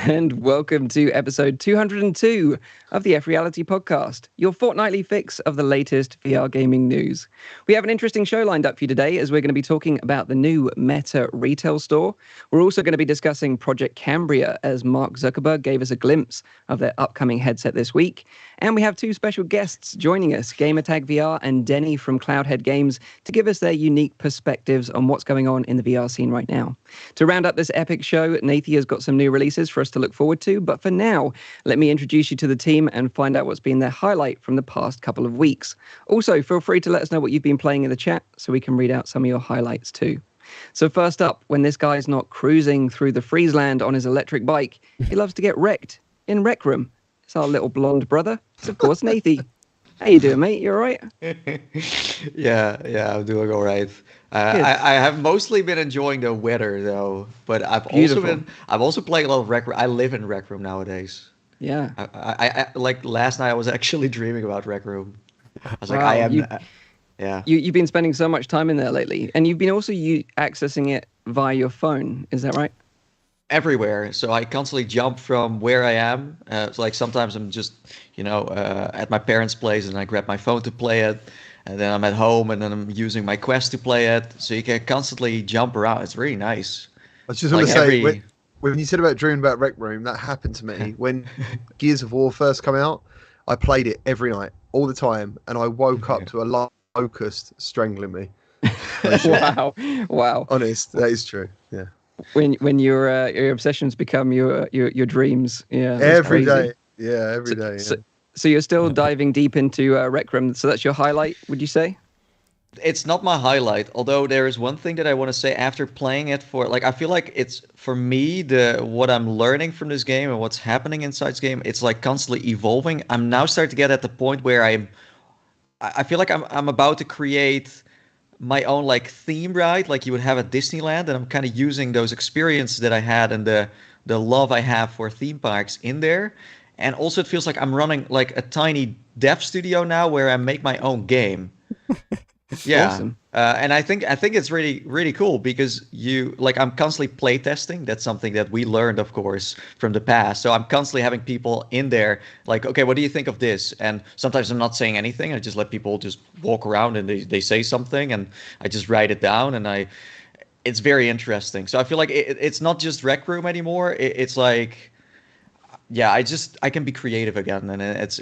and welcome to episode 202 of the FReality Podcast, your fortnightly fix of the latest VR gaming news. We have an interesting show lined up for you today as we're going to be talking about the new Meta retail store. We're also going to be discussing Project Cambria as Mark Zuckerberg gave us a glimpse of their upcoming headset this week. And we have two special guests joining us, Gamertag VR and Denny from Cloudhead Games, to give us their unique perspectives on what's going on in the VR scene right now. To round up this epic show, Nathy has got some new releases for us to look forward to. But for now, let me introduce you to the team and find out what's been their highlight from the past couple of weeks. Also, feel free to let us know what you've been playing in the chat so we can read out some of your highlights too. So first up, when this guy's not cruising through the Friesland on his electric bike, he loves to get wrecked in Rec Room. It's our little blonde brother. It's of course Nathy. How you doing, mate? You all right? Yeah, I'm doing all right. I have mostly been enjoying the weather though, but I've also playing a lot of Rec Room. I live in Rec Room nowadays. Yeah. I like last night I was actually dreaming about Rec Room. I was like, wow, yeah. You've been spending so much time in there lately, and you've been also accessing it via your phone. Is that right? Everywhere. So I constantly jump from where I am. So like sometimes I'm just, at my parents' place and I grab my phone to play it. And then I'm at home and then I'm using my Quest to play it. So you can constantly jump around. It's really nice. I was just going to say, when you said about dreaming about Rec Room, that happened to me. When Gears of War first came out, I played it every night, all the time. And I woke up to a locust strangling me. Wow. Honest, that is true. Yeah. When your obsessions become your dreams. Yeah. Every day. Yeah, every day. Yeah. So you're still diving deep into Rec Room. So that's your highlight, would you say? It's not my highlight, although there is one thing that I want to say after playing it I feel like it's, for me, what I'm learning from this game and what's happening inside this game, it's like constantly evolving. I'm now starting to get at the point where I feel like I'm about to create my own like theme ride, like you would have at Disneyland, and I'm kind of using those experiences that I had and the love I have for theme parks in there. And also it feels like I'm running like a tiny dev studio now where I make my own game. Yeah. Awesome. And I think it's really, really cool because I'm constantly play testing. That's something that we learned, of course, from the past. So I'm constantly having people in there like, okay, what do you think of this? And sometimes I'm not saying anything. I just let people just walk around and they say something and I just write it down and it's very interesting. So I feel like it's not just Rec Room anymore. It's like, yeah, I can be creative again, and it's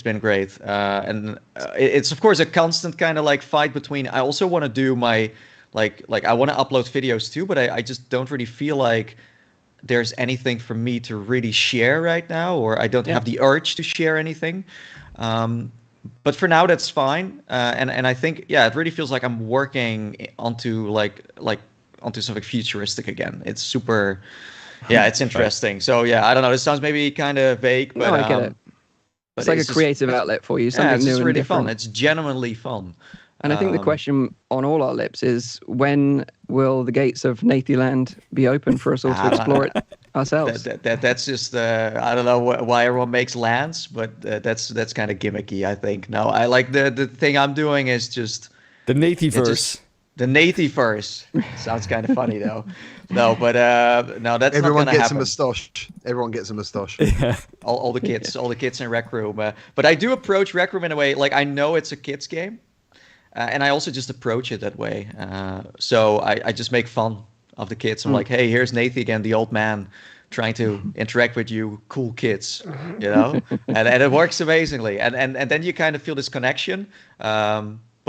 been great. It's of course a constant kind of like fight between. I also want to do my like I want to upload videos too, but I just don't really feel like there's anything for me to really share right now, or I don't have the urge to share anything. But for now, that's fine. And I think it really feels like I'm working onto onto something futuristic again. It's super. Yeah, it's interesting. So I don't know. This sounds maybe kind of vague, but no, I get it. It's like a creative outlet for you. Something it's new just and really different. fun. It's genuinely fun. And I think the question on all our lips is, when will the gates of Nathyland be open for us all to explore it ourselves? That's just I don't know why everyone makes lands, but that's kind of gimmicky. I think. No, I like the thing I'm doing is just the Nathyverse. The Nathyverse. Sounds kind of funny though. No, but no, that's everyone not gonna gets happen. a moustache. Everyone gets a moustache. Yeah. All the kids in Rec Room. But I do approach Rec Room in a way like I know it's a kids game, and I also just approach it that way. So I just make fun of the kids. I'm like, hey, here's Nathy again, the old man, trying to interact with you, cool kids, and it works amazingly. And then you kind of feel this connection.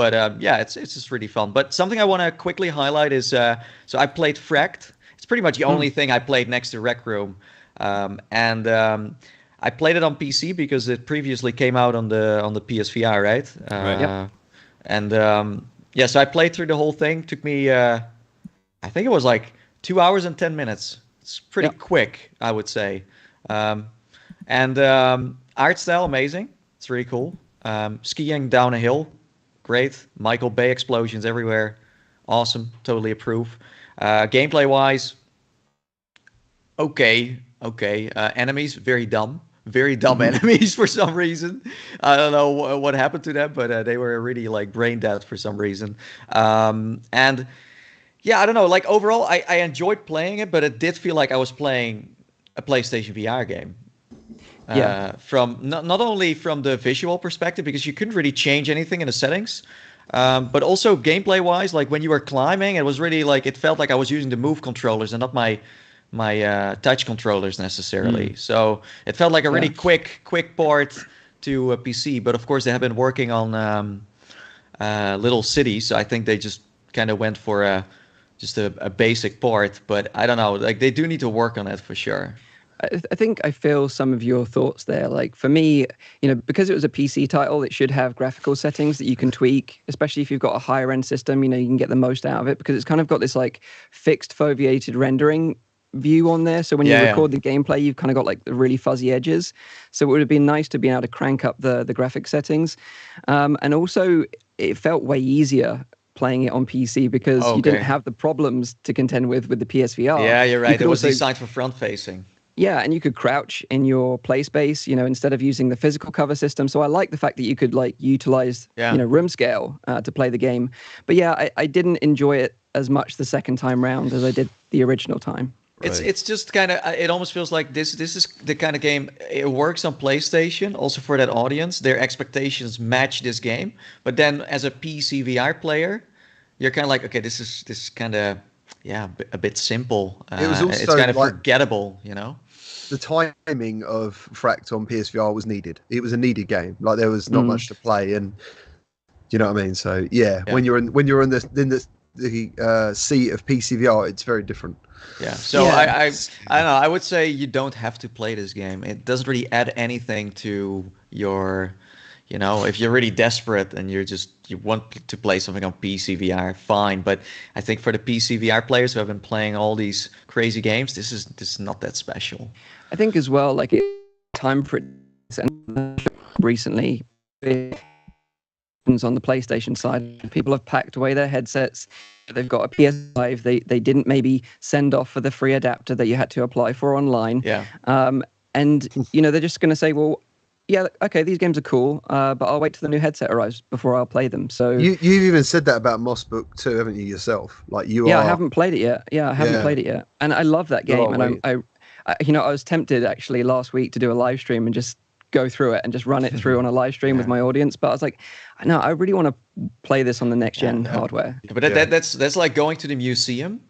But it's just really fun. But something I want to quickly highlight is, so I played Fracked. It's pretty much the only thing I played next to Rec Room. And I played it on PC because it previously came out on the PSVR, right? Right. Yep. And so I played through the whole thing. Took me, I think it was like 2 hours and 10 minutes. It's pretty quick, I would say. And art style, amazing. It's really cool. Skiing down a hill. Great. Michael Bay explosions everywhere. Awesome. Totally approve. Gameplay wise, okay. Enemies, very dumb. Very dumb enemies for some reason. I don't know what happened to them, but they were really like brain dead for some reason. And yeah, I don't know. Like overall, I enjoyed playing it, but it did feel like I was playing a PlayStation VR game. Yeah. Not only from the visual perspective, because you couldn't really change anything in the settings, but also gameplay wise, like when you were climbing, it was really like, it felt like I was using the move controllers and not my touch controllers necessarily. So it felt like a really quick port to a PC. But of course, they have been working on Little Cities, so I think they just kind of went for just a basic port. But I don't know, like they do need to work on it for sure. I think I feel some of your thoughts there. Like for me, because it was a PC title, it should have graphical settings that you can tweak, especially if you've got a higher end system, you can get the most out of it, because it's kind of got this like fixed foveated rendering view on there. So when you record the gameplay, you've kind of got like the really fuzzy edges. So it would have been nice to be able to crank up the graphic settings. And also it felt way easier playing it on PC because you didn't have the problems to contend with the PSVR. Yeah, you're right. It was designed for front facing. Yeah, and you could crouch in your play space, instead of using the physical cover system. So I like the fact that you could like utilize, room scale to play the game. But yeah, I didn't enjoy it as much the second time round as I did the original time. Right. It's just kind of, it almost feels like this is the kind of game, it works on PlayStation, also for that audience. Their expectations match this game. But then as a PC VR player, you're kind of like, okay, this is kind of, a bit simple. It was also it's kind of like, forgettable, The timing of Fract on PSVR was needed. It was a needed game. Like there was not much to play, and you know what I mean. So when you're in the seat of PCVR, it's very different. Yeah. So I don't know. I would say you don't have to play this game. It doesn't really add anything to your, if you're really desperate and you want to play something on PC VR, fine. But I think for the PC VR players who have been playing all these crazy games, this is not that special. I think as well, like time for it recently on the PlayStation side, people have packed away their headsets. They've got a PS5. They didn't maybe send off for the free adapter that you had to apply for online. Yeah. And they're just going to say, well, yeah, okay, these games are cool, but I'll wait till the new headset arrives before I'll play them. So you've even said that about Moss Book too, haven't you yourself? Like I haven't played it yet. Yeah, I haven't played it yet, and I love that game. And I was tempted actually last week to do a live stream and just go through it and just run it through on a live stream with my audience. But I was like, no, I really want to play this on the next gen hardware. But that's like going to the museum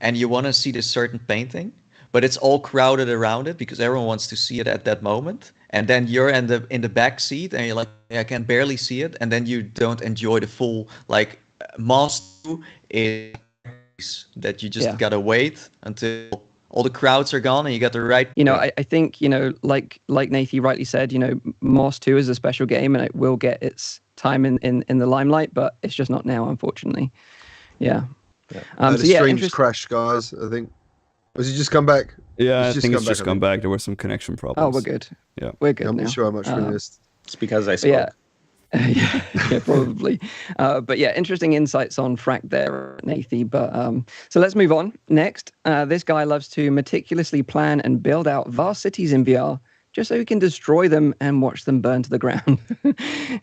and you want to see this certain painting, but it's all crowded around it because everyone wants to see it at that moment. And then you're in the back seat and you're like, I can barely see it. And then you don't enjoy the full, like, Moss 2 is that you just gotta wait until all the crowds are gone and you got the right. I think, like Nathy rightly said, Moss 2 is a special game and it will get its time in the limelight, but it's just not now, unfortunately. Yeah. The stream's crashed, guys, I think. Was he just come back? Yeah, I think it's just come back. There were some connection problems. Oh, we're good. Yeah, we're good. I'm not sure how much we missed. It's because I spoke. Yeah, probably. But yeah, interesting insights on Fract there, Nathy. But so let's move on. Next, this guy loves to meticulously plan and build out vast cities in VR just so he can destroy them and watch them burn to the ground.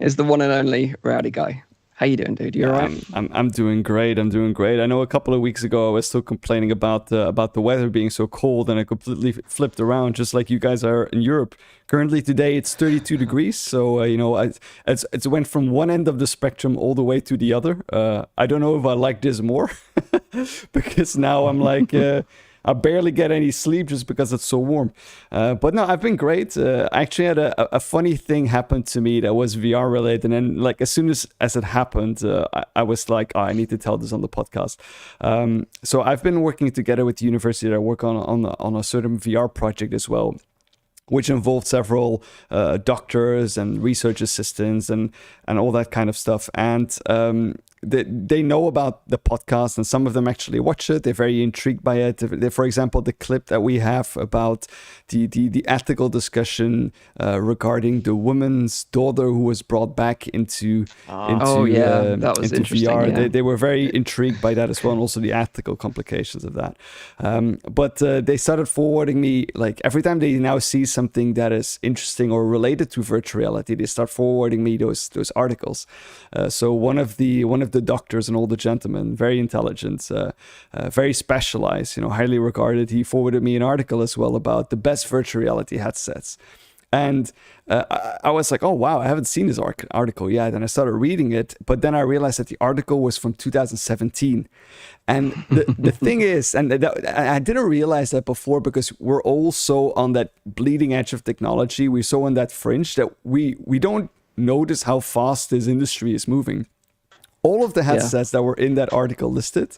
Is the one and only Rowdy Guy. How you doing, dude? You all right? I'm doing great. I'm doing great. I know a couple of weeks ago I was still complaining about the weather being so cold, and I completely flipped around, just like you guys are in Europe. Currently today it's 32 degrees, so it's went from one end of the spectrum all the way to the other. I don't know if I like this more because now I'm like. I barely get any sleep just because it's so warm. But no, I've been great. I actually had a funny thing happen to me that was VR related. And like as soon as it happened, I was like, I need to tell this on the podcast. So I've been working together with the university that I work on a certain VR project as well, which involved several doctors and research assistants and all that kind of stuff. And they know about the podcast, and some of them actually watch it. They're very intrigued by it. For example, the clip that we have about the ethical discussion regarding the woman's daughter who was brought back into that was into interesting. VR. Yeah. They were very intrigued by that as well, and also the ethical complications of that. But they started forwarding me, like every time they now see something that is interesting or related to virtual reality, they start forwarding me those articles. So one of the of the doctors, an older gentleman, very intelligent, very specialized, highly regarded. He forwarded me an article as well about the best virtual reality headsets. And I was like, oh, wow, I haven't seen this article yet. And I started reading it. But then I realized that the article was from 2017. And the thing is, and I didn't realize that before because we're all so on that bleeding edge of technology. We're so on that fringe that we don't notice how fast this industry is moving. All of the headsets that were in that article listed,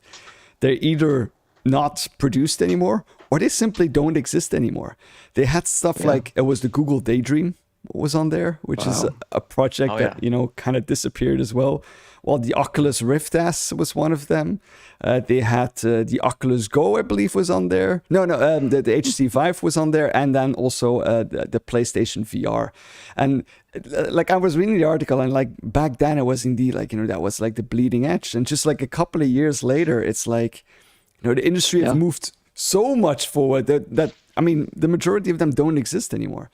they're either not produced anymore or they simply don't exist anymore. They had stuff like, it was the Google Daydream was on there, which is a project that, kind of disappeared as well. Well, the Oculus Rift S was one of them. They had the Oculus Go, I believe, was on there. The HTC Vive was on there. And then also the PlayStation VR. And like I was reading the article and like back then it was indeed like, that was like the bleeding edge. And just like a couple of years later, it's like, the industry has moved so much forward that I mean, the majority of them don't exist anymore.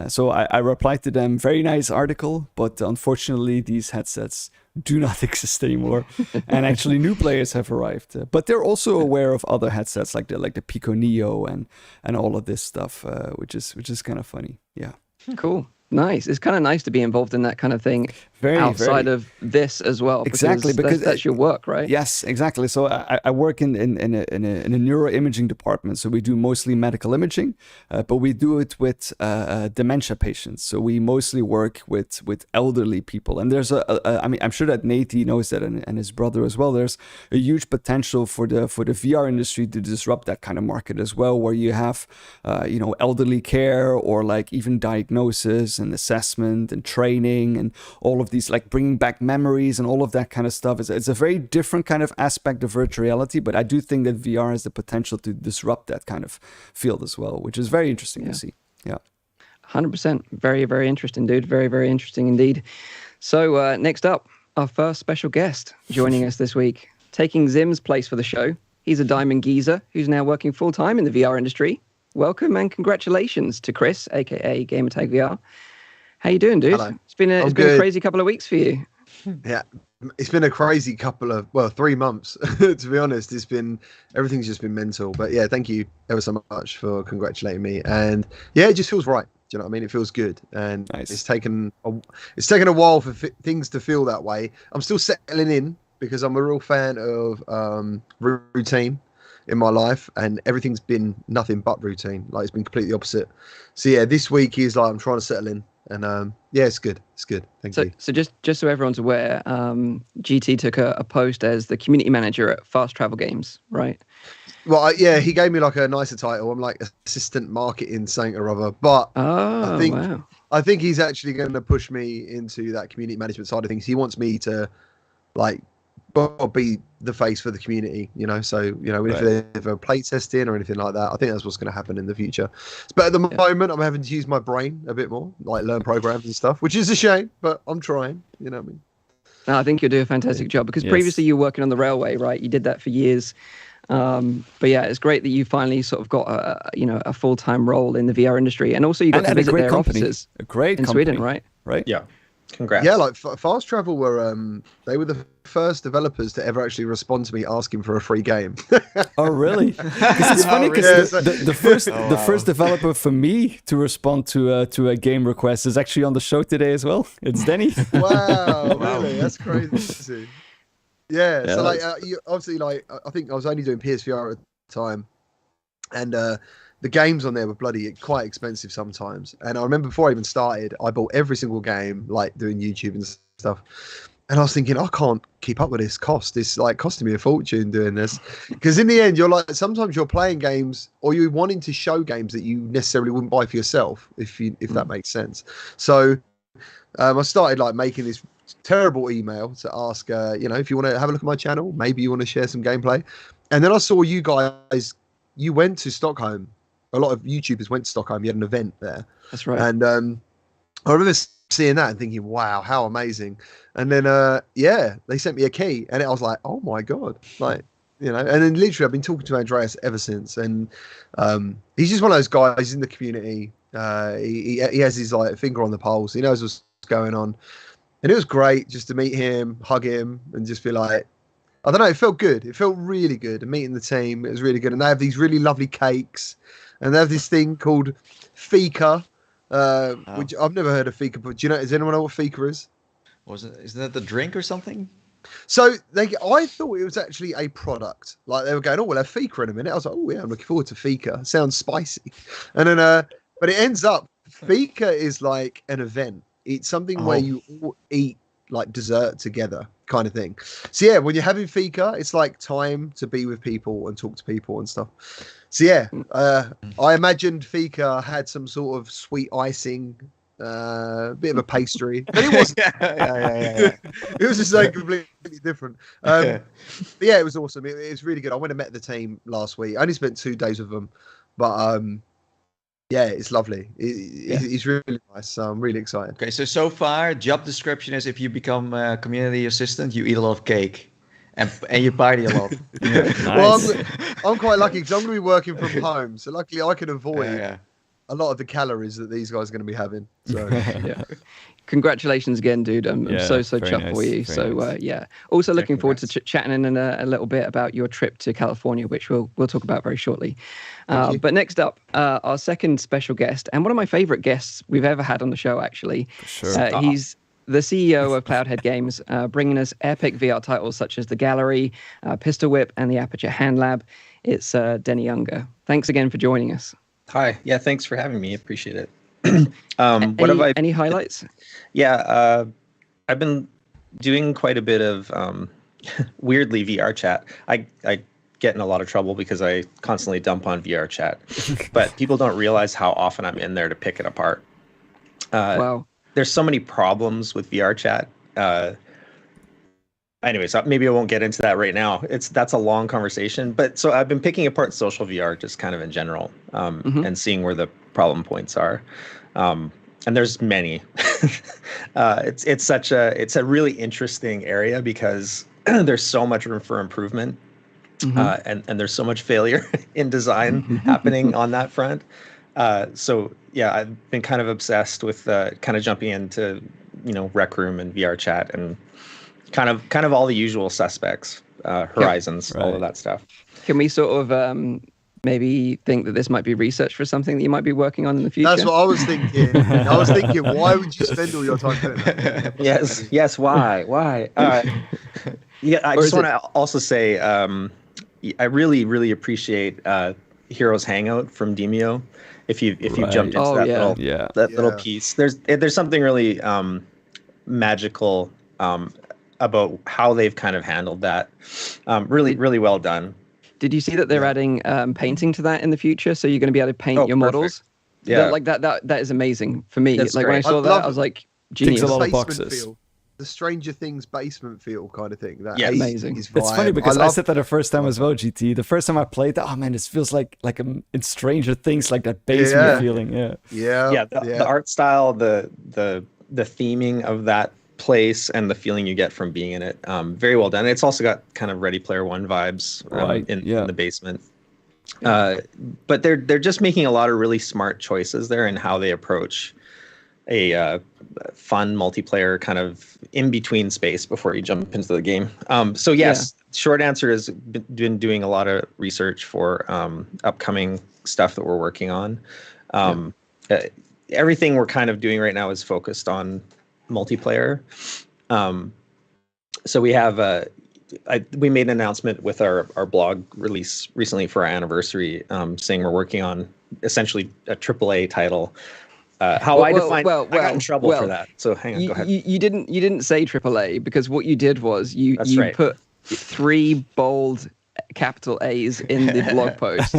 So I replied to them, very nice article, but unfortunately these headsets do not exist anymore. And actually new players have arrived. But they're also aware of other headsets like the Pico Neo and all of this stuff, which is kind of funny. Yeah. Cool. Nice. It's kind of nice to be involved in that kind of thing outside of this as well. Exactly, because that's your work, right? Yes, exactly. So I work in a neuroimaging department. So we do mostly medical imaging, but we do it with dementia patients. So we mostly work with elderly people. And there's I mean, I'm sure that Nate knows that, and his brother as well. There's a huge potential for the VR industry to disrupt that kind of market as well, where you have elderly care or like even diagnosis and assessment and training and all of these, like bringing back memories and all of that kind of stuff. It's a very different kind of aspect of virtual reality, but I do think that VR has the potential to disrupt that kind of field as well, which is very interesting to see. Yeah. 100%. Very, very interesting, dude. Very, very interesting indeed. So next up, our first special guest joining us this week, taking Zim's place for the show. He's a diamond geezer who's now working full-time in the VR industry. Welcome and congratulations to Chris, aka Gamertag VR. How you doing, dude? Hello. It's been a crazy couple of weeks for you. Yeah, it's been a crazy 3 months. To be honest, everything's just been mental. But yeah, thank you ever so much for congratulating me. And yeah, it just feels right. Do you know what I mean? It feels good, and nice. It's taken a while for things to feel that way. I'm still settling in because I'm a real fan of routine in my life, and everything's been nothing but routine. Like, it's been completely opposite. So yeah, this week is like I'm trying to settle in, and yeah, it's good. It's good. Thank you. So just so everyone's aware, GT took a post as the community manager at Fast Travel Games, right? Well, yeah, he gave me like a nicer title. I'm like assistant marketing something or other, but I think he's actually going to push me into that community management side of things. He wants me to like be the face for the community, so if there's ever play testing or anything like that, I think that's what's going to happen in the future. But at the moment I'm having to use my brain a bit more, like learn programs and stuff, which is a shame, but I'm trying. You know what I mean? No, I think you'll do a fantastic job, because previously you were working on the railway, right? You did that for years. But yeah, it's great that you finally sort of got a full-time role in the VR industry, and also you got to visit their offices in Sweden, right? Yeah. Congrats. Yeah, like Fast Travel were they were the first developers to ever actually respond to me asking for a free game. Oh, really? Because it's funny, because the first developer for me to respond to a game request is actually on the show today as well. It's Denny. Wow, really? That's crazy. Yeah, so like you, obviously, like I think I was only doing PSVR at the time, and the games on there were quite expensive sometimes. And I remember before I even started, I bought every single game, like doing YouTube and stuff. And I was thinking, I can't keep up with this cost. It's like costing me a fortune doing this. Because in the end, you're like, sometimes you're playing games, or you're wanting to show games that you necessarily wouldn't buy for yourself, if that makes sense. So I started like making this terrible email to ask, if you want to have a look at my channel, maybe you want to share some gameplay. And then I saw you guys, you went to Stockholm. A lot of YouTubers went to Stockholm. You had an event there. That's right. And I remember seeing that and thinking, wow, how amazing. And then, they sent me a key. And I was like, oh, my God. Like, and then literally I've been talking to Andreas ever since. And he's just one of those guys in the community. He has his like finger on the pulse. He knows what's going on. And it was great just to meet him, hug him, and just be like, I don't know, it felt good. It felt really good. And meeting the team, it was really good. And they have these really lovely cakes, and they have this thing called fika, which I've never heard of fika. But do you know? Does anyone know what fika is? Isn't that the drink or something? So I thought it was actually a product. Like they were going, oh, we'll have fika in a minute. I was like, oh yeah, I'm looking forward to fika. It sounds spicy. And then, but it ends up, fika is like an event. It's something where you all eat like dessert together, kind of thing. So yeah, when you're having fika, it's like time to be with people and talk to people and stuff. So yeah, I imagined fika had some sort of sweet icing, bit of a pastry, but it wasn't. Yeah. It was just like completely different. But yeah, it was awesome. It was really good. I went and met the team last week. I only spent 2 days with them, but yeah, it's lovely. It's really nice. So I'm really excited. Okay, so far, job description is if you become a community assistant, you eat a lot of cake and you party a lot. Nice. Well, I'm quite lucky because I'm going to be working from home, so luckily I can avoid a lot of the calories that these guys are going to be having. So yeah. Congratulations again, dude. I'm so chuffed for you. So yeah. Also looking forward to chatting in a little bit about your trip to California, which we'll talk about very shortly. But next up, our second special guest, and one of my favorite guests we've ever had on the show, actually. Sure. He's the CEO of Cloudhead Games, bringing us epic VR titles such as The Gallery, Pistol Whip, and the Aperture Hand Lab. It's Denny Unger. Thanks again for joining us. Hi. Yeah, thanks for having me. Appreciate it. Any highlights? Yeah, I've been doing quite a bit of weirdly VR chat. I get in a lot of trouble because I constantly dump on VR chat, but people don't realize how often I'm in there to pick it apart. Wow. There's so many problems with VR chat. Anyways, maybe I won't get into that right now. That's a long conversation. But so I've been picking apart social VR just kind of in general, and seeing where the problem points are. And there's many. It's a really interesting area because there's so much room for improvement, and there's so much failure in design happening on that front. So yeah, I've been kind of obsessed with kind of jumping into Rec Room and VR chat and kind of all the usual suspects, Horizons, all of that stuff. Can we sort of maybe think that this might be research for something that you might be working on in the future? That's what I was thinking. I was thinking, why would you spend all your time doing that? Yes. Why? Yeah, I just want to also say I really, really appreciate Heroes Hangout from Demio. If you jumped into that little piece, there's something really magical about how they've kind of handled that. Really, really well done. Did you see that they're adding painting to that in the your so you're going to be able to paint your models? Yeah, that is amazing for me. That's like great. when I saw that, I was like, genius. Ticks a lot of Basement boxes. feel. The Stranger Things basement feel kind of thing. That amazing. Is It's funny because I said that the first time as well, GT. The first time I played that, oh man, this feels like in Stranger Things, like that basement feeling. The art style, the theming of that place and the feeling you get from being in it, very well done. It's also got kind of Ready Player One vibes in the basement. But they're just making a lot of really smart choices there in how they approach a fun multiplayer kind of in between space before you jump into the game. So yes, short answer is been doing a lot of research for upcoming stuff that we're working on. Everything we're kind of doing right now is focused on multiplayer. So we have we made an announcement with our blog release recently for our anniversary, saying we're working on essentially a AAA title. I got in trouble for that. So hang on, go ahead. You didn't say AAA because what you did was you put 3 bold capital A's in the blog post.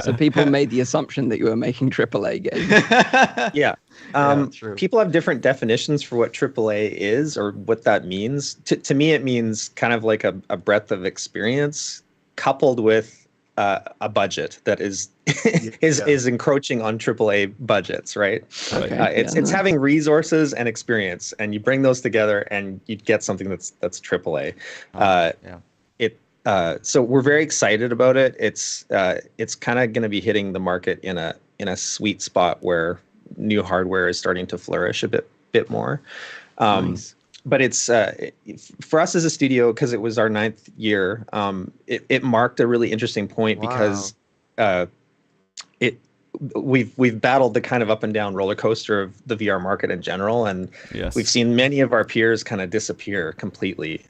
So people made the assumption that you were making AAA games. True. People have different definitions for what AAA is or what that means. To me, it means kind of like a breadth of experience coupled with a budget that is encroaching on AAA budgets, right? It's having resources and experience, and you bring those together, and you get something that's AAA. So we're very excited about it. It's kind of going to be hitting the market in a sweet spot where new hardware is starting to flourish a bit more. Nice. but it's for us as a studio, because it was our 9th year. It marked a really interesting point because we've battled the kind of up and down roller coaster of the VR market in general, and we've seen many of our peers kind of disappear completely.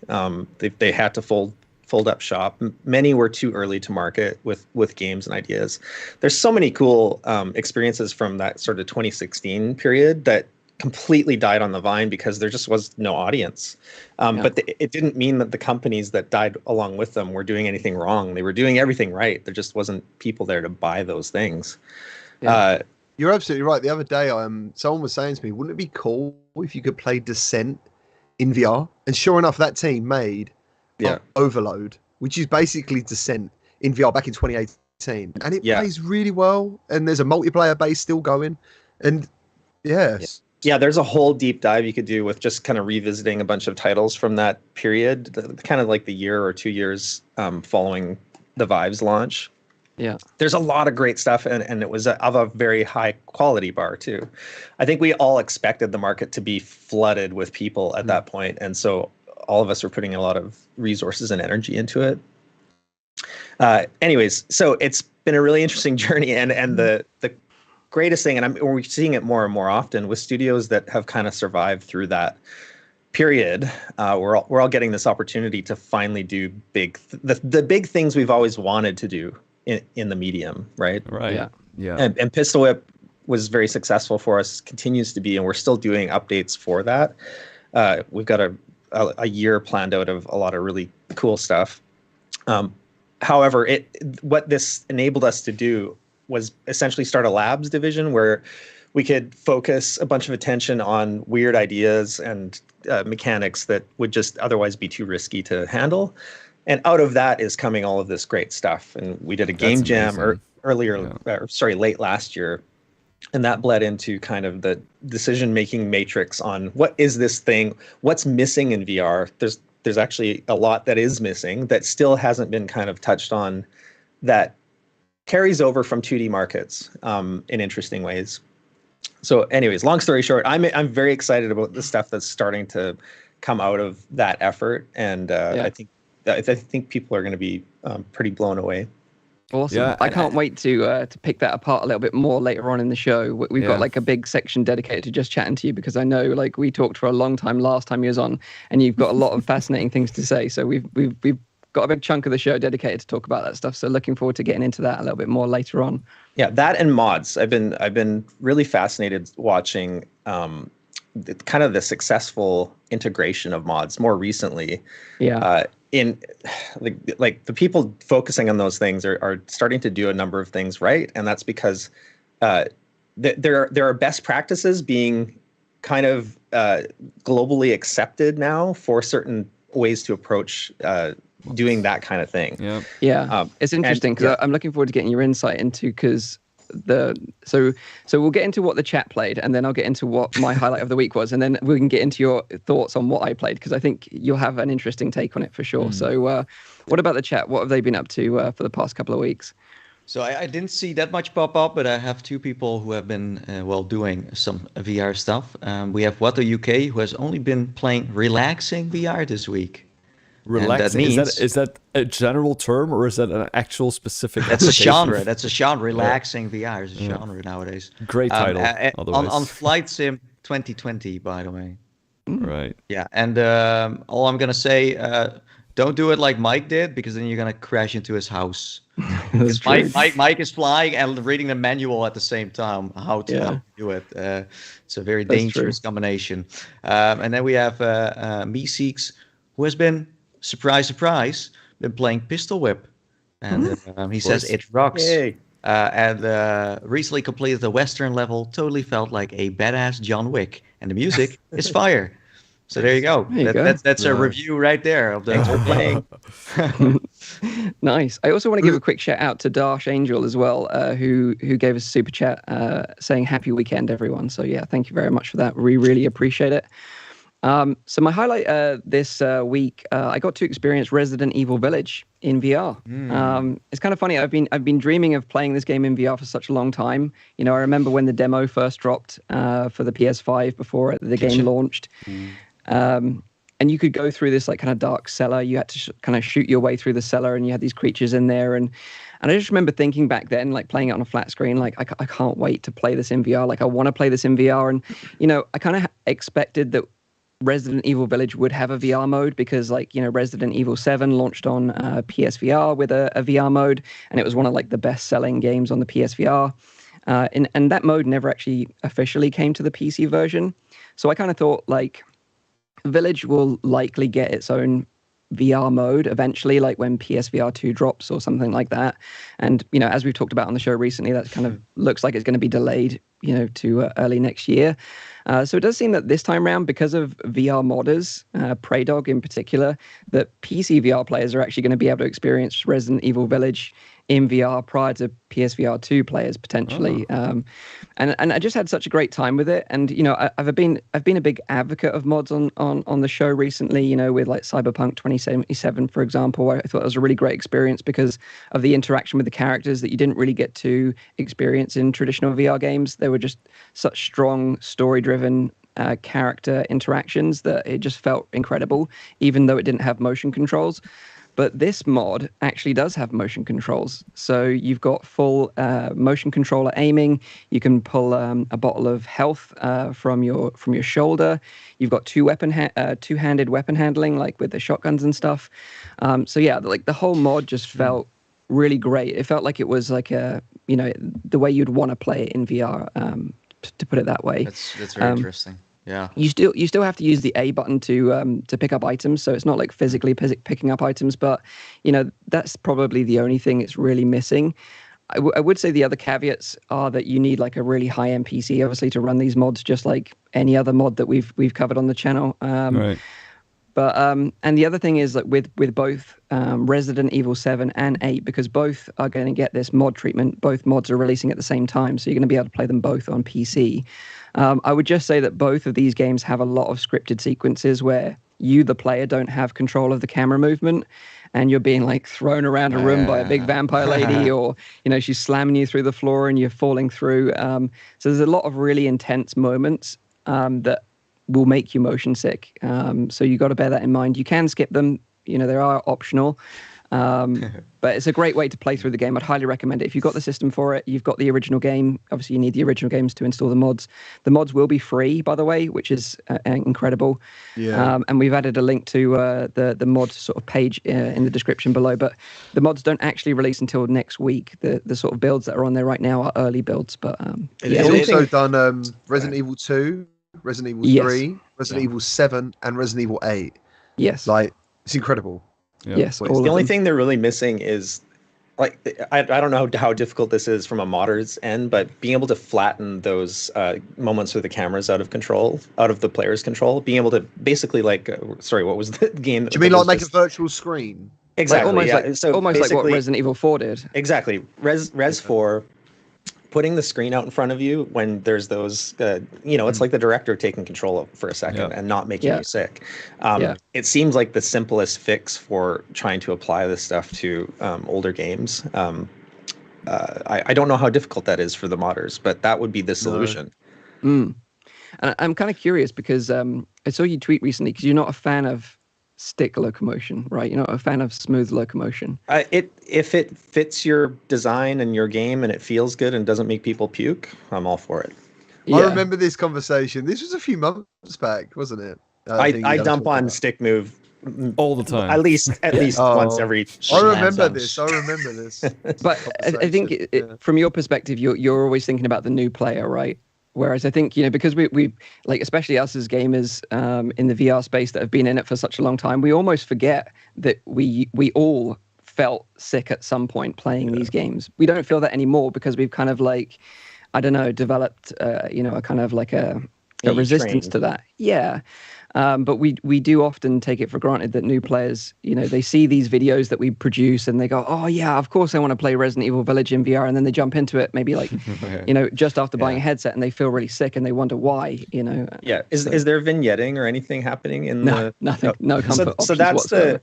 They had to fold up shop. Many were too early to market with games and ideas. There's so many cool experiences from that sort of 2016 period that completely died on the vine because there just was no audience. But it didn't mean that the companies that died along with them were doing anything wrong. They were doing everything right. There just wasn't people there to buy those things. Yeah. You're absolutely right. The other day, someone was saying to me, wouldn't it be cool if you could play Descent in VR? And sure enough, that team made Overload, which is basically Descent in VR back in 2018. And it plays really well. And there's a multiplayer base still going. And yeah, there's a whole deep dive you could do with just kind of revisiting a bunch of titles from that period, kind of like the year or 2 years following the Vives launch. Yeah, there's a lot of great stuff, and it was of a very high quality bar too. I think we all expected the market to be flooded with people at that point, and so all of us are putting a lot of resources and energy into it. Anyways, so it's been a really interesting journey, and the greatest thing, and we're seeing it more and more often with studios that have kind of survived through that period. We're all getting this opportunity to finally do the big things we've always wanted to do in the medium, right? Right. Yeah. And Pistol Whip was very successful for us, continues to be, and we're still doing updates for that. We've got a year planned out of a lot of really cool stuff. However, what this enabled us to do was essentially start a labs division where we could focus a bunch of attention on weird ideas and mechanics that would just otherwise be too risky to handle. And out of that is coming all of this great stuff. And we did a game jam late last year. And that bled into kind of the decision-making matrix on what is this thing, what's missing in VR. There's actually a lot that is missing that still hasn't been kind of touched on, that carries over from 2D markets in interesting ways. So anyways, long story short, I'm very excited about the stuff that's starting to come out of that effort. And I think people are going to be pretty blown away. Awesome. Yeah, I can't wait to pick that apart a little bit more later on in the show. We've got like a big section dedicated to just chatting to you, because I know like we talked for a long time last time you was on, and you've got a lot of fascinating things to say. So we've got a big chunk of the show dedicated to talk about that stuff. So looking forward to getting into that a little bit more later on. Yeah, that and mods. I've been really fascinated watching kind of the successful integration of mods more recently. Yeah. In like the people focusing on those things are starting to do a number of things right, and that's because there are best practices being kind of globally accepted now for certain ways to approach doing that kind of thing. It's interesting because I'm looking forward to getting your insight into, because so we'll get into what the chat played, and then I'll get into what my highlight of the week was, and then we can get into your thoughts on what I played, because I think you'll have an interesting take on it for sure. So what about the chat? What have they been up to for the past couple of weeks? So I didn't see that much pop up, but I have two people who have been doing some VR stuff. We have Watto UK, who has only been playing relaxing VR this week. Relaxing. Is that a general term, or is that an actual specific? That's a genre. That's a genre. Relaxing VR is a genre nowadays. Great title. On Flight Sim 2020, by the way. Right. Yeah, and all I'm gonna say, don't do it like Mike did, because then you're gonna crash into his house. Mike is flying and reading the manual at the same time how to do it. It's a very dangerous combination. And then we have Meeseeks, who has been, surprise, been playing Pistol Whip, and he says it rocks. And recently completed the Western level. Totally felt like a badass John Wick, and the music is fire. So there you go. That's a review right there of the whole playing. Nice. I also want to give a quick shout out to Darsh Angel as well, who gave us a super chat saying happy weekend, everyone. So yeah, thank you very much for that. We really appreciate it. So my highlight this week, I got to experience Resident Evil Village in VR. It's kind of funny. I've been dreaming of playing this game in VR for such a long time. You know, I remember when the demo first dropped for the PS5 before the game launched. And you could go through this like kind of dark cellar. You had to kind of shoot your way through the cellar, and you had these creatures in there. And I just remember thinking back then, like playing it on a flat screen, like I can't wait to play this in VR. Like I want to play this in VR. And, you know, I kind of expected that Resident Evil Village would have a VR mode because, like, you know, Resident Evil 7 launched on PSVR with a VR mode, and it was one of like the best-selling games on the PSVR. And that mode never actually officially came to the PC version. So I kind of thought, like, Village will likely get its own VR mode eventually, like when PSVR 2 drops or something like that. And, you know, as we've talked about on the show recently, that kind of looks like it's going to be delayed, you know, to early next year. So it does seem that this time around, because of VR modders, Preydog in particular, that PC VR players are actually going to be able to experience Resident Evil Village in VR prior to PSVR 2 players potentially. And I just had such a great time with it. And, you know, I've been a big advocate of mods on the show recently, you know, with like Cyberpunk 2077, for example. I thought it was a really great experience because of the interaction with the characters that you didn't really get to experience in traditional VR games. They were just such strong story-driven character interactions that it just felt incredible, even though it didn't have motion controls. But this mod actually does have motion controls. So you've got full motion controller aiming. You can pull a bottle of health from your shoulder. You've got two-handed weapon handling, like with the shotguns and stuff. So yeah, like the whole mod just felt really great. It felt like it was like you know, the way you'd want to play it in VR, to put it that way. That's very interesting. Yeah. You still have to use the A button to pick up items, so it's not like physically picking up items, but you know, that's probably the only thing it's really missing. I would say the other caveats are that you need like a really high-end PC, obviously, to run these mods, just like any other mod that we've covered on the channel. Right. But and the other thing is that with both Resident Evil 7 and 8, because both are going to get this mod treatment, both mods are releasing at the same time, so you're going to be able to play them both on PC. I would just say that both of these games have a lot of scripted sequences where you, the player, don't have control of the camera movement, and you're being like thrown around a room by a big vampire lady, or, you know, she's slamming you through the floor and you're falling through. So there's a lot of really intense moments that will make you motion sick. So you got to bear that in mind. You can skip them, you know, they are optional. But it's a great way to play through the game. I'd highly recommend it. If you've got the system for it, you've got the original game. Obviously, you need the original games to install the mods. The mods will be free, by the way, which is incredible. Yeah. And we've added a link to the mod sort of page in the description below. But the mods don't actually release until next week. The sort of builds that are on there right now are early builds. But it's also done Resident Evil 2, Resident Evil 3, Resident Evil 7, and Resident Evil 8. Yes. Like, it's incredible. Yeah. Yes. The only thing they're really missing is, like, I don't know how difficult this is from a modder's end, but being able to flatten those moments where the camera's out of control, out of the player's control, being able to basically, like, sorry, what was the game? Do you mean like make a virtual screen? Exactly. Almost like what Resident Evil 4 did. Exactly. Res 4. Putting the screen out in front of you when there's those, you know, it's like the director taking control for a second and not making you sick. It seems like the simplest fix for trying to apply this stuff to older games. I don't know how difficult that is for the modders, but that would be the solution. And I'm kind of curious because I saw you tweet recently, because you're not a fan of stick locomotion, right? You're not a fan of smooth locomotion. If it fits your design and your game and it feels good and doesn't make people puke, I'm all for it. I remember this conversation. This was a few months back, wasn't it? I dump on stick move all the time. At least once every. I remember this. But I think from your perspective, you're always thinking about the new player, right? Whereas I think, you know, because we like, especially us as gamers in the VR space that have been in it for such a long time, we almost forget that we all felt sick at some point playing these games. We don't feel that anymore because we've kind of like, I don't know, developed, you know, a kind of like a resistance to that. Yeah. But we do often take it for granted that new players, you know, they see these videos that we produce and they go, oh yeah, of course I want to play Resident Evil Village in VR, and then they jump into it maybe like, you know, just after buying a headset, and they feel really sick and they wonder why, you know. Yeah. Is there vignetting or anything happening in nothing? No comfort. So that's whatsoever.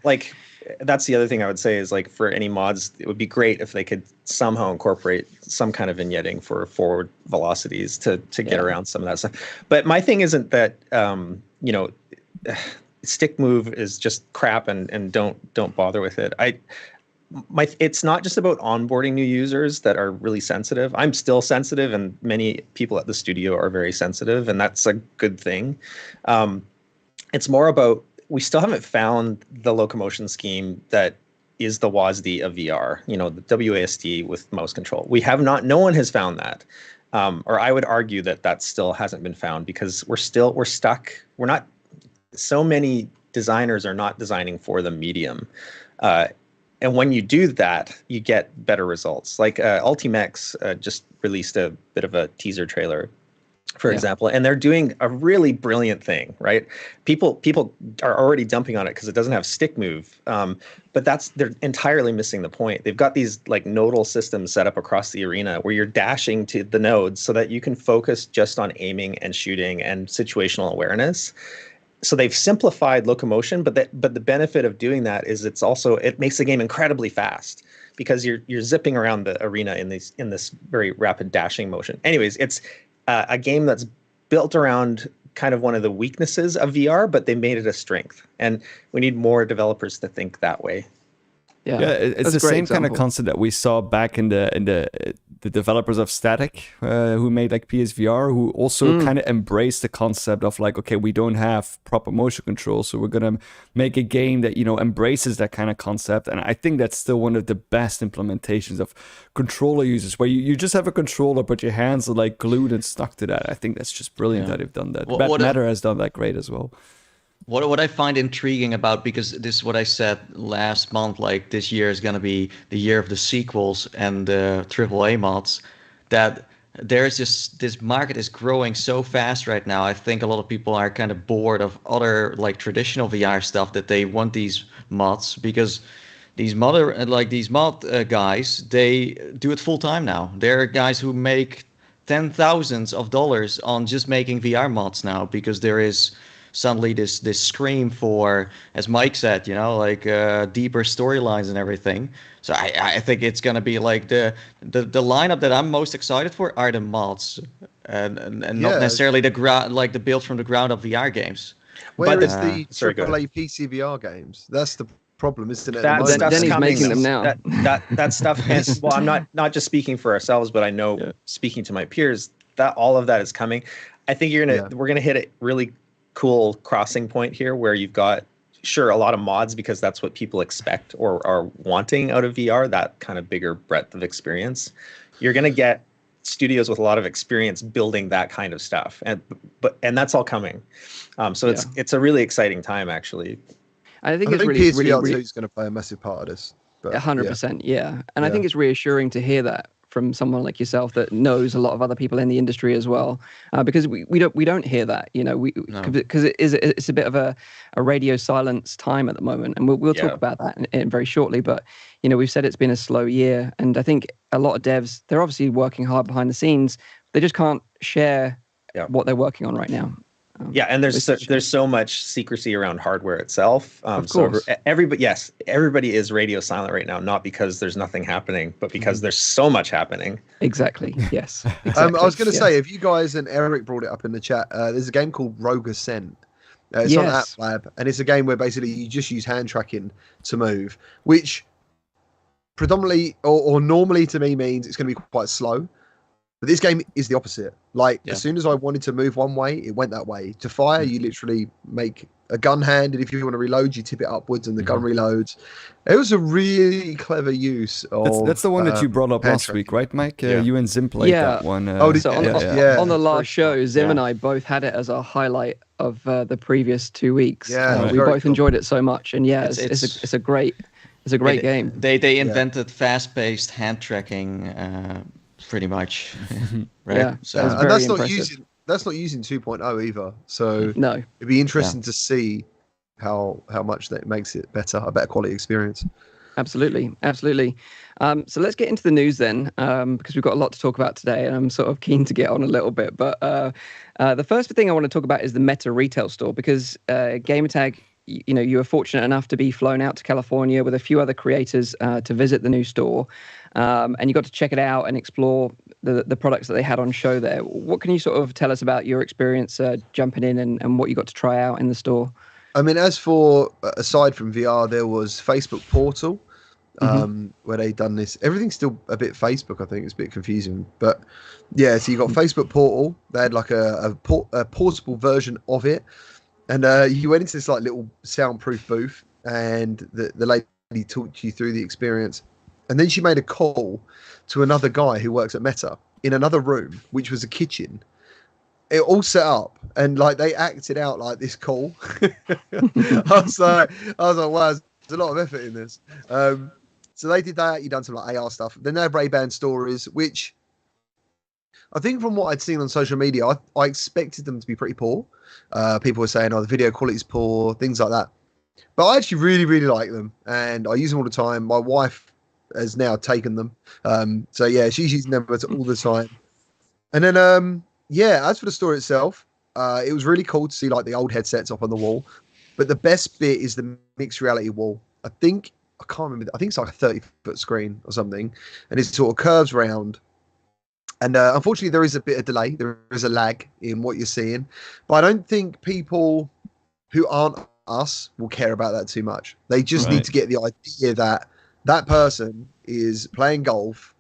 that's the other thing I would say is, like, for any mods, it would be great if they could somehow incorporate some kind of vignetting for forward velocities to get around some of that stuff. But my thing isn't that, you know, stick move is just crap, and don't bother with it. It's not just about onboarding new users that are really sensitive. I'm still sensitive, and many people at the studio are very sensitive, and that's a good thing. It's more about, we still haven't found the locomotion scheme that is the WASD of VR, the WASD with mouse control. No one has found that. Or I would argue that still hasn't been found, because we're stuck. So many designers are not designing for the medium. And when you do that, you get better results. Like Ultimex just released a bit of a teaser trailer, for example, and they're doing a really brilliant thing, right? People are already dumping on it because it doesn't have stick move, but they're entirely missing the point. They've got these like nodal systems set up across the arena where you're dashing to the nodes so that you can focus just on aiming and shooting and situational awareness. So they've simplified locomotion, but the benefit of doing that is it makes the game incredibly fast, because you're zipping around the arena in this very rapid dashing motion. Anyways, it's a game that's built around kind of one of the weaknesses of VR, but they made it a strength. And we need more developers to think that way. Yeah, it's the same kind of concept that we saw back in the developers of Static, who made like PSVR, who also kind of embraced the concept of like, okay, we don't have proper motion control, so we're gonna make a game that embraces that kind of concept. And I think that's still one of the best implementations of controller users, where you just have a controller, but your hands are like glued and stuck to that. I think that's just brilliant that they've done that. Bad Matter has done that great as well. What I find intriguing about, because this is what I said last month, like this year is going to be the year of the sequels and the AAA mods, that there's this market is growing so fast right now. I think a lot of people are kind of bored of other like traditional VR stuff, that they want these mods, because these mod guys, they do it full time now. They're guys who make $10,000s of dollars on just making VR mods now, because there is suddenly this scream for, as Mike said, deeper storylines and everything. So I think it's gonna be like the lineup that I'm most excited for are the mods, and not necessarily the build from the ground up VR games. Where is the AAA PC VR games? That's the problem, isn't it? Denny's making them now. That stuff. Well, I'm not just speaking for ourselves, but I know speaking to my peers, that all of that is coming. I think we're gonna hit a really cool crossing point here, where you've got a lot of mods, because that's what people expect or are wanting out of VR, that kind of bigger breadth of experience. You're going to get studios with a lot of experience building that kind of stuff, and that's all coming. So it's a really exciting time, actually. I think it's really PSVR2 is going to play a massive part of this. 100%, yeah. And I think it's reassuring to hear that from someone like yourself that knows a lot of other people in the industry as well, because we don't hear that, because it's a bit of a radio silence time at the moment, and we'll talk about that in very shortly. But we've said it's been a slow year, and I think a lot of devs, they're obviously working hard behind the scenes. They just can't share what they're working on right now. And there's so much secrecy around hardware itself. Of course. So everybody is radio silent right now, not because there's nothing happening, but because there's so much happening. Exactly. Yes. Exactly. I was going to say, if you guys, and Eric brought it up in the chat, there's a game called Rogue Ascent. It's on App Lab, and it's a game where basically you just use hand tracking to move, which predominantly or normally to me means it's going to be quite slow. But this game is the opposite. As soon as I wanted to move one way, it went that way. To fire, you literally make a gun hand, and if you want to reload, you tip it upwards, and the gun reloads. It was a really clever use of. That's the one that you brought up last week, right, Mike? You and Zim played that one. On the last show, Zim and I both had it as our highlight of the previous 2 weeks. Yeah, we both enjoyed it so much, and it's a great game. They invented fast-paced hand tracking. Pretty much, right? Yeah, so and that's not using 2.0 either. So no, it'd be interesting to see how much that makes it better, a better quality experience. Absolutely. So let's get into the news then, because we've got a lot to talk about today, and I'm sort of keen to get on a little bit. But the first thing I want to talk about is the Meta retail store, because Gamertag, you were fortunate enough to be flown out to California with a few other creators to visit the new store. And you got to check it out and explore the products that they had on show there. What can you sort of tell us about your experience jumping in and what you got to try out in the store? I mean, as for aside from VR, there was Facebook Portal, where they done this. Everything's still a bit Facebook. I think it's a bit confusing, but yeah. So you got Facebook Portal. They had like a portable version of it, and you went into this like little soundproof booth, and the lady talked you through the experience, and then she made a call to another guy who works at Meta in another room, which was a kitchen. It all set up, and like they acted out like this call. I was like, wow, there's a lot of effort in this. So they did that. You done some like AR stuff. Then they have Ray-Ban stories, which I think from what I'd seen on social media, I expected them to be pretty poor. People were saying, "Oh, the video quality is poor," things like that. But I actually really, really like them, and I use them all the time. My wife has now taken them, so yeah, she's using them all the time. And then yeah, as for the store itself, it was really cool to see like the old headsets up on the wall. But the best bit is the mixed reality wall. I can't remember. I think it's like a 30-foot screen or something, and it sort of curves around. And unfortunately, there is a bit of delay. There is a lag in what you're seeing. But I don't think people who aren't us will care about that too much. They just need to get the idea that that person is playing golf.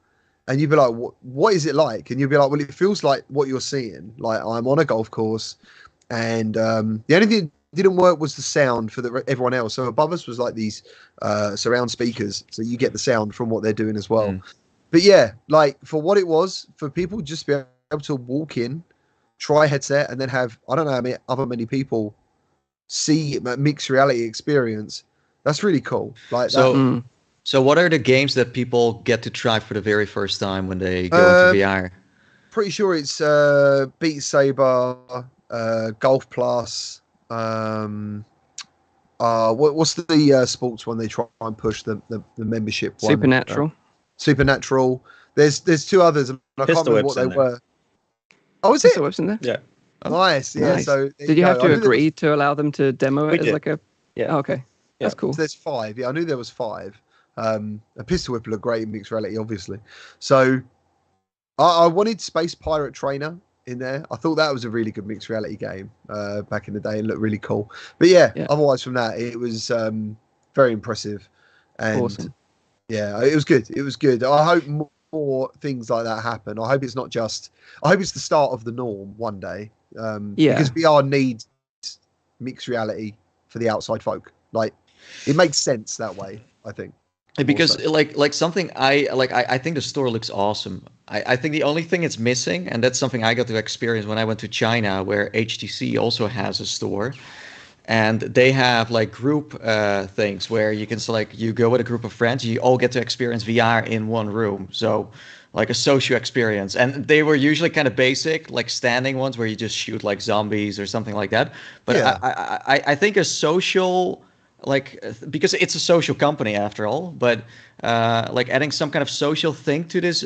And you'd be like, what is it like? And you'd be like, well, it feels like what you're seeing. Like, I'm on a golf course. And the only thing that didn't work was the sound for everyone else. So above us was like these surround speakers. So you get the sound from what they're doing as well. But yeah, like for what it was, for people just to be able to walk in, try a headset, and then have, I don't know how many people see a mixed reality experience. That's really cool. Like that. So what are the games that people get to try for the very first time when they go into VR? Pretty sure it's Beat Saber, Golf Plus. What's the sports one they try and push the membership one? Supernatural. There's two others, and I can't remember what they were. Oh, is it? Pistol Whip's in there? Yeah. Nice. Yeah. Nice. So did you have to agree to allow them to demo it as like a? Yeah. Oh, okay. That's cool. So there's 5. Yeah, I knew there was 5. A Pistol Whip looked great in mixed reality, obviously. So I wanted Space Pirate Trainer in there. I thought that was a really good mixed reality game back in the day and looked really cool. But yeah, otherwise from that, it was very impressive. And awesome. Yeah, it was good. It was good. I hope more things like that happen. I hope it's not just. I hope it's the start of the norm one day. Because VR needs mixed reality for the outside folk. Like, it makes sense that way, I think. Because like something I think the store looks awesome. I think the only thing it's missing, and that's something I got to experience when I went to China, where HTC also has a store, and they have like group things where you can select, you go with a group of friends, you all get to experience VR in one room. So like a social experience, and they were usually kind of basic, like standing ones where you just shoot like zombies or something like that. But I think a social, like, because it's a social company after all, but like adding some kind of social thing to this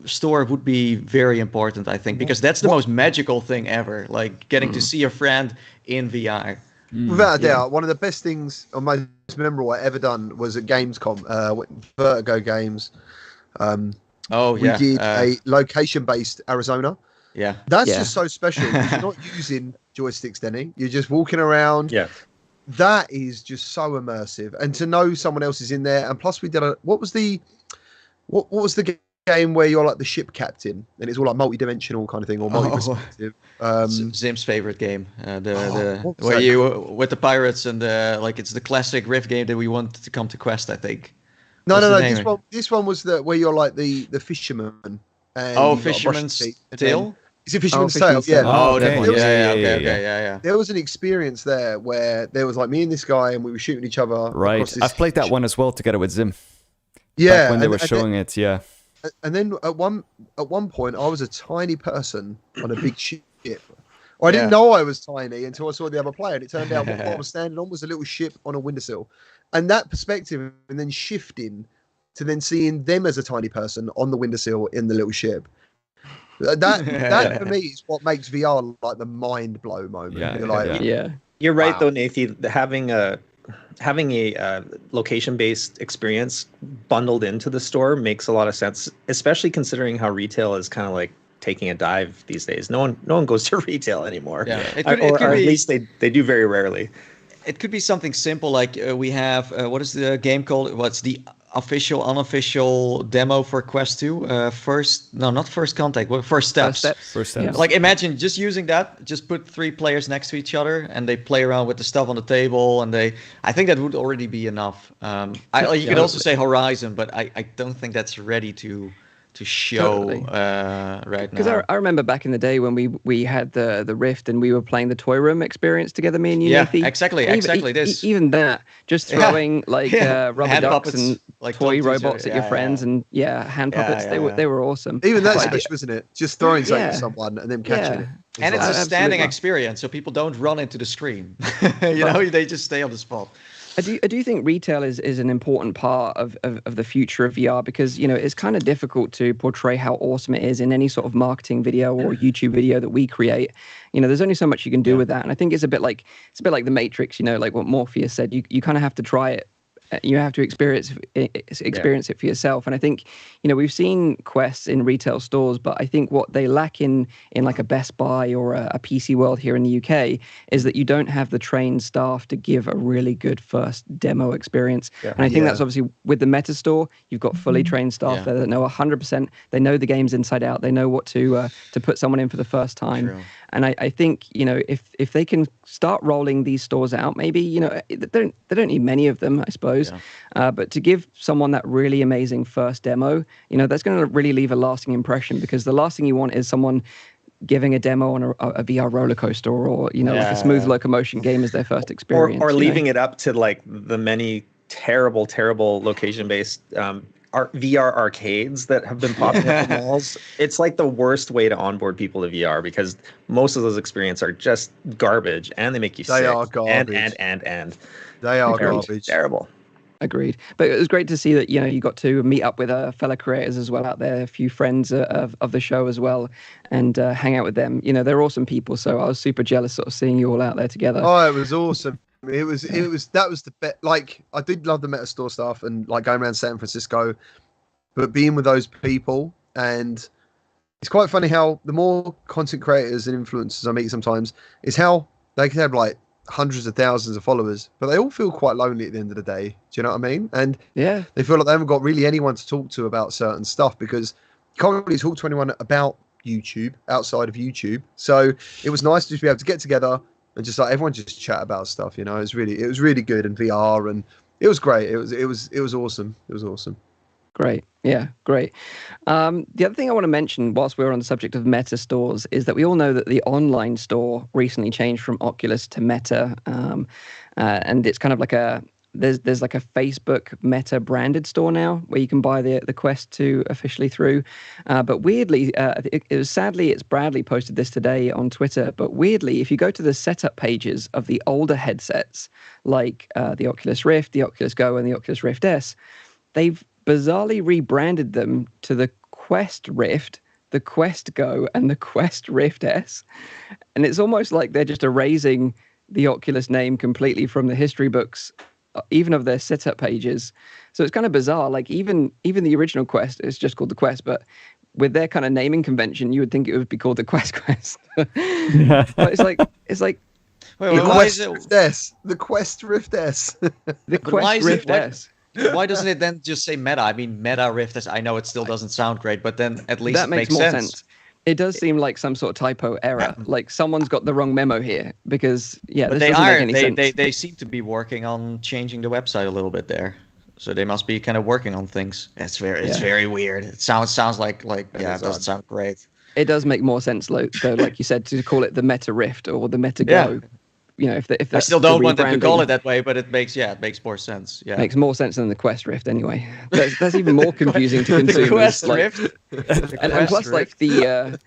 store would be very important, I think, because that's the most magical thing ever, like getting to see a friend in VR. Without a doubt, one of the best things or most memorable I ever done was at Gamescom, Vertigo Games. We did a location-based Arizona. Yeah. That's just so special. You're not using joysticks, Denny. You're just walking around. Yeah. That is just so immersive, and to know someone else is in there. And plus, we did what was the game where you're like the ship captain, and it's all like multi-dimensional kind of thing, or multi-perspective. Zim's favorite game, where you with the pirates, and like it's the classic Rift game that we want to come to Quest, I think. No. This one was where you're like the fisherman. And Fisherman's Tale. Is it Fisherman's Tale? Yeah. Oh, that one. Yeah. There was an experience there where there was like me and this guy, and we were shooting each other. Right. I've played that one as well together with Zim. Yeah. Back when they were showing it. Yeah. And then at one point, I was a tiny person on a big ship. I didn't know I was tiny until I saw the other player, and it turned out what I was standing on was a little ship on a windowsill. And that perspective, and then shifting to then seeing them as a tiny person on the windowsill in the little ship. That for me is what makes VR like the mind blow moment. You're right though, Nathan. Having a location based experience bundled into the store makes a lot of sense, especially considering how retail is kind of like taking a dive these days. No one goes to retail anymore. Yeah, or at least they do very rarely. It could be something simple like we have what is the game called? What's the official, unofficial demo for Quest 2? First contact. First steps. First steps. Yeah. Like imagine just using that. Just put 3 players next to each other and they play around with the stuff on the table. And I think that would already be enough. You could also say Horizon, but I don't think that's ready to show right now. Because I remember back in the day when we had the Rift and we were playing the toy room experience together, me and you. Yeah, Nathan. exactly. Even that, just throwing rubber hand ducks puppets, and like toy robots at your friends and hand puppets. They were awesome. Even that's special, isn't it? Just throwing something at someone and then catching it. And it's a standing experience, so people don't run into the screen. They just stay on the spot. I do think retail is an important part of the future of VR because, it's kind of difficult to portray how awesome it is in any sort of marketing video or YouTube video that we create. There's only so much you can do with that. And I think it's a bit like the Matrix, like what Morpheus said, you kind of have to try it. You have to experience it for yourself. And I think, we've seen Quests in retail stores, but I think what they lack in like a Best Buy or a PC World here in the UK is that you don't have the trained staff to give a really good first demo experience. Yeah. And I think that's obviously with the Meta Store, you've got fully trained staff there that know 100%. They know the games inside out. They know what to put someone in for the first time. True. And I think, if they can start rolling these stores out, maybe, they don't need many of them, I suppose. Yeah. But to give someone that really amazing first demo, that's going to really leave a lasting impression because the last thing you want is someone giving a demo on a VR roller coaster or, like a smooth locomotion game as their first experience. Or leaving it up to like the many terrible location-based VR arcades that have been popping up in malls. It's like the worst way to onboard people to VR because most of those experiences are just garbage and they make you sick. They are garbage. And. They are garbage. Terrible. Agreed. But it was great to see that, you got to meet up with fellow creators as well out there, a few friends of the show as well, and hang out with them. They're awesome people. So I was super jealous sort of seeing you all out there together. Oh, it was awesome. That was the best. Like, I did love the Meta Store stuff and like going around San Francisco, but being with those people, and it's quite funny how the more content creators and influencers I meet sometimes is how they can have like hundreds of thousands of followers, but they all feel quite lonely at the end of the day. Do you know what I mean? And they feel like they haven't got really anyone to talk to about certain stuff because you can't really talk to anyone about YouTube outside of YouTube. So it was nice to just be able to get together and just like everyone just chat about stuff. It was really good in VR and it was great. It was awesome. It was awesome. Great. Yeah, great. The other thing I want to mention whilst we're on the subject of Meta stores is that we all know that the online store recently changed from Oculus to Meta. And it's kind of like there's like a Facebook Meta branded store now where you can buy the Quest 2 officially through. But weirdly, it's Bradley posted this today on Twitter, but weirdly, if you go to the setup pages of the older headsets, like the Oculus Rift, the Oculus Go, and the Oculus Rift S, they've bizarrely rebranded them to the Quest Rift, the Quest Go, and the Quest Rift S. And it's almost like they're just erasing the Oculus name completely from the history books, even of their setup pages. So it's kind of bizarre. Like even the original Quest is just called the Quest, but with their kind of naming convention, you would think it would be called the Quest. But it's like wait, why is it the Quest Rift S? The Quest Rift S. Why doesn't it then just say Meta? I mean, Meta Rift S. I know it still doesn't sound great, but then at least that makes more sense. It does seem like some sort of typo error. Like someone's got the wrong memo here because but this doesn't make any sense. They seem to be working on changing the website a little bit there. So they must be kind of working on things. It's very weird. It sounds like it doesn't sound great. It does make more sense though, like you said, to call it the Meta Rift or the Meta Go. If I still don't want them to call it that way, but it makes more sense. Yeah, makes more sense than the Quest Rift anyway. That's even more confusing to consumers. The Quest Rift, and plus, like the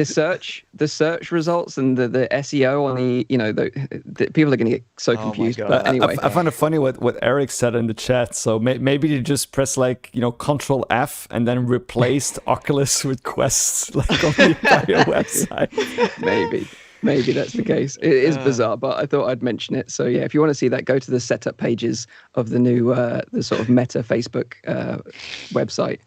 search results and the SEO on the people are going to get so confused. But anyway, I found it funny what Eric said in the chat. So maybe you just press Control F and then replaced Oculus with Quest on the entire website. Maybe that's the case. It is bizarre, but I thought I'd mention it. So yeah, if you want to see that, go to the setup pages of the new, the sort of Meta Facebook website.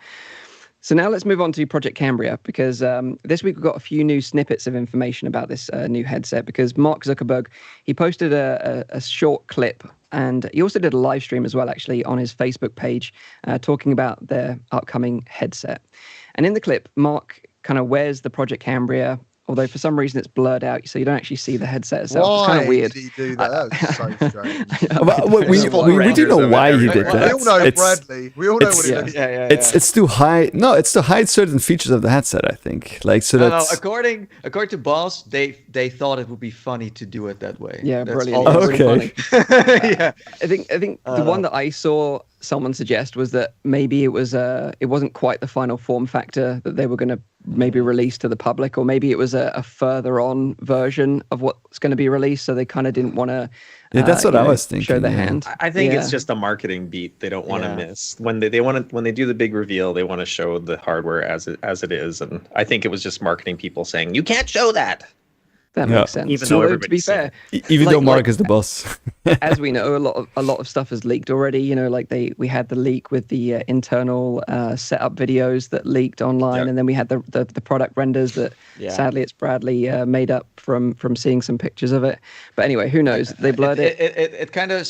So now let's move on to Project Cambria, because this week we've got a few new snippets of information about this new headset, because Mark Zuckerberg, he posted a short clip, and he also did a live stream as well, actually, on his Facebook page, talking about their upcoming headset. And in the clip, Mark kind of wears the Project Cambria, although for some reason it's blurred out, so you don't actually see the headset itself. It's kind of weird. Why did he do that? That was so strange. We do know why he did that. We all know Bradley. We all know what he did. It's to hide. No, it's to hide certain features of the headset, I think. Like, so that's... According to Boss, they thought it would be funny to do it that way. Yeah, that's brilliant. Okay. Yeah. I think the one that I saw someone suggest was that maybe it wasn't quite the final form factor that they were going to maybe release to the public, or maybe it was a further on version of what's going to be released, so they kind of didn't want to that's what I was thinking. Show their hand. I think it's just a marketing beat they don't want to miss. When they do the big reveal, they want to show the hardware as it is, and I think it was just marketing people saying you can't show that. That makes sense. Even though, to be fair, though Mark is the boss, as we know, a lot of stuff has leaked already. You know, like we had the leak with the internal setup videos that leaked online, and then we had the product renders that sadly it's Bradley made up from seeing some pictures of it. But anyway, who knows? They blurred it. It kind of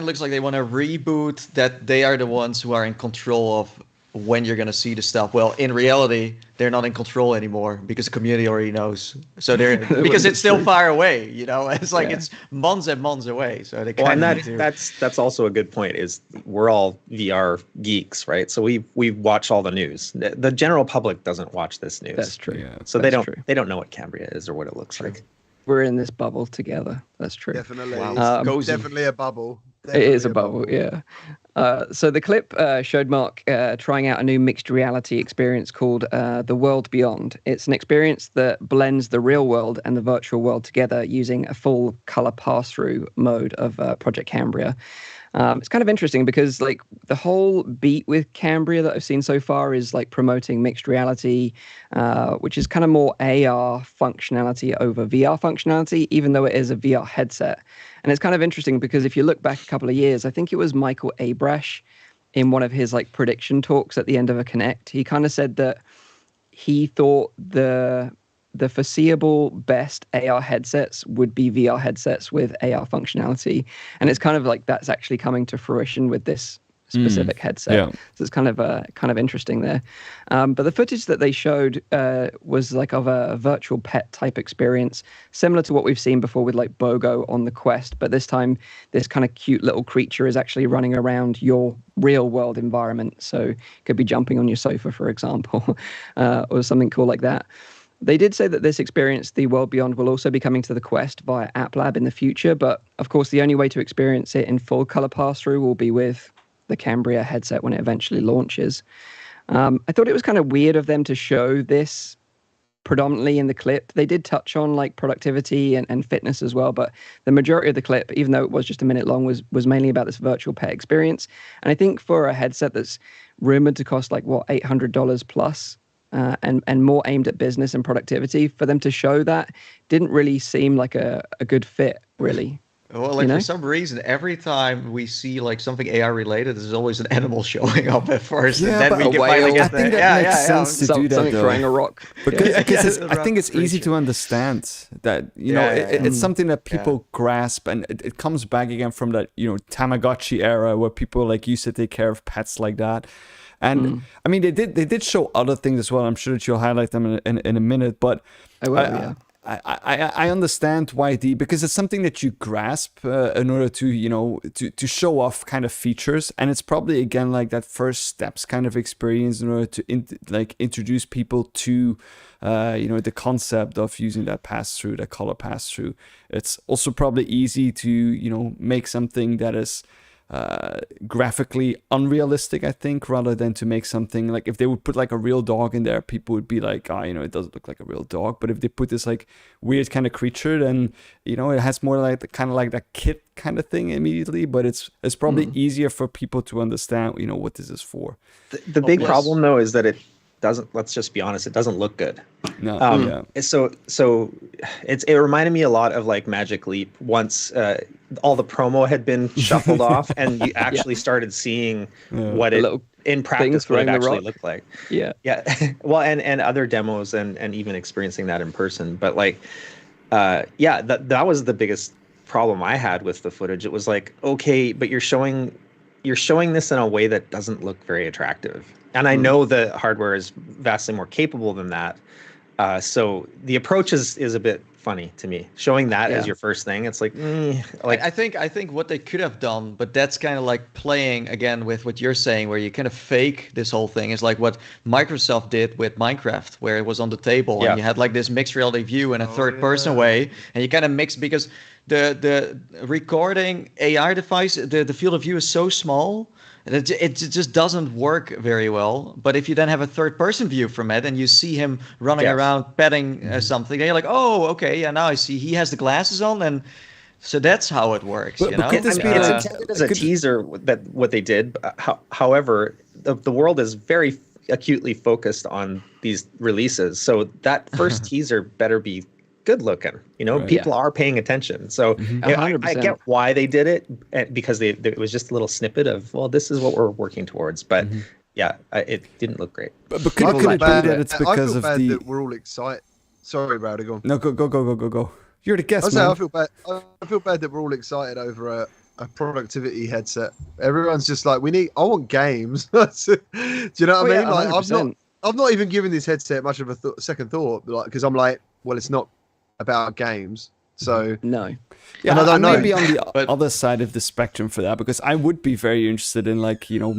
looks like they want to reboot that they are the ones who are in control of when you're going to see the stuff. Well, in reality, they're not in control anymore because the community already knows. So they're because it's still far away, you know. It's like it's months and months away. So they that's also a good point. Is we're all VR geeks, right? So we watch all the news. The general public doesn't watch this news. That's true. Yeah, so they don't know what Cambria is or what it looks like. We're in this bubble together. That's true. Definitely. Wow. It's definitely a bubble. It is a bubble, yeah. So the clip showed Mark trying out a new mixed reality experience called The World Beyond. It's an experience that blends the real world and the virtual world together using a full color pass-through mode of Project Cambria. It's kind of interesting because like the whole beat with Cambria that I've seen so far is like promoting mixed reality, which is kind of more AR functionality over VR functionality, even though it is a VR headset. And it's kind of interesting because if you look back a couple of years, I think it was Michael Abrash in one of his like prediction talks at the end of a Connect. He kind of said that he thought the foreseeable best AR headsets would be VR headsets with AR functionality. And it's kind of like that's actually coming to fruition with this specific headset. Yeah. So it's kind of interesting there. But the footage that they showed was like of a virtual pet type experience, similar to what we've seen before with like BOGO on the Quest. But this time, this kind of cute little creature is actually running around your real world environment. So it could be jumping on your sofa, for example, or something cool like that. They did say that this experience, The World Beyond, will also be coming to the Quest via App Lab in the future. But of course, the only way to experience it in full color pass-through will be with the Cambria headset when it eventually launches. I thought it was kind of weird of them to show this predominantly in the clip. They did touch on like productivity and fitness as well, but the majority of the clip, even though it was just a minute long, was mainly about this virtual pet experience. And I think for a headset that's rumored to cost like what, $800 plus, and more aimed at business and productivity, for them to show that didn't really seem like a good fit, really. Well, like for some reason, every time we see like something AR related, there's always an animal showing up at first, and then we can finally get there. That makes sense to do that, something throwing a rock. Because I think it's easy to understand that it's something that people grasp, and it comes back again from that Tamagotchi era where people like used to take care of pets like that. And I mean, they did show other things as well. I'm sure that you'll highlight them in a minute, but I will, I understand why because it's something that you grasp in order to show off kind of features, and it's probably again like that first steps kind of experience in order to introduce people to the concept of using that pass-through, that color pass-through. It's also probably easy to make something that is graphically unrealistic, I think, rather than to make something like if they would put like a real dog in there, people would be like, it doesn't look like a real dog. But if they put this like weird kind of creature, then it has more like that kit kind of thing immediately. But it's probably easier for people to understand what this is for. The big problem though is that it doesn't, let's just be honest, it doesn't look good. No. So it reminded me a lot of like Magic Leap once all the promo had been shuffled off and you actually started seeing what it in practice what it actually looked like. Yeah. Well, and other demos and even experiencing that in person. But like, that was the biggest problem I had with the footage. It was like, okay, but you're showing this in a way that doesn't look very attractive. And I know the hardware is vastly more capable than that. So the approach is a bit funny to me. Showing that as your first thing, it's like, I think what they could have done, but that's kind of like playing again with what you're saying, where you kind of fake this whole thing, is like what Microsoft did with Minecraft, where it was on the table and you had like this mixed reality view in a third person way, and you kind of mix, because the recording AR device, the field of view is so small. It just doesn't work very well. But if you then have a third-person view from it and you see him running around petting something, then you're like, oh, okay, yeah, now I see he has the glasses on, and so that's how it works. But it's intended as a teaser that what they did. However, the world is very acutely focused on these releases, so that first teaser better be good looking. People are paying attention. So I get why they did it, because it was just a little snippet of, well, this is what we're working towards. But it didn't look great. But could it be that it's because of the... that we're all excited. Sorry, Rowdy, go on. No, go. You're the guest, man. I feel bad that we're all excited over a productivity headset. Everyone's just like, I want games. Do you know what I mean? Like, I've not even given this headset much of a second thought, because I'm like, well, it's not about games, so no. Yeah, I may be on the other side of the spectrum for that, because I would be very interested in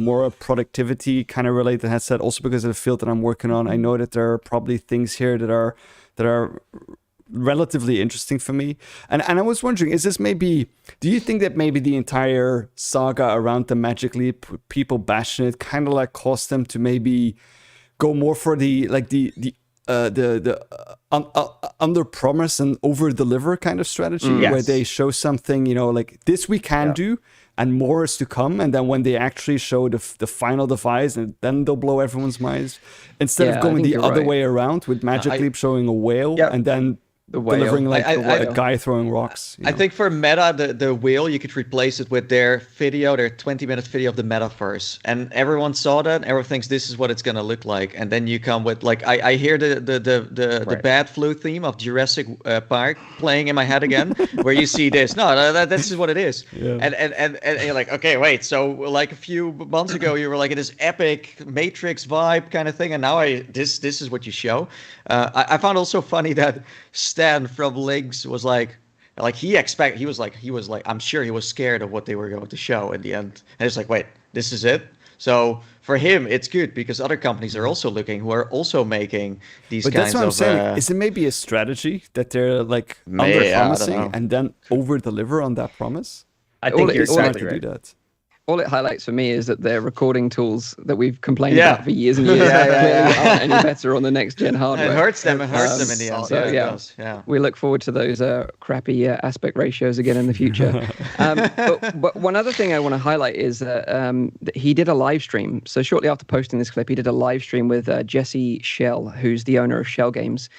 more productivity kind of related headset, also because of the field that I'm working on. I know that there are probably things here that are relatively interesting for me, and I was wondering, do you think that maybe the entire saga around the Magic Leap, people bashing it, kind of like caused them to maybe go more for the under promise and over deliver kind of strategy, where they show something, like this we can do, and more is to come, and then when they actually show the final device, and then they'll blow everyone's minds, instead of going the other way around with Magic Leap showing a whale and then delivering a guy throwing rocks. I think for meta, the whale, you could replace it with their 20-minute video of the metaverse, and everyone saw that. Everyone thinks this is what it's gonna look like, and then you come with I hear the bad flu theme of Jurassic Park playing in my head again, where you see this. No, this is what it is. Yeah. And you're like, okay, wait. So like a few months ago, you were like in this epic Matrix vibe kind of thing, and now this is what you show. I found also funny that Stan from Lynx was like he was like I'm sure he was scared of what they were going to show in the end, and it's like, wait, this is it. So for him, it's good, because other companies are also looking, who are also making these kinds of... But that's what I'm saying. Is it maybe a strategy that they're like under-promising and then over-deliver on that promise? I think you're exactly right. Do that. All it highlights for me is that their recording tools that we've complained about for years and years aren't any better on the next gen hardware. It hurts them in the end. So we look forward to those crappy aspect ratios again in the future. But one other thing I want to highlight is that he did a live stream. So shortly after posting this clip, he did a live stream with Jesse Shell, who's the owner of Shell Games.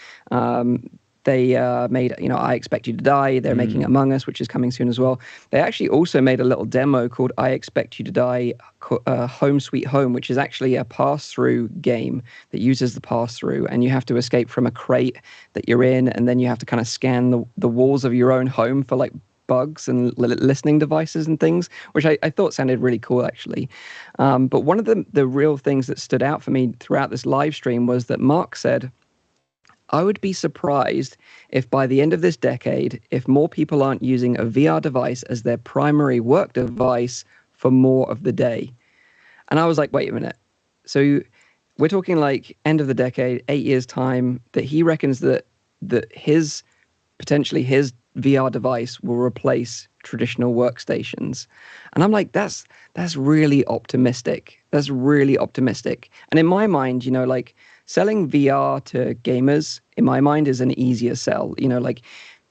They made, I Expect You to Die. They're making Among Us, which is coming soon as well. They actually also made a little demo called I Expect You to Die Home Sweet Home, which is actually a pass-through game that uses the pass-through, and you have to escape from a crate that you're in, and then you have to kind of scan the walls of your own home for like bugs and listening devices and things, which I thought sounded really cool, actually. But one of the real things that stood out for me throughout this live stream was that Mark said, I would be surprised if by the end of this decade, if more people aren't using a VR device as their primary work device for more of the day. And I was like, wait a minute. So we're talking like end of the decade, 8 years time, that he reckons that potentially his VR device will replace traditional workstations. And I'm like, that's really optimistic. That's really optimistic. And in my mind, like, selling VR to gamers, in my mind, is an easier sell. Like,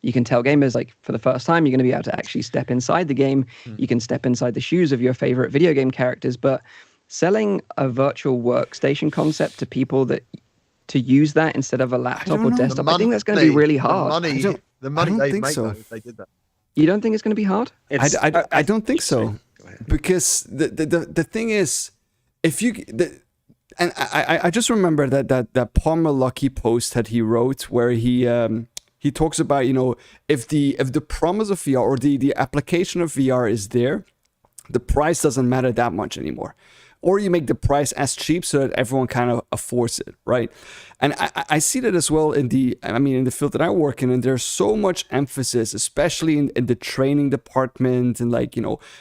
you can tell gamers, like, for the first time, you're going to be able to actually step inside the game. You can step inside the shoes of your favorite video game characters. But selling a virtual workstation concept to people to use that instead of a laptop or desktop, I think that's going to be really hard. The money they make, though, if they did that. You don't think it's going to be hard? I don't think so. Because the thing is, and I just remember that Palmer Luckey post that he wrote where he talks about, if the promise of VR or the application of VR is there, the price doesn't matter that much anymore. Or you make the price as cheap so that everyone kind of affords it, right? And I see that as well in the field that I work in, and there's so much emphasis, especially in the training department and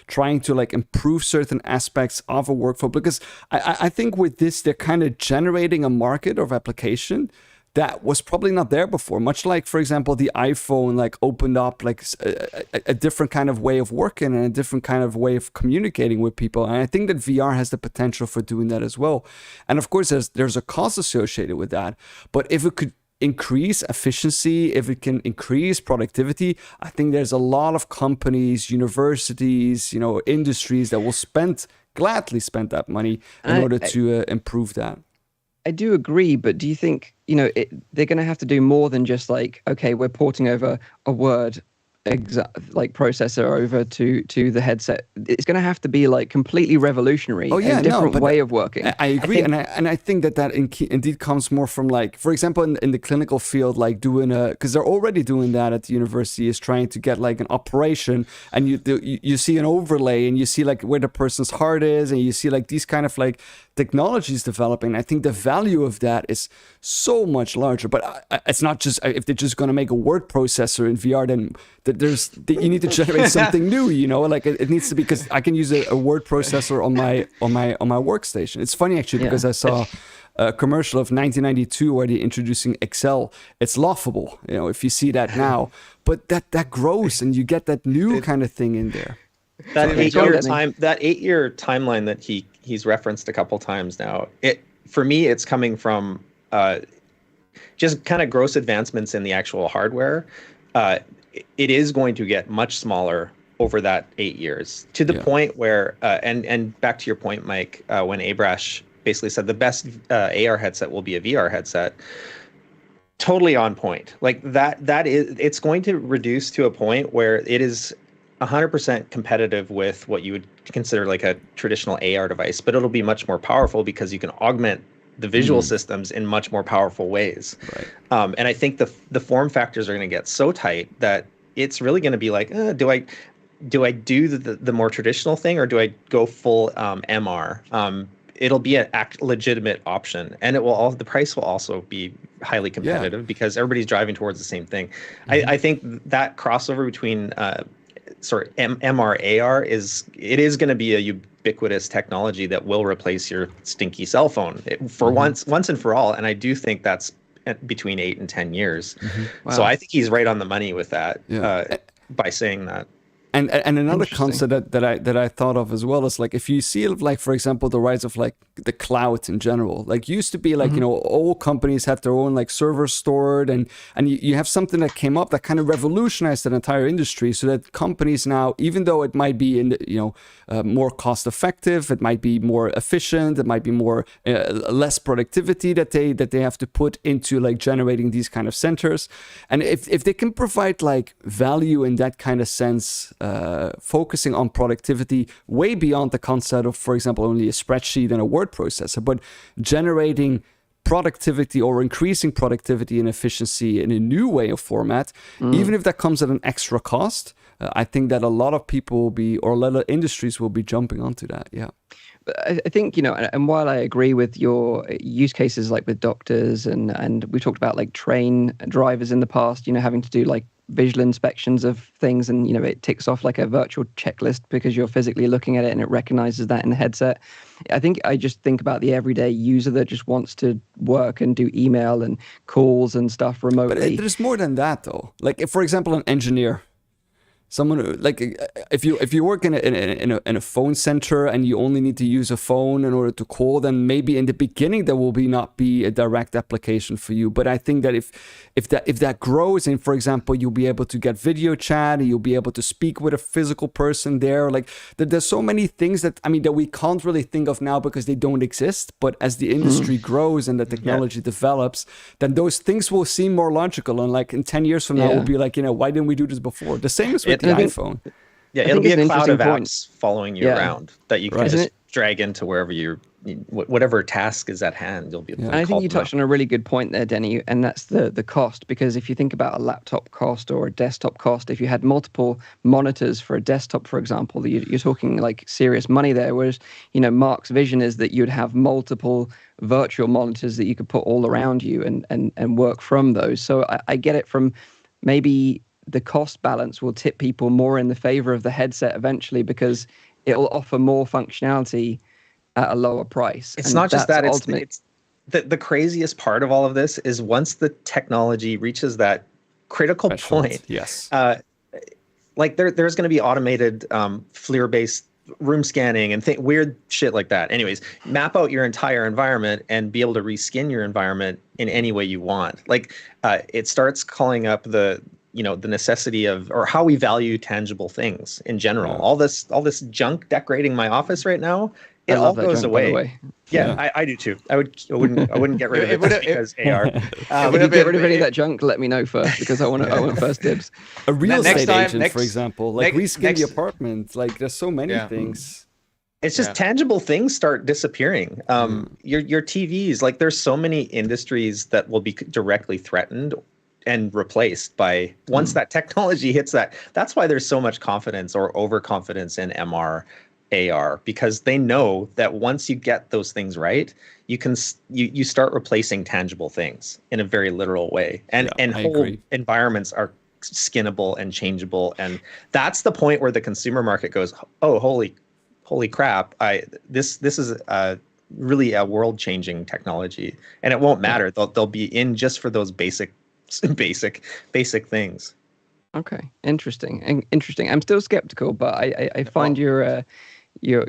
trying to improve certain aspects of a workflow. Because I think with this, they're kind of generating a market of application that was probably not there before. Much like, for example, the iPhone opened up a different kind of way of working and a different kind of way of communicating with people. And I think that VR has the potential for doing that as well. And of course, there's a cost associated with that. But if it could increase efficiency, if it can increase productivity, I think there's a lot of companies, universities, industries that will gladly spend that money in order to improve that. I do agree, but do you think, they're going to have to do more than just okay, we're porting over a Word processor over to the headset? It's going to have to be completely revolutionary. A different way of working. I agree, and I think that indeed comes more from for example, in the clinical field, doing because they're already doing that at the university, is trying to get an operation, and you see an overlay, and you see where the person's heart is, and you see these kind of technologies developing. I think the value of that is so much larger. But it's not just if they're just going to make a word processor in VR, then you need to generate something new. It needs to be, because I can use a word processor on my workstation. It's funny actually, because I saw a commercial of 1992 where they're introducing Excel. It's laughable, if you see that now. But that grows, and you get that new kind of thing in there. That 8-year timeline that he's referenced a couple times now. For me, it's coming from just kind of gross advancements in the actual hardware. It is going to get much smaller over that 8 years, to the point where and back to your point, Mike, when Abrash basically said the best AR headset will be a VR headset. Totally on point. It's going to reduce to a point where it is 100% competitive with what you would consider a traditional AR device, but it'll be much more powerful because you can augment the visual systems in much more powerful ways. Right. And I think the form factors are going to get so tight that it's really going to be do I do the more traditional thing, or do I go full MR? It'll be a legitimate option, and the price will also be highly competitive because everybody's driving towards the same thing. Mm-hmm. I think that crossover between MR AR is going to be a ubiquitous technology that will replace your stinky cell phone once and for all. And I do think that's between 8 and 10 years. Mm-hmm. Wow. So I think he's right on the money with that by saying that. And another concept that I thought of as well is if you see for example the rise of the cloud in general, used to be all companies have their own servers stored, and you have something that came up that kind of revolutionized that entire industry, so that companies now, even though it might be more cost effective, it might be more efficient, it might be more less productivity that they have to put into generating these kind of centers, and if they can provide value in that kind of sense, focusing on productivity way beyond the concept of, for example, only a spreadsheet and a word processor, but generating productivity or increasing productivity and efficiency in a new way of format, even if that comes at an extra cost, I think that a lot of people will be, or a lot of industries will be jumping onto that. Yeah. I think, and while I agree with your use cases with doctors and we talked about train drivers in the past, having to do visual inspections of things, and it ticks off a virtual checklist because you're physically looking at it and it recognizes that in the headset. I just think about the everyday user that just wants to work and do email and calls and stuff remotely. But there's more than that though. If, for example, an engineer, someone if you work in a phone center and you only need to use a phone in order to call, then maybe in the beginning there will not be a direct application for you. But I think that if that grows, and for example you'll be able to get video chat, and you'll be able to speak with a physical person there, there's so many things that we can't really think of now because they don't exist. But as the industry grows and the technology develops, then those things will seem more logical. And in 10 years from now, we'll be why didn't we do this before? The same as with the iPhone. Yeah, it'll be a cloud of apps following you around that you can just drag into wherever whatever task is at hand. You'll be able to. And I think you touched on a really good point there, Denny, and that's the cost. Because if you think about a laptop cost or a desktop cost, if you had multiple monitors for a desktop, for example, you're talking like serious money there. Whereas, Mark's vision is that you'd have multiple virtual monitors that you could put all around you and work from those. So I get it from maybe the cost balance will tip people more in the favor of the headset eventually because it will offer more functionality at a lower price. It's not just that. It's the craziest part of all of this is once the technology reaches that critical point. Yes. Like there's going to be automated FLIR-based room scanning and weird shit like that. Anyways, map out your entire environment and be able to reskin your environment in any way you want. Like it starts calling up the necessity of, or how we value tangible things in general. All this junk decorating my office right now, it all goes away. Yeah, I do too. I wouldn't get rid of it just because AR. If you get rid of any of that junk, let me know first because I want first dibs. A real estate agent, for example, like reskin the apartment. Like there's so many things. It's just tangible things start disappearing. Your TVs, like there's so many industries that will be directly threatened and replaced by once that technology hits that. That's why there's so much confidence or overconfidence in MR, AR, because they know that once you get those things right, you start replacing tangible things in a very literal way, and whole environments are skinnable and changeable, and that's the point where the consumer market goes, oh, holy crap! This is really a world changing technology, and it won't matter. They'll be in just for those basic things. Okay, interesting. I'm still skeptical, but I find your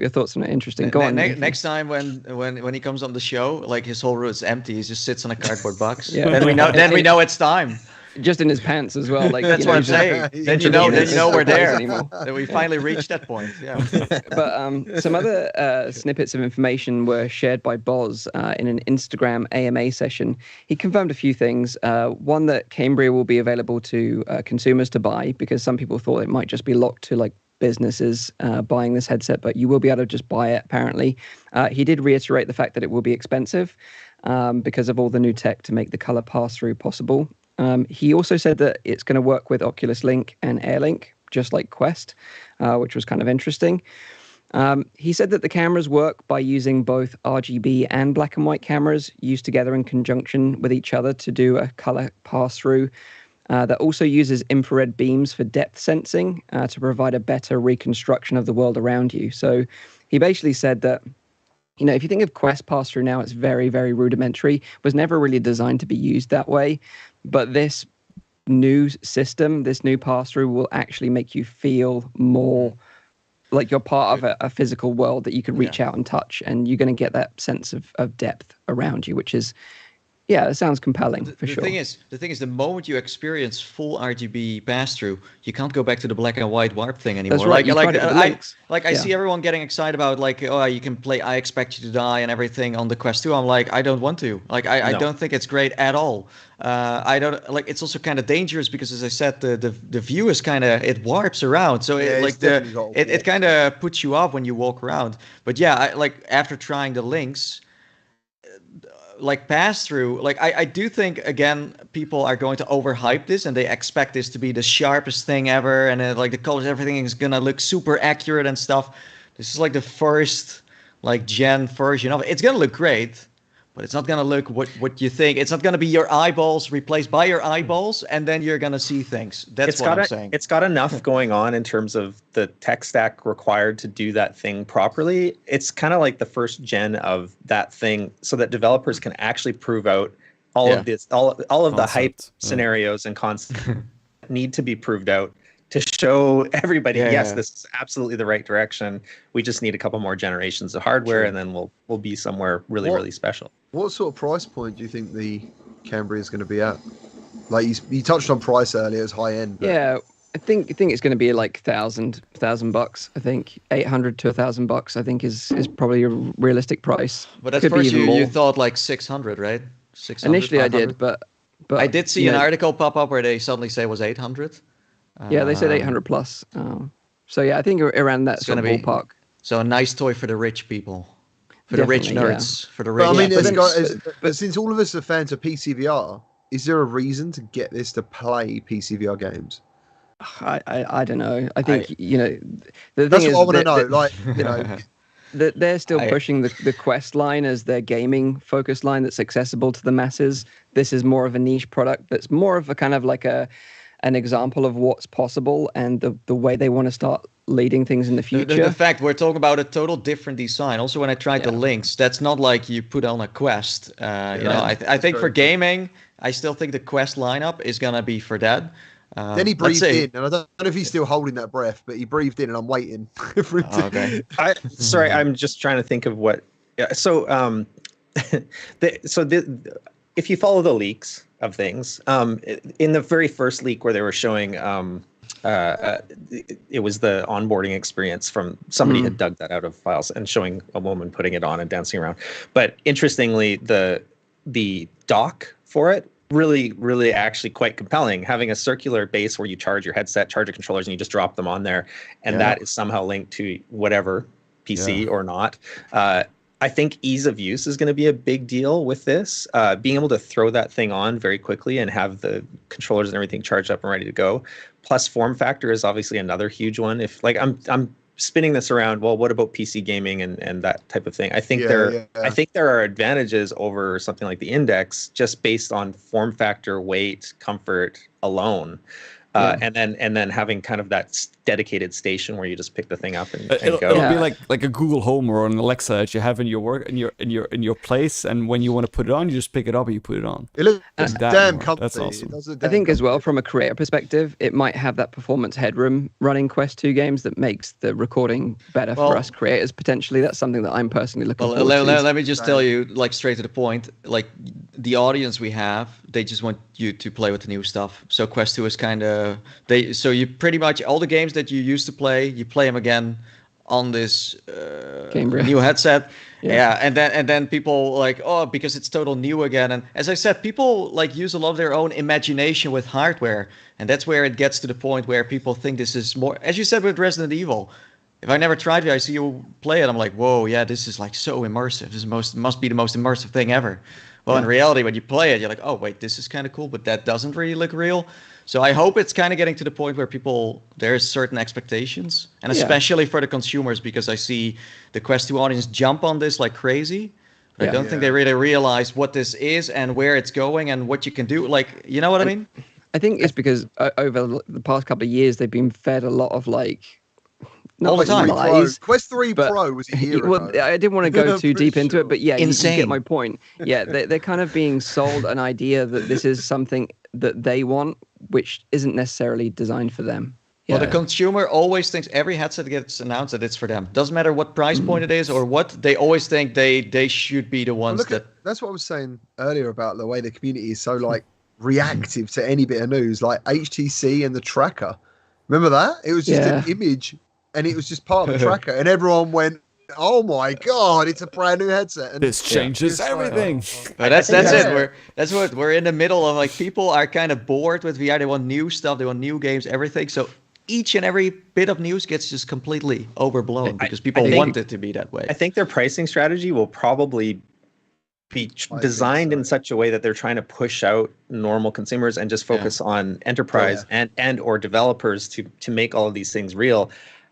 thoughts on it interesting. Go on. Next time when he comes on the show, like his whole room is empty, he just sits on a cardboard box. Yeah. Then we know it's time. Just in his pants as well. Like that's what I'm saying. Then you know we're there. Then we finally reached that point. Yeah. But some other snippets of information were shared by Boz in an Instagram AMA session. He confirmed a few things. One, that Cambria will be available to consumers to buy, because some people thought it might just be locked to like businesses buying this headset, but you will be able to just buy it apparently. He did reiterate the fact that it will be expensive because of all the new tech to make the color pass-through possible. He also said that it's going to work with Oculus Link and AirLink, just like Quest, which was kind of interesting. He said that the cameras work by using both RGB and black and white cameras used together in conjunction with each other to do a color pass-through. That also uses infrared beams for depth sensing to provide a better reconstruction of the world around you. So he basically said that, if you think of Quest pass-through now, it's very, very rudimentary, was never really designed to be used that way. But this new system, this new pass-through will actually make you feel more like you're part of a physical world that you could reach out and touch, and you're going to get that sense of depth around you, which is, it sounds compelling for sure. The thing is, the moment you experience full RGB pass-through, you can't go back to the black and white warp thing anymore. That's right. I see everyone getting excited about you can play I Expect You to Die and everything on the Quest 2. I'm like, I don't want to. I don't think it's great at all. I don't like. It's also kind of dangerous because, as I said, the view is it warps around. So it kind of puts you off when you walk around. But after trying the links, pass through, I do think, again, people are going to overhype this and they expect this to be the sharpest thing ever, and the colors, everything is gonna look super accurate and stuff. This is the first gen version of it. It's gonna look great, but it's not gonna look what you think. It's not gonna be your eyeballs replaced by your eyeballs, and then you're gonna see things. That's what I'm saying. It's got enough going on in terms of the tech stack required to do that thing properly. It's kind of like the first gen of that thing, so that developers can actually prove out all of this, all of the hype scenarios and concepts need to be proved out to show everybody, this is absolutely the right direction. We just need a couple more generations of hardware, and then we'll be somewhere really special. What sort of price point do you think the Cambria is going to be at? Like you touched on price earlier, it's high end. But... Yeah, I think it's going to be like $1,000. I think $800 to $1,000. I think is probably a realistic price. But at first you thought like 600, right? 600. Initially 500. I did, but I did see an article pop up where they suddenly say it was 800. Yeah, they said 800 plus. So I think around that sort of ballpark. So a nice toy for the rich people, for the rich nerds, for the rich. But I mean, but since all of us are fans of PCVR, is there a reason to get this to play PCVR games? I don't know. I think the that's thing is what I want to know. Like they're still pushing the Quest line as their gaming focused line that's accessible to the masses. This is more of a niche product that's more of a kind of like an example of what's possible and the way they want to start leading things in the future. The fact we're talking about a total different design. Also, when I tried the links, that's not like you put on a Quest. I think for gaming, I still think the Quest lineup is gonna be for that. Then he breathed in, and I don't know if he's still holding that breath, but he breathed in, and I'm waiting for him to... Okay. Sorry, I'm just trying to think of what. So, if you follow the leaks of things, in the very first leak where they were showing, it was the onboarding experience from somebody had dug that out of files and showing a woman putting it on and dancing around. But interestingly, the dock for it. Really actually quite compelling, having a circular base where you charge your headset, charge your controllers, and you just drop them on there, and that is somehow linked to whatever PC or not. I think ease of use is going to be a big deal with this. Being able to throw that thing on very quickly and have the controllers and everything charged up and ready to go. Plus form factor is obviously another huge one. If like I'm spinning this around, well, what about PC gaming and that type of thing? I think I think there are advantages over something like the Index just based on form factor, weight, comfort alone. And then having kind of that dedicated station where you just pick the thing up and go. It'll be like a Google Home or an Alexa that you have in your work in your place, and when you want to put it on, you just pick it up and you put it on. It looks damn comfy. That's awesome. I think as well, from a creator perspective, it might have that performance headroom running Quest 2 games that makes the recording better for us creators. Potentially, that's something that I'm personally looking forward to. Let me just tell you, like straight to the point, like the audience we have, they just want you to play with the new stuff. So Quest 2 is kind of so you pretty much all the games that you used to play, you play them again on this new headset. And then people like, oh, because it's total new again. And as I said, people like use a lot of their own imagination with hardware, and that's where it gets to the point where people think this is more, as you said with Resident Evil. If I never tried it, I see you play it, I'm like, whoa, yeah, this is like so immersive. This must be the most immersive thing ever. Well, in reality, when you play it, you're like, oh, wait, this is kind of cool, but that doesn't really look real. So I hope it's kind of getting to the point where there's certain expectations, and especially for the consumers, because I see the Quest 2 audience jump on this like crazy. I don't think they really realize what this is and where it's going and what you can do. Like, you know what I mean? I think it's because over the past couple of years, they've been fed a lot of like... all the time. Quest 3 Pro was a year ago. I didn't want to go too deep into it, but you get my point. Yeah, they're kind of being sold an idea that this is something that they want, which isn't necessarily designed for them. Well, the consumer always thinks every headset gets announced that it's for them. Doesn't matter what price point it is or what, they always think they should be the ones that's what I was saying earlier about the way the community is so like reactive to any bit of news, like HTC and the tracker. Remember that? It was just an image, and it was just part of the tracker, and everyone went, oh my god, it's a brand new headset. And this changes everything. But that's it. We're in the middle of, like, people are kind of bored with VR. They want new stuff, they want new games, everything. So each and every bit of news gets just completely overblown because people want it to be that way. I think their pricing strategy will probably be designed in such a way that they're trying to push out normal consumers and just focus on enterprise and or developers to make all of these things real.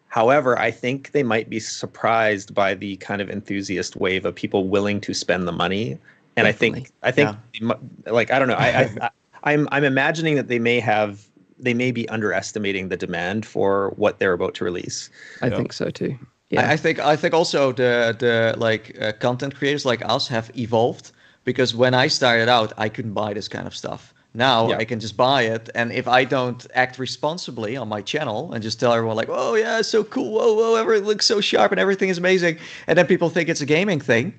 However, I think they might be surprised by the kind of enthusiast wave of people willing to spend the money. And Definitely. I think, like, I don't know. I'm imagining that they may be underestimating the demand for what they're about to release. I think so too. Yeah. I think also the content creators like us have evolved, because when I started out, I couldn't buy this kind of stuff. Now I can just buy it, and if I don't act responsibly on my channel and just tell everyone like, oh yeah, it's so cool, whoa, everything looks so sharp and everything is amazing, and then people think it's a gaming thing,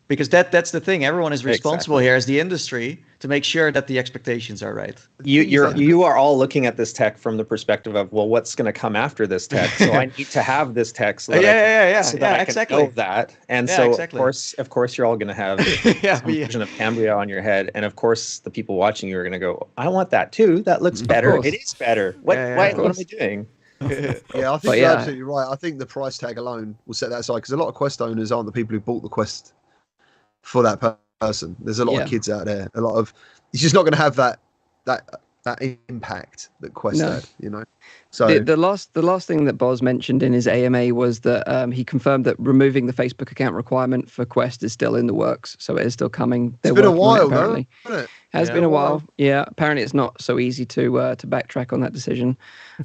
because that's the thing. Everyone is responsible here as the industry to make sure that the expectations are right. You are all looking at this tech from the perspective of, well, what's going to come after this tech? So I need to have this tech so that I can know that. And of course, you're all going to have some version of Cambria on your head, and of course, the people watching you are going to go, I want that too. That looks better. It is better. What am I doing? Yeah, I think you're absolutely right. I think the price tag alone will set that aside, because a lot of Quest owners aren't the people who bought the Quest for that person. There's a lot of kids out there. It's just not going to have that impact that Quest had, you know. So the last thing that Boz mentioned in his AMA was that he confirmed that removing the Facebook account requirement for Quest is still in the works, so it is still coming. It's been a while, though, hasn't it? Has been a while. Yeah, apparently it's not so easy to backtrack on that decision.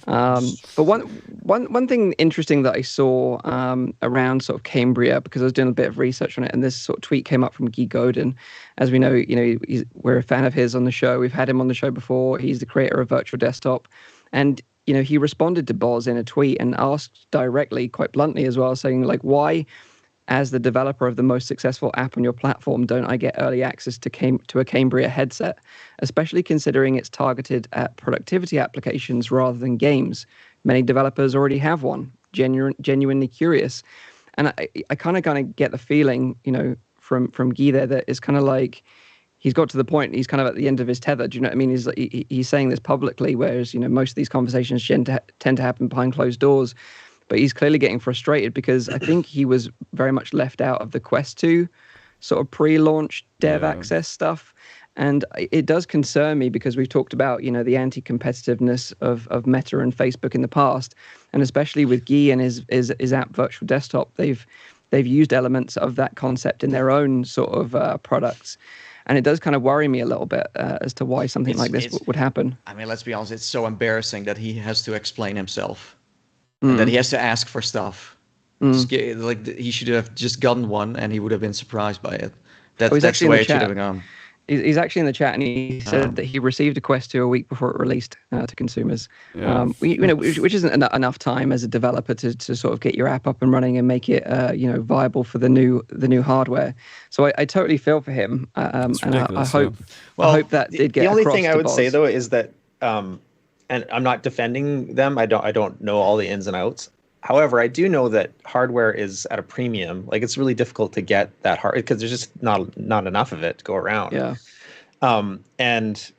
But one thing interesting that I saw around sort of Cambria, because I was doing a bit of research on it, and this sort of tweet came up from Guy Godin. As we know, we're a fan of his on the show. We've had him on the show before. He's the creator of Virtual Desktop, and he responded to Boz in a tweet and asked directly, quite bluntly as well, saying like, why, as the developer of the most successful app on your platform, don't I get early access to a Cambria headset, especially considering it's targeted at productivity applications rather than games? Many developers already have one. Genuinely curious. And I kind of get the feeling, from Guy there, that it's kind of like he's got to the point, he's kind of at the end of his tether. Do you know what I mean? He's saying this publicly, whereas, most of these conversations tend to happen behind closed doors. But he's clearly getting frustrated because I think he was very much left out of the Quest 2 sort of pre-launch dev access stuff. And it does concern me because we've talked about, the anti-competitiveness of Meta and Facebook in the past. And especially with Guy and his app Virtual Desktop, they've used elements of that concept in their own sort of products. And it does kind of worry me a little bit as to why something like this would happen. I mean, let's be honest, it's so embarrassing that he has to explain himself. And that he has to ask for stuff. Like he should have just gotten one, and he would have been surprised by it. That's the way it should have gone. He's actually in the chat, and he said that he received a Quest 2 a week before it released to consumers. Yeah. Which isn't enough time as a developer to sort of get your app up and running and make it viable for the new hardware. So I totally feel for him, and I hope that did get. The only across thing I would Boz. say though is that. And I'm not defending them. I don't know all the ins and outs. However, I do know that hardware is at a premium. Like, it's really difficult to get that hard because there's just not enough of it to go around. Yeah. And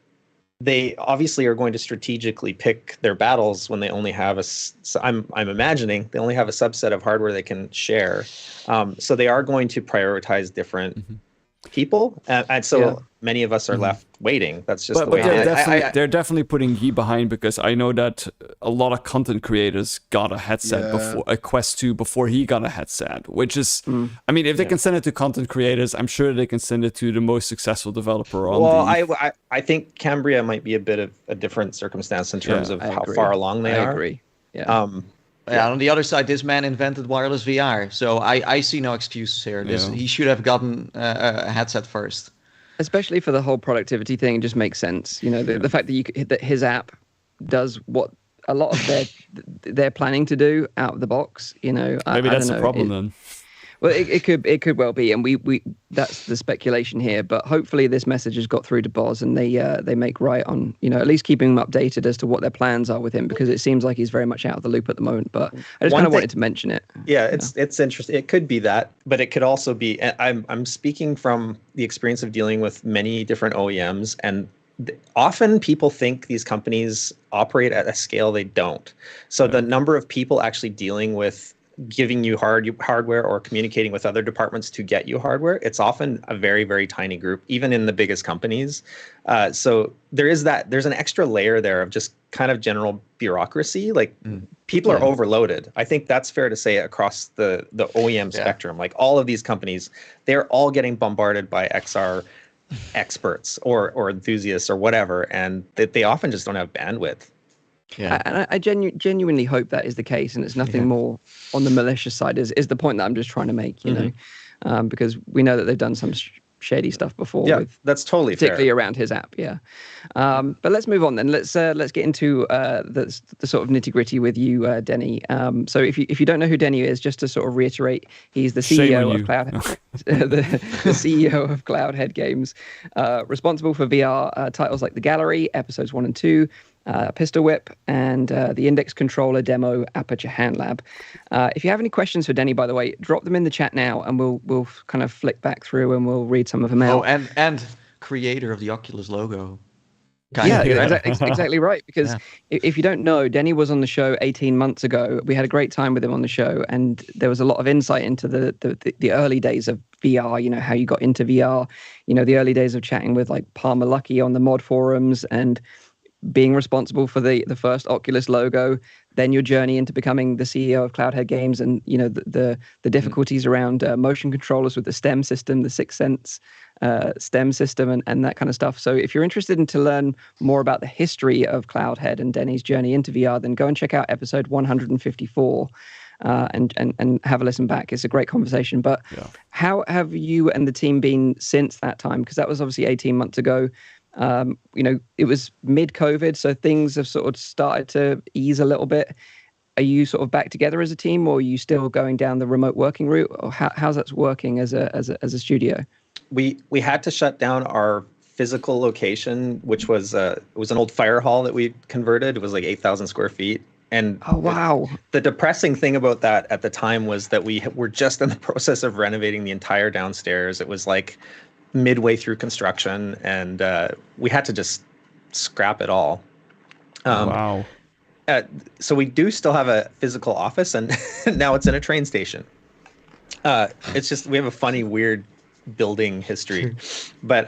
they obviously are going to strategically pick their battles when they only have I'm imagining they only have a subset of hardware they can share. So they are going to prioritize different people, and so many of us are left waiting. That's just the way it is. They're definitely putting Guy behind, because I know that a lot of content creators got a headset before a Quest 2 before he got a headset, which is I mean, if they can send it to content creators, I'm sure they can send it to the most successful developer on I think Cambria might be a bit of a different circumstance in terms of how far along they are. I agree. Yeah. On the other side, this man invented wireless VR, so I see no excuses here. He should have gotten a headset first. Especially for the whole productivity thing, it just makes sense. The fact that his app does what a lot of they're planning to do out of the box. Maybe that's the problem then. Well, it could well be, and we that's the speculation here. But hopefully, this message has got through to Boz, and they make right on at least keeping him updated as to what their plans are with him, because it seems like he's very much out of the loop at the moment. But I just kind of wanted to mention it. Yeah, it's interesting. It could be that, but it could also be. I'm speaking from the experience of dealing with many different OEMs, and often people think these companies operate at a scale they don't. So the number of people actually dealing with giving you hardware or communicating with other departments to get you hardware, it's often a very, very tiny group, even in the biggest companies. So there's an extra layer there of just kind of general bureaucracy. Like people are overloaded. I think that's fair to say across the OEM spectrum. Like all of these companies, they're all getting bombarded by XR experts or enthusiasts or whatever, and they often just don't have bandwidth. Yeah, and I genuinely hope that is the case, and it's nothing more on the malicious side. Is the point that I'm just trying to make, because we know that they've done some shady stuff before. Yeah, that's totally particularly fair. around his app. Yeah, but let's move on then. Let's get into the sort of nitty gritty with you, Denny. So if you don't know who Denny is, just to sort of reiterate, he's the CEO of the CEO of Cloudhead Games, responsible for VR titles like The Gallery, episodes 1 and 2. Pistol Whip, and the Index Controller demo Aperture Hand Lab. If you have any questions for Denny, by the way, drop them in the chat now, and we'll kind of flick back through and we'll read some of them out. Oh, and creator of the Oculus logo. Exactly right. Because if you don't know, Denny was on the show 18 months ago. We had a great time with him on the show, and there was a lot of insight into the early days of VR. You know, how you got into VR. You know, the early days of chatting with like Palmer Luckey on the mod forums and being responsible for the first Oculus logo, then your journey into becoming the CEO of Cloudhead Games, and you know the difficulties around motion controllers with the STEM system, the Sixth Sense STEM system, and that kind of stuff. So if you're interested in to learn more about the history of Cloudhead and Denny's journey into VR, then go and check out episode 154 and have a listen back. It's a great conversation. But how have you and the team been since that time? Because that was obviously 18 months ago. You know, it was mid-COVID, so things have sort of started to ease a little bit. Are you sort of back together as a team, or are you still going down the remote working route? Or how's that working as a studio? We had to shut down our physical location, which was it was an old fire hall that we converted. It was like 8,000 square feet. And oh wow! The depressing thing about that at the time was that we were just in the process of renovating the entire downstairs. It was like midway through construction, and we had to just scrap it all. Wow. So we do still have a physical office, and now it's in a train station. It's just, we have a funny, weird building history. But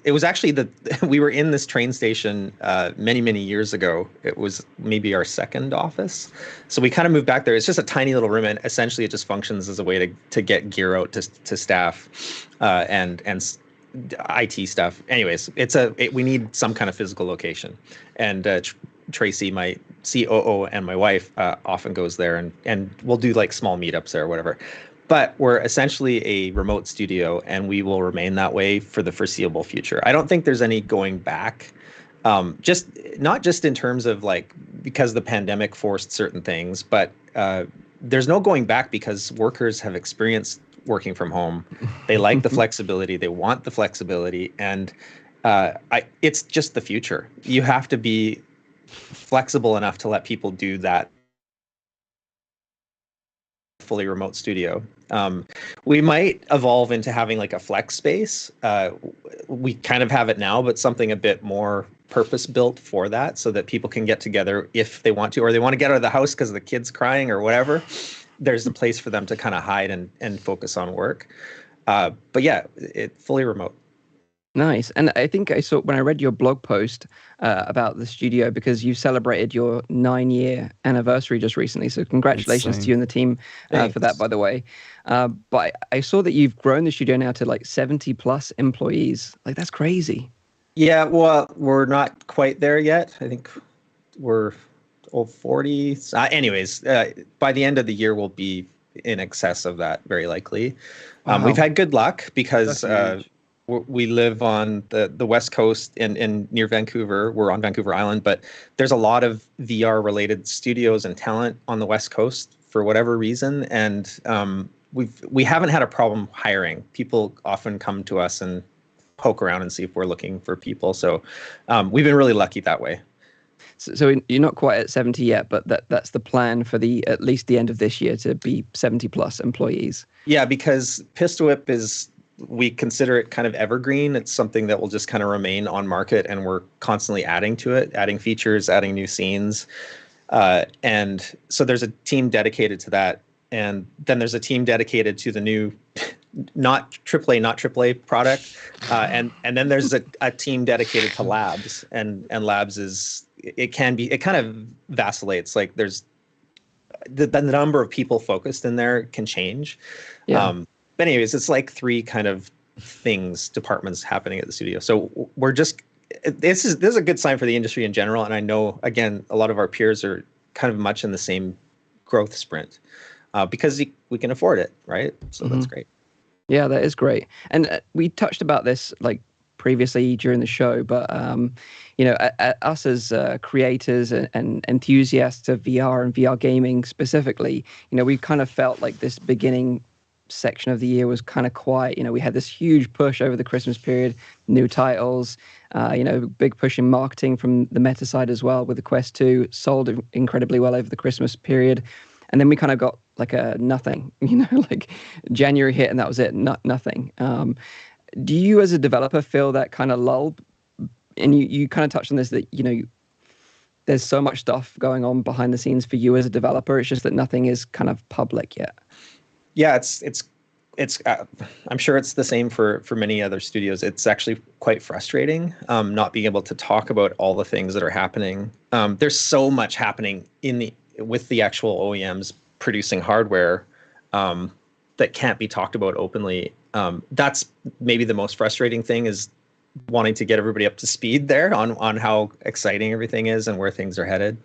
it was actually we were in this train station many years ago. It was maybe our second office. So we kind of moved back there. It's just a tiny little room, and essentially it just functions as a way to get gear out to staff and IT stuff. Anyways, we need some kind of physical location, and Tracy, my COO, and my wife often goes there, and we'll do like small meetups there or whatever. But we're essentially a remote studio, and we will remain that way for the foreseeable future. I don't think there's any going back. Just not just in terms of like because the pandemic forced certain things, but there's no going back because workers have experienced working from home. They like the flexibility. They want the flexibility, and it's just the future. You have to be flexible enough to let people do that fully remote studio. We might evolve into having like a flex space. We kind of have it now, but something a bit more purpose built for that, so that people can get together if they want to, or they want to get out of the house because the kid's crying or whatever. There's a place for them to kind of hide and focus on work. But yeah, it's fully remote. Nice. And I think I saw when I read your blog post about the studio, because you celebrated your 9-year anniversary just recently. So congratulations to you and the team for that, by the way. But I saw that you've grown the studio now to like 70 plus employees. Like, that's crazy. Yeah, well, we're not quite there yet. I think we're 40. Anyways, by the end of the year, we'll be in excess of that, very likely. Wow. We've had good luck because we live on the West Coast and near Vancouver. We're on Vancouver Island, but there's a lot of VR related studios and talent on the West Coast for whatever reason. And we haven't had a problem hiring. People often come to us and poke around and see if we're looking for people. So we've been really lucky that way. So you're not quite at 70 yet, but that's the plan for at least the end of this year, to be 70 plus employees. Yeah, because Pistol Whip we consider it kind of evergreen. It's something that will just kind of remain on market, and we're constantly adding to it, adding features, adding new scenes. And so there's a team dedicated to that. And then there's a team dedicated to the new not AAA product. And then there's a team dedicated to labs, and labs it kind of vacillates. Like there's the number of people focused in there can change. Yeah. But anyways, it's like 3 kind of departments happening at the studio. So we're just, this is a good sign for the industry in general. And I know, again, a lot of our peers are kind of much in the same growth sprint because we can afford it, right? So that's great. Yeah, that is great. And we touched about this like previously during the show, but us as creators and enthusiasts of VR and VR gaming specifically, we kind of felt like this beginning section of the year was kind of quiet. We had this huge push over the Christmas period, new titles, big push in marketing from the Meta side as well, with the Quest 2 sold incredibly well over the Christmas period. And then we kind of got like a nothing, like January hit and that was it, nothing. Do you as a developer feel that kind of lull and you kind of touched on this, that, there's so much stuff going on behind the scenes for you as a developer. It's just that nothing is kind of public yet. Yeah, it's I'm sure it's the same for many other studios. It's actually quite frustrating not being able to talk about all the things that are happening. There's so much happening with the actual OEMs producing hardware that can't be talked about openly. That's maybe the most frustrating thing, is wanting to get everybody up to speed there on how exciting everything is and where things are headed.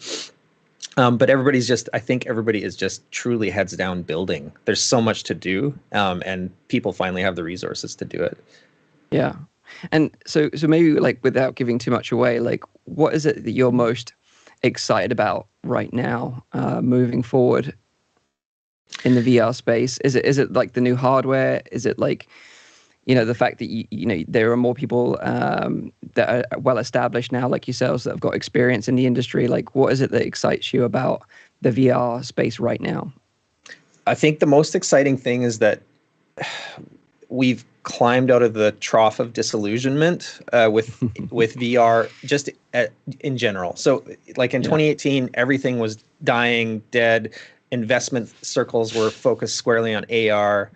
But I think everybody is just truly heads down building. There's so much to do, and people finally have the resources to do it. Yeah. And so maybe, like, without giving too much away, like, what is it that you're most excited about right now, moving forward in the VR space? Is it like the new hardware? Is it like, the fact that there are more people that are well established now, like yourselves, that have got experience in the industry? Like, what is it that excites you about the VR space right now? I think the most exciting thing is that we've climbed out of the trough of disillusionment with VR, just in general. So, like in 2018, everything was dying, dead. Investment circles were focused squarely on AR,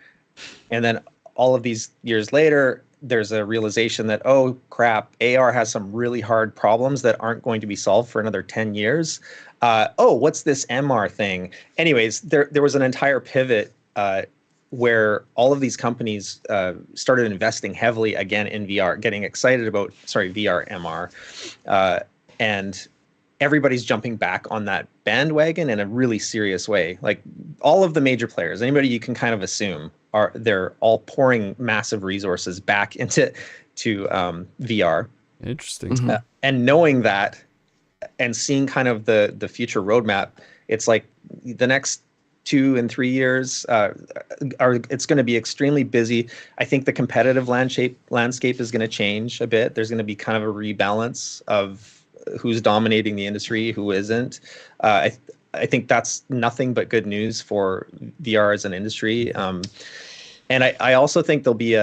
and then all of these years later, there's a realization that, oh crap, AR has some really hard problems that aren't going to be solved for another 10 years. What's this MR thing? Anyways, there was an entire pivot where all of these companies started investing heavily again in VR, getting excited about, VR, MR. And everybody's jumping back on that bandwagon in a really serious way. Like, all of the major players, anybody you can kind of assume, they're all pouring massive resources back into VR. Interesting. Mm-hmm. And knowing that and seeing kind of the future roadmap, it's like the next 2 and 3 years it's going to be extremely busy. I think the competitive landscape is going to change a bit. There's going to be kind of a rebalance of who's dominating the industry, who isn't. I think that's nothing but good news for VR as an industry. And I also think there'll be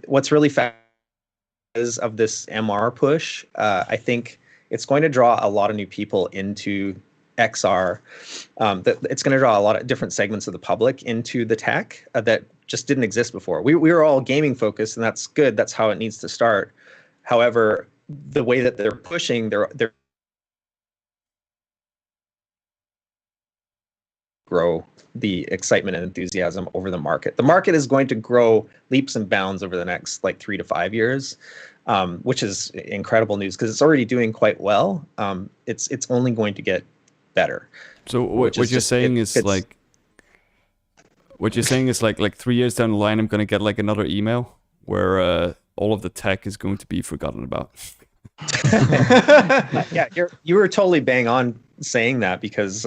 what's really fast is of this MR push. I think it's going to draw a lot of new people into XR. It's going to draw a lot of different segments of the public into the tech that just didn't exist before. We were all gaming focused, and that's good. That's how it needs to start. However, the way that they're pushing, they're grow the excitement and enthusiasm over the market. The market is going to grow leaps and bounds over the next 3 to 5 years, which is incredible news because it's already doing quite well. It's only going to get better. So what you're saying is like 3 years down the line, I'm going to get another email where all of the tech is going to be forgotten about. Yeah, you were totally bang on saying that because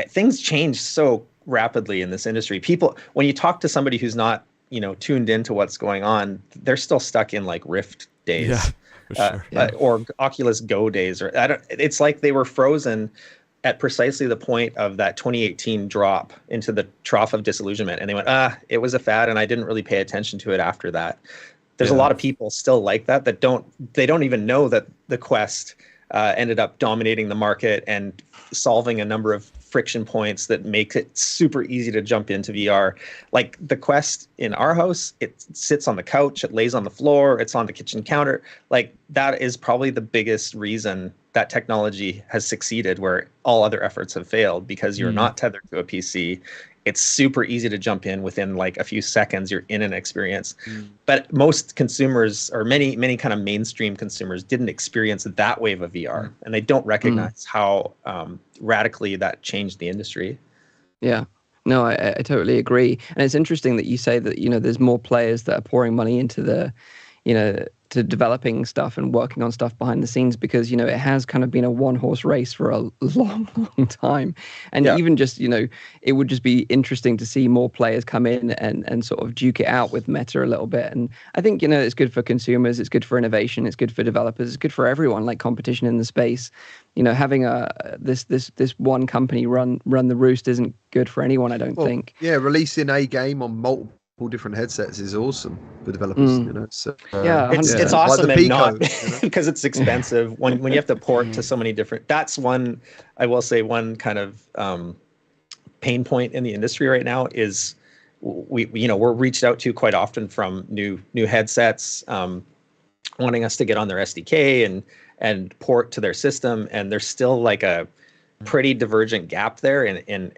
things change so rapidly in this industry. People, when you talk to somebody who's not tuned into what's going on, they're still stuck in Rift days, or Oculus Go days, or it's like they were frozen at precisely the point of that 2018 drop into the trough of disillusionment, and they went, it was a fad, and I didn't really pay attention to it after that. There's a lot of people still like that they don't even know that the Quest ended up dominating the market and solving a number of friction points that make it super easy to jump into VR. Like the Quest in our house, it sits on the couch, it lays on the floor, it's on the kitchen counter. That is probably the biggest reason that technology has succeeded where all other efforts have failed, because you're not tethered to a PC. It's super easy to jump in within a few seconds. You're in an experience. But most consumers, or many kind of mainstream consumers, didn't experience that wave of VR, and they don't recognize how radically that changed the industry. Yeah, no, I totally agree. And it's interesting that you say that there's more players that are pouring money into the to developing stuff and working on stuff behind the scenes, because it has kind of been a one-horse race for a long time. And even just it would just be interesting to see more players come in and sort of duke it out with meta a little bit. And I think it's good for consumers, it's good for innovation, it's good for developers, it's good for everyone. Competition in the space, having this one company run the roost isn't good for anyone, I don't think. Yeah, releasing a game on multiple different headsets is awesome for developers. You know, so it's awesome like and Pico, not because it's expensive when you have to port to so many different. That's one, I will say, one kind of pain point in the industry right now is we're reached out to quite often from new headsets wanting us to get on their SDK and port to their system, and there's still like a pretty divergent gap there, and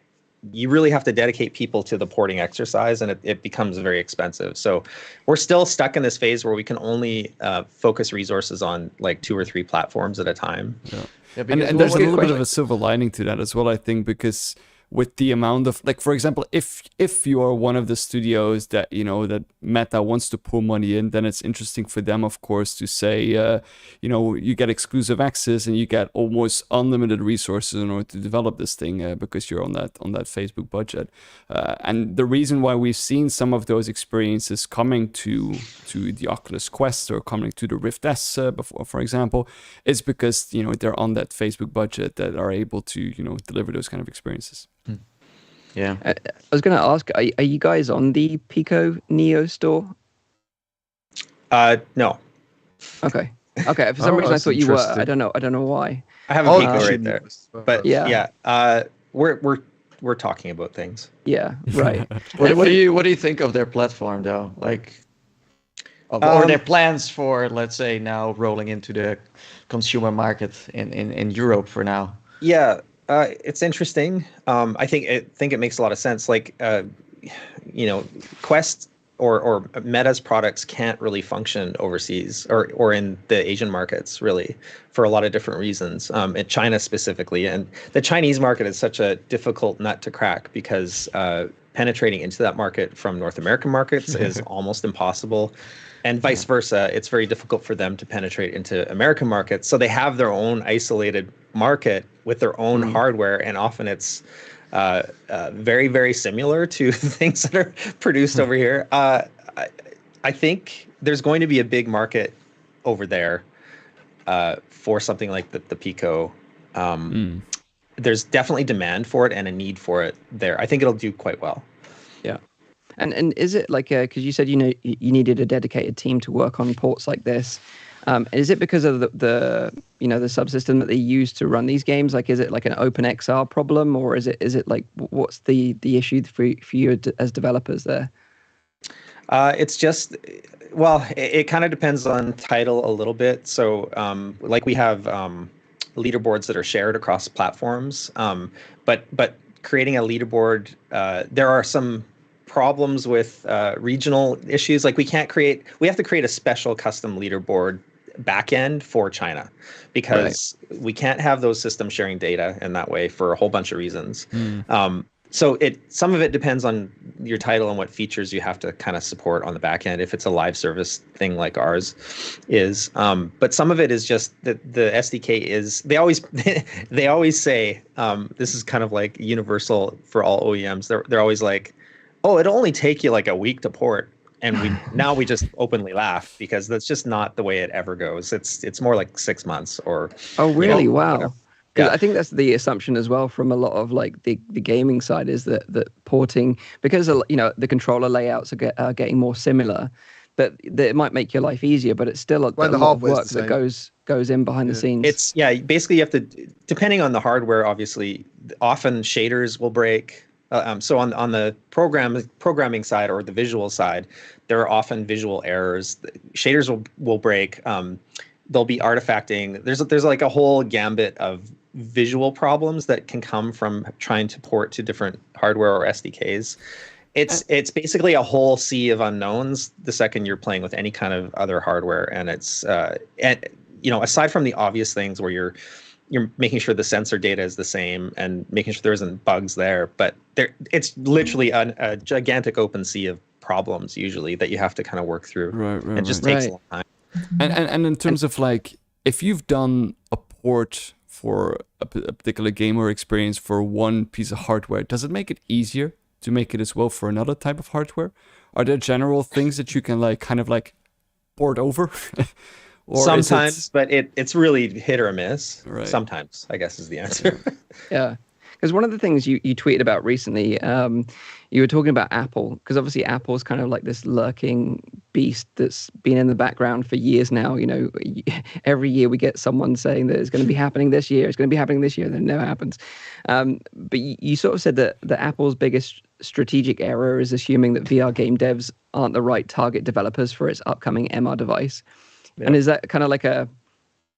you really have to dedicate people to the porting exercise, and it becomes very expensive. So we're still stuck in this phase where we can only focus resources on like 2 or 3 platforms at a time. Yeah, and there's a little bit of a silver lining to that as well, I think, because with the amount of, like, for example, if you are one of the studios that that Meta wants to pull money in, then it's interesting for them, of course, to say you get exclusive access and you get almost unlimited resources in order to develop this thing because you're on that Facebook budget. And the reason why we've seen some of those experiences coming to the Oculus Quest or coming to the Rift S before, for example, is because they're on that Facebook budget that are able to deliver those kind of experiences. Yeah, I was going to ask, are you guys on the Pico Neo store? No. Okay. For some reason I thought you were. I don't know why. I have a Pico right there. But we're talking about things. Yeah, right. What do you think of their platform though? Like, or their plans for, let's say, now rolling into the consumer market in Europe for now? Yeah. It's interesting. I think it makes a lot of sense. Like, Quest or Meta's products can't really function overseas or in the Asian markets, really, for a lot of different reasons. In China specifically, and the Chinese market is such a difficult nut to crack because penetrating into that market from North American markets is almost impossible. And vice versa, it's very difficult for them to penetrate into American markets. So they have their own isolated market with their own hardware, and often it's very, very similar to things that are produced over here. I think there's going to be a big market over there for something like the Pico. There's definitely demand for it and a need for it there. I think it'll do quite well. Yeah. And is it like, because you said you needed a dedicated team to work on ports like this? Is it because of the subsystem that they use to run these games? Like, is it like an OpenXR problem, or is it like, what's the issue for you as developers there? It's just, well, it kind of depends on title a little bit. So like we have leaderboards that are shared across platforms, but creating a leaderboard, there are some problems with regional issues. Like we have to create a special custom leaderboard backend for China because we can't have those systems sharing data in that way for a whole bunch of reasons. So some of it depends on your title and what features you have to kind of support on the back end if it's a live service thing like ours is. But some of it is just that the SDK is, they always say, this is kind of like universal for all OEMs. They're always like, oh, it'll only take you like a week to port. And now we just openly laugh because that's just not the way it ever goes. It's more like 6 months or. Oh, really? Wow. Yeah. I think that's the assumption as well from a lot of like the gaming side is that porting, because the controller layouts are getting more similar, but it might make your life easier, but it's still a lot of work that goes in behind the scenes. Basically you have to, depending on the hardware, obviously, often shaders will break. So on the programming side or the visual side, there are often visual errors. Shaders will break. There'll be artifacting. There's like a whole gambit of visual problems that can come from trying to port to different hardware or SDKs. It's basically a whole sea of unknowns the second you're playing with any kind of other hardware, and it's aside from the obvious things where you're making sure the sensor data is the same and making sure there isn't bugs there. But it's literally a gigantic open sea of problems usually that you have to kind of work through. Right. It just takes a long time. And in terms of like, if you've done a port for a particular game or experience for one piece of hardware, does it make it easier to make it as well for another type of hardware? Are there general things that you can like kind of like port over? Or sometimes, but it's really hit or miss. Right. Sometimes, I guess, is the answer. Yeah. Because one of the things you tweeted about recently, you were talking about Apple, because obviously Apple's kind of like this lurking beast that's been in the background for years now. You know, every year we get someone saying that it's going to be happening this year, it's going to be happening this year, and then it never happens. But you sort of said that Apple's biggest strategic error is assuming that VR game devs aren't the right target developers for its upcoming MR device. Yeah. And is that kind of like a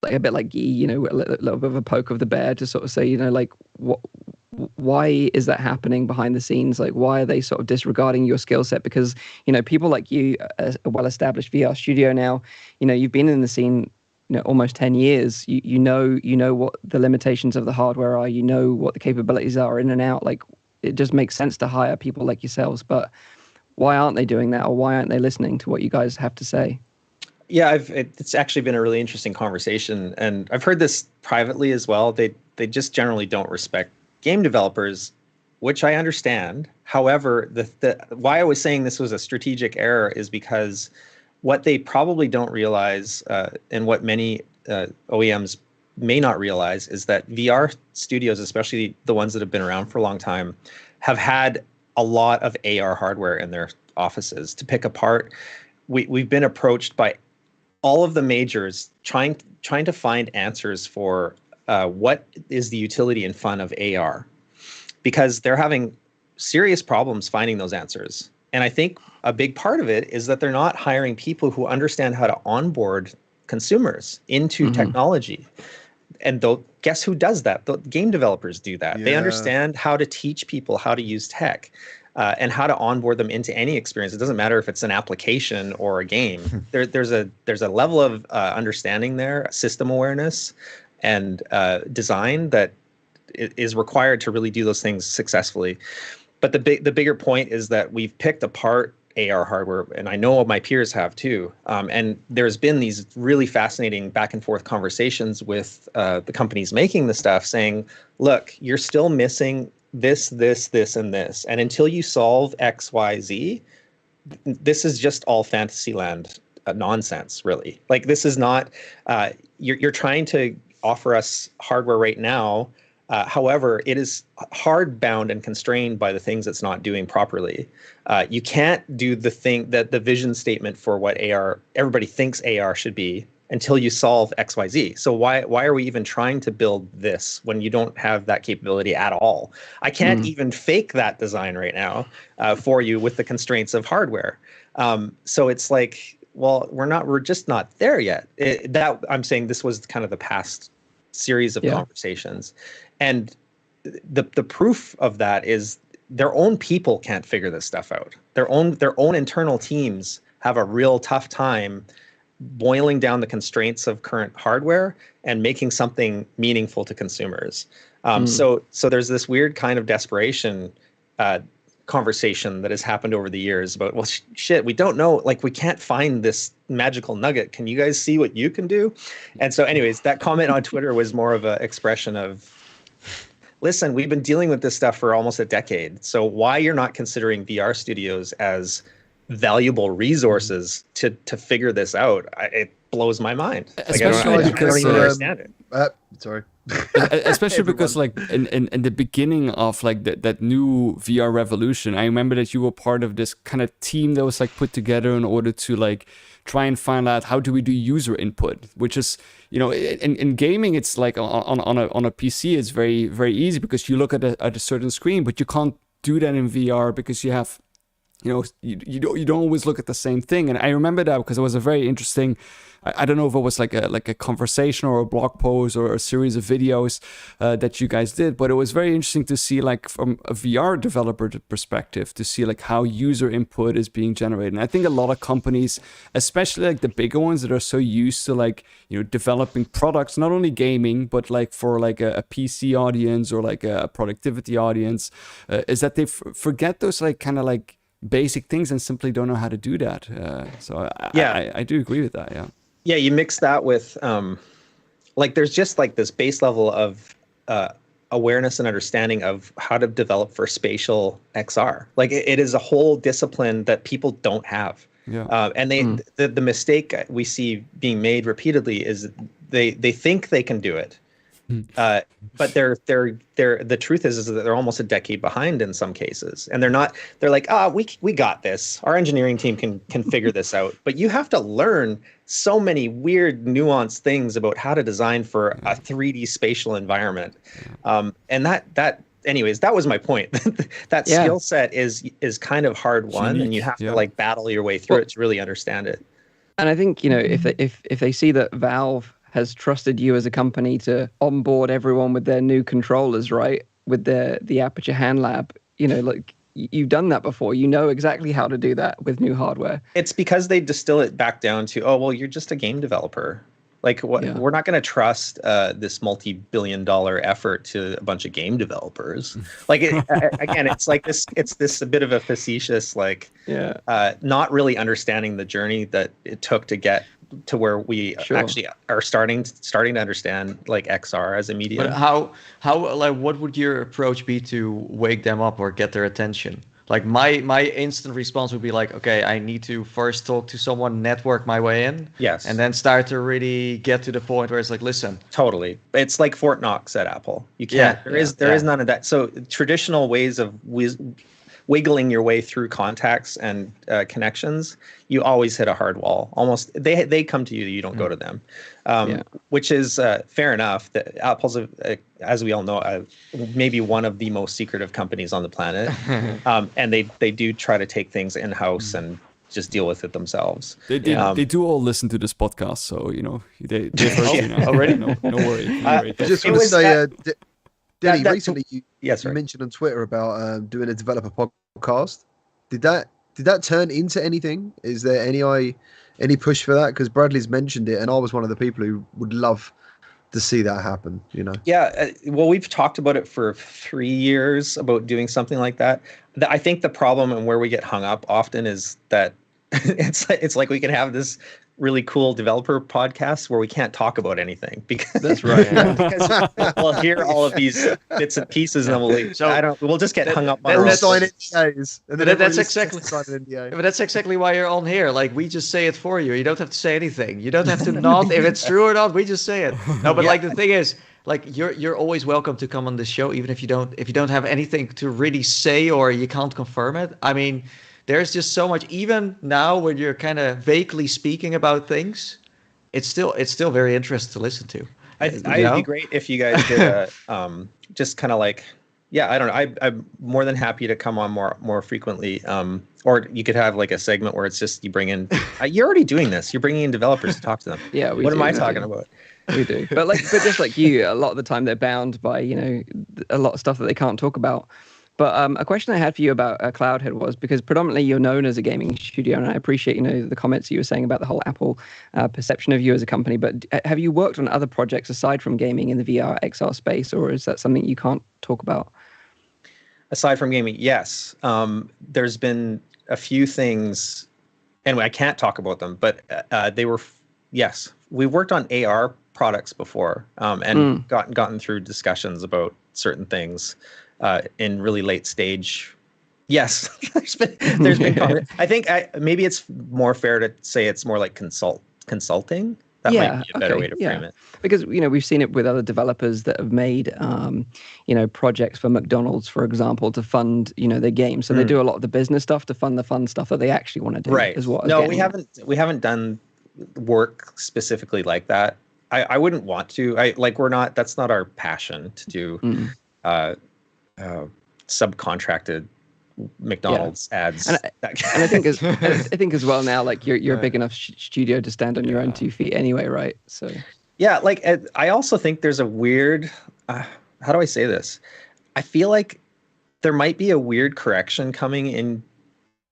bit like, you know, a little bit of a poke of the bear to sort of say, you know, like, why is that happening behind the scenes? Like, why are they sort of disregarding your skill set? Because, you know, people like you, a well-established VR studio now, you know, you've been in the scene, you know, almost 10 years. You know what the limitations of the hardware are. You know what the capabilities are in and out. Like, it just makes sense to hire people like yourselves. But why aren't they doing that, or why aren't they listening to what you guys have to say? Yeah, it's actually been a really interesting conversation, and I've heard this privately as well. They just generally don't respect game developers, which I understand. However, the why I was saying this was a strategic error is because what they probably don't realize, and what many OEMs may not realize, is that VR studios, especially the ones that have been around for a long time, have had a lot of AR hardware in their offices to pick apart. We've been approached by all of the majors trying to find answers for what is the utility and fun of AR, because they're having serious problems finding those answers. And I think a big part of it is that they're not hiring people who understand how to onboard consumers into technology. And guess who does that? The game developers do that. Yeah. They understand how to teach people how to use tech. And how to onboard them into any experience. It doesn't matter if it's an application or a game. There's a level of understanding there, system awareness, and design that is required to really do those things successfully. But the bigger point is that we've picked apart AR hardware, and I know my peers have too. And there's been these really fascinating back and forth conversations with the companies making the stuff, saying, "Look, you're still missing this, and this. And until you solve X, Y, Z, this is just all Fantasyland nonsense, really. Like, this is not, you're trying to offer us hardware right now. However, it is hard bound and constrained by the things it's not doing properly. You can't do the thing that the vision statement for what everybody thinks AR should be until you solve X, Y, Z. So why are we even trying to build this when you don't have that capability at all? I can't even fake that design right now for you with the constraints of hardware. So it's like, well, we're just not there yet. I'm saying this was kind of the past series of conversations. And the proof of that is their own people can't figure this stuff out. Their own internal teams have a real tough time boiling down the constraints of current hardware and making something meaningful to consumers. So there's this weird kind of desperation conversation that has happened over the years about, well, shit, we don't know, like, we can't find this magical nugget. Can you guys see what you can do? And so anyways, that comment on Twitter was more of an expression of, listen, we've been dealing with this stuff for almost a decade. So why you're not considering VR studios as valuable resources to figure this out, it blows my mind. Especially I don't even understand it. Sorry. Especially because, like, in the beginning of like that new VR revolution, I remember that you were part of this kind of team that was like put together in order to like try and find out how do we do user input, which is, you know, in gaming, it's like on a PC, it's very, very easy because you look at a certain screen, but you can't do that in VR because you have, you know, you don't always look at the same thing. And I remember that because it was a very interesting, I don't know if it was like a conversation or a blog post or a series of videos that you guys did, but it was very interesting to see, like, from a VR developer perspective, to see like how user input is being generated. And I think a lot of companies, especially like the bigger ones that are so used to, like, you know, developing products, not only gaming, but like for like a PC audience or like a productivity audience, is that they forget those like kind of like basic things and simply don't know how to do that. So I do agree with that. Yeah, you mix that with like, there's just like this base level of awareness and understanding of how to develop for spatial XR. Like, it is a whole discipline that people don't have. And the mistake we see being made repeatedly is they think they can do it, But they're the truth is that they're almost a decade behind in some cases, and they're like, we got this. Our engineering team can figure this out. But you have to learn so many weird, nuanced things about how to design for a 3D spatial environment, and that. Anyways, that was my point. That skill set is kind of hard won, and you have to like battle your way through it to really understand it. And I think, if they see that Valve has trusted you as a company to onboard everyone with their new controllers, right? With the Aperture Hand Lab, like you've done that before. You know exactly how to do that with new hardware. It's because they distill it back down to, oh, well, you're just a game developer. Like, we're not going to trust this multi-billion-dollar effort to a bunch of game developers. Like, again, it's like this. It's this a bit of a facetious, like, not really understanding the journey that it took to get to where we actually are starting to understand like XR as a medium. But how like what would your approach be to wake them up or get their attention? Like my instant response would be like, okay, I need to first talk to someone, network my way in. Yes. And then start to really get to the point where it's like, listen. Totally. It's like Fort Knox at Apple. You can't, there is none of that. So traditional ways of wiggling your way through contacts and connections, you always hit a hard wall. Almost, they come to you, you don't go to them, which is fair enough. That Apple's, as we all know, maybe one of the most secretive companies on the planet, and they do try to take things in house and just deal with it themselves. They do all listen to this podcast, so they've heard you now. Already. No worry. I just want to say, Denny, recently you right. mentioned on Twitter about doing a developer podcast. Did that turn into anything? Is there any push for that? Because Bradley's mentioned it, and I was one of the people who would love to see that happen. Yeah. Well, we've talked about it for 3 years about doing something like that. I think the problem and where we get hung up often is that it's like we can have this really cool developer podcasts where we can't talk about anything because that's right. Because we'll hear all of these bits and pieces and then we'll just get hung up on our sign NDAs. That's exactly but that's exactly why you're on here. Like, we just say it for you. You don't have to say anything. You don't have to nod if it's true or not. We just say it. No, but like the thing is, like you're always welcome to come on the show, even if you don't have anything to really say or you can't confirm it. I mean, there's just so much, even now when you're kind of vaguely speaking about things, it's still very interesting to listen to. It'd be great if you guys did just kind of like, I don't know. I'm more than happy to come on more frequently. Or you could have like a segment where it's just you bring in, you're already doing this. You're bringing in developers to talk to them. Yeah. What am I talking about? We do. But just like you, a lot of the time they're bound by, a lot of stuff that they can't talk about. But a question I had for you about Cloudhead was, because predominantly you're known as a gaming studio, and I appreciate, the comments you were saying about the whole Apple perception of you as a company. But have you worked on other projects aside from gaming in the VR, XR space, or is that something you can't talk about? Aside from gaming, yes. There's been a few things, anyway, I can't talk about them, but they were, yes. We've worked on AR products before and gotten through discussions about certain things. In really late stage, yes, there's been I think maybe it's more fair to say it's more like consulting. That might be a better way to frame it. Because we've seen it with other developers that have made projects for McDonald's, for example, to fund their games. So they do a lot of the business stuff to fund the fun stuff that they actually want to do. Right. Is what we haven't done work specifically like that. I wouldn't want to. We're not. That's not our passion to do. Subcontracted McDonald's ads, and I think as well now, like you're a big enough studio to stand on your own 2 feet anyway, right? So I also think there's a weird how do I say this? I feel like there might be a weird correction coming in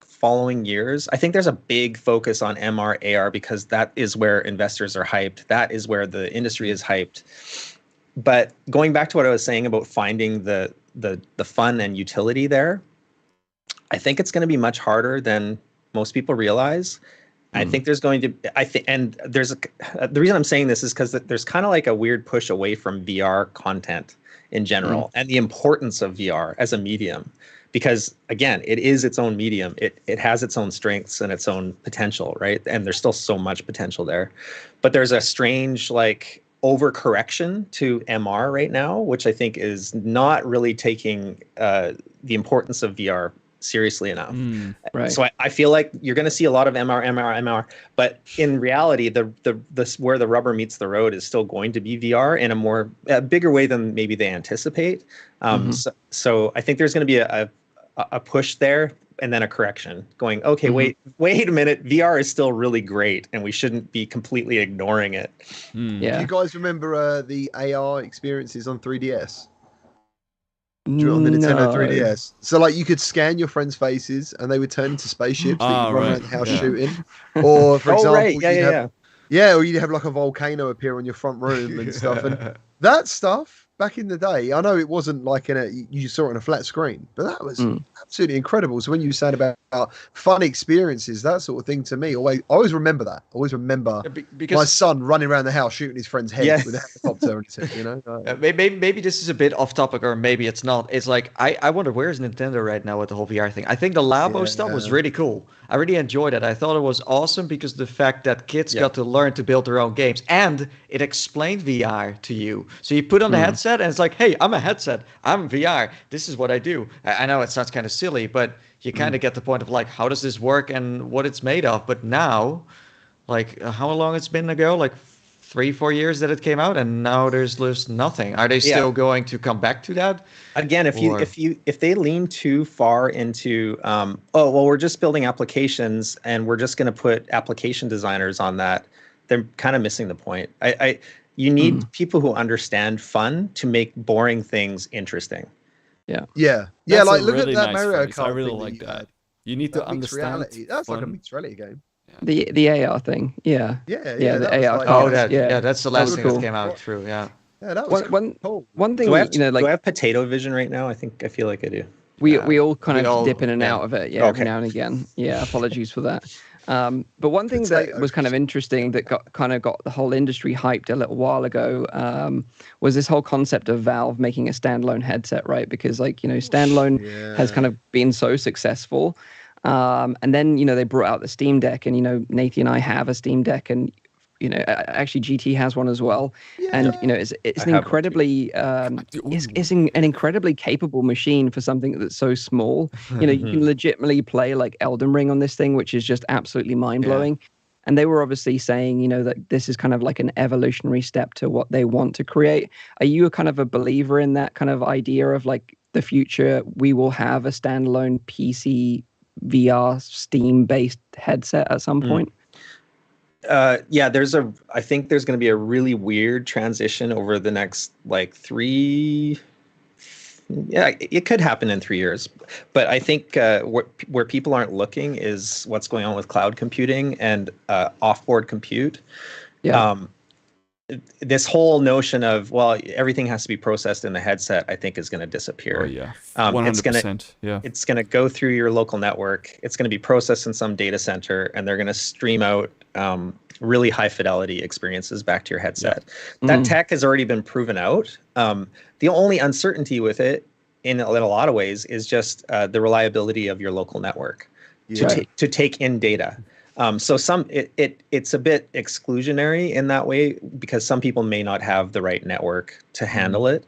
following years. I think there's a big focus on MR AR because that is where investors are hyped. That is where the industry is hyped. But going back to what I was saying about finding the fun and utility there, I think it's going to be much harder than most people realize. I think there's going to, and there's the reason I'm saying this is because there's kind of like a weird push away from VR content in general and the importance of VR as a medium, because again, it is its own medium. It has its own strengths and its own potential, right? And there's still so much potential there, but there's a strange overcorrection to MR right now, which I think is not really taking the importance of VR seriously enough. Right. So I feel like you're going to see a lot of MR, but in reality, the where the rubber meets the road is still going to be VR in a bigger way than maybe they anticipate. So I think there's going to be a push there and then a correction going, okay, wait a minute. VR is still really great and we shouldn't be completely ignoring it. Yeah. Do you guys remember the AR experiences on 3DS? On the Nintendo 3DS. So like you could scan your friends' faces and they would turn into spaceships that you run around the house shooting. Or for example, or you'd have like a volcano appear on your front room and stuff. And that stuff back in the day, I know it wasn't like you saw it on a flat screen, but that was absolutely incredible. So when you said about fun experiences, that sort of thing, to me, I always remember that. I always remember because my son running around the house shooting his friend's head with a helicopter and stuff, you know. Maybe this is a bit off topic, or maybe it's not. It's like I wonder, where's Nintendo right now with the whole VR thing? I think the Labo stuff was really cool. I really enjoyed it. I thought it was awesome because the fact that kids got to learn to build their own games, and it explained VR to you. So you put on the headset and it's like, hey, I'm a headset. I'm VR. This is what I do. I know it sounds kind of silly, but you kind of get the point of like, how does this work and what it's made of? But now, like, how long it's been ago? Like 3-4 years that it came out, and now there's nothing. Are they still going to come back to that? Again, if they lean too far into we're just building applications and we're just going to put application designers on that, they're kind of missing the point. You need people who understand fun to make boring things interesting. Like look really at that nice Mario phrase. Kart. I really like that. You need to understand reality. That's fun. like a mixed reality game. The AR thing, The AR. That's the last thing that came out. True, Yeah, that was cool. One thing, do I have potato vision right now? I feel like I do. We all kind of dip in and out of it, every now and again. Yeah, apologies for that. But one thing that was kind of interesting that got the whole industry hyped a little while ago was this whole concept of Valve making a standalone headset, right? Because standalone has kind of been so successful. And then, they brought out the Steam Deck, and, Nathan and I have a Steam Deck, and, actually GT has one as well. And, it's an incredibly, it's an incredibly capable machine for something that's so small. You can legitimately play like Elden Ring on this thing, which is just absolutely mind blowing. And they were obviously saying, that this is kind of like an evolutionary step to what they want to create. Are you a kind of a believer in that kind of idea of like the future, we will have a standalone PC VR Steam based headset at some point? I think there's going to be a really weird transition over the next like 3. Yeah, it could happen in 3 years, but I think where people aren't looking is what's going on with cloud computing and offboard compute. This whole notion of everything has to be processed in the headset, I think, is going to disappear. 100%. It's going to go through your local network. It's going to be processed in some data center, and they're going to stream out really high fidelity experiences back to your headset. That tech has already been proven out. The only uncertainty with it, in a lot of ways, is just the reliability of your local network to take in data. So it's a bit exclusionary in that way because some people may not have the right network to handle it,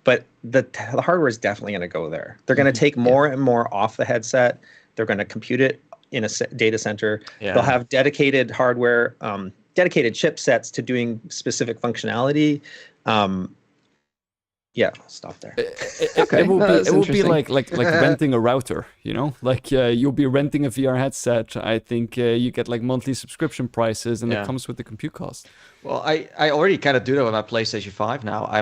but the hardware is definitely going to go there. They're going to take more and more off the headset. They're going to compute it in a data center. They'll have dedicated hardware, dedicated chipsets to doing specific functionality. Stop there. It will be like renting a router, like you'll be renting a VR headset. I think you get like monthly subscription prices, and it comes with the compute cost. Well, I already kind of do that with my PlayStation 5 now. I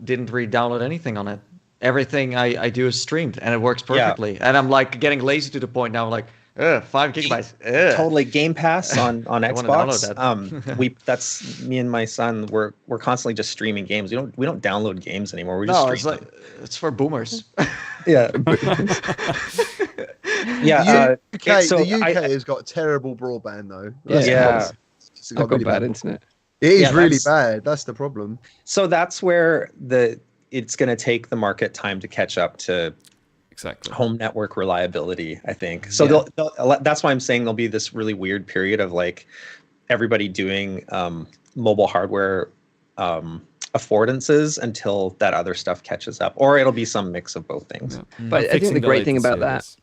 didn't really download anything on it. Everything I do is streamed, and it works perfectly. And I'm like getting lazy to the point now. I'm like, 5 gigabytes. Totally. Game Pass on Xbox. That's me and my son. We're constantly just streaming games. We don't download games anymore. We just stream. It's for boomers. The UK has got terrible broadband though. I've got bad internet. It is really bad. That's the problem. So that's where it's going to take the market time to catch up to home network reliability, I think. So that's why I'm saying there'll be this really weird period of like everybody doing mobile hardware affordances until that other stuff catches up, or it'll be some mix of both things. Yeah. But I think the great thing about that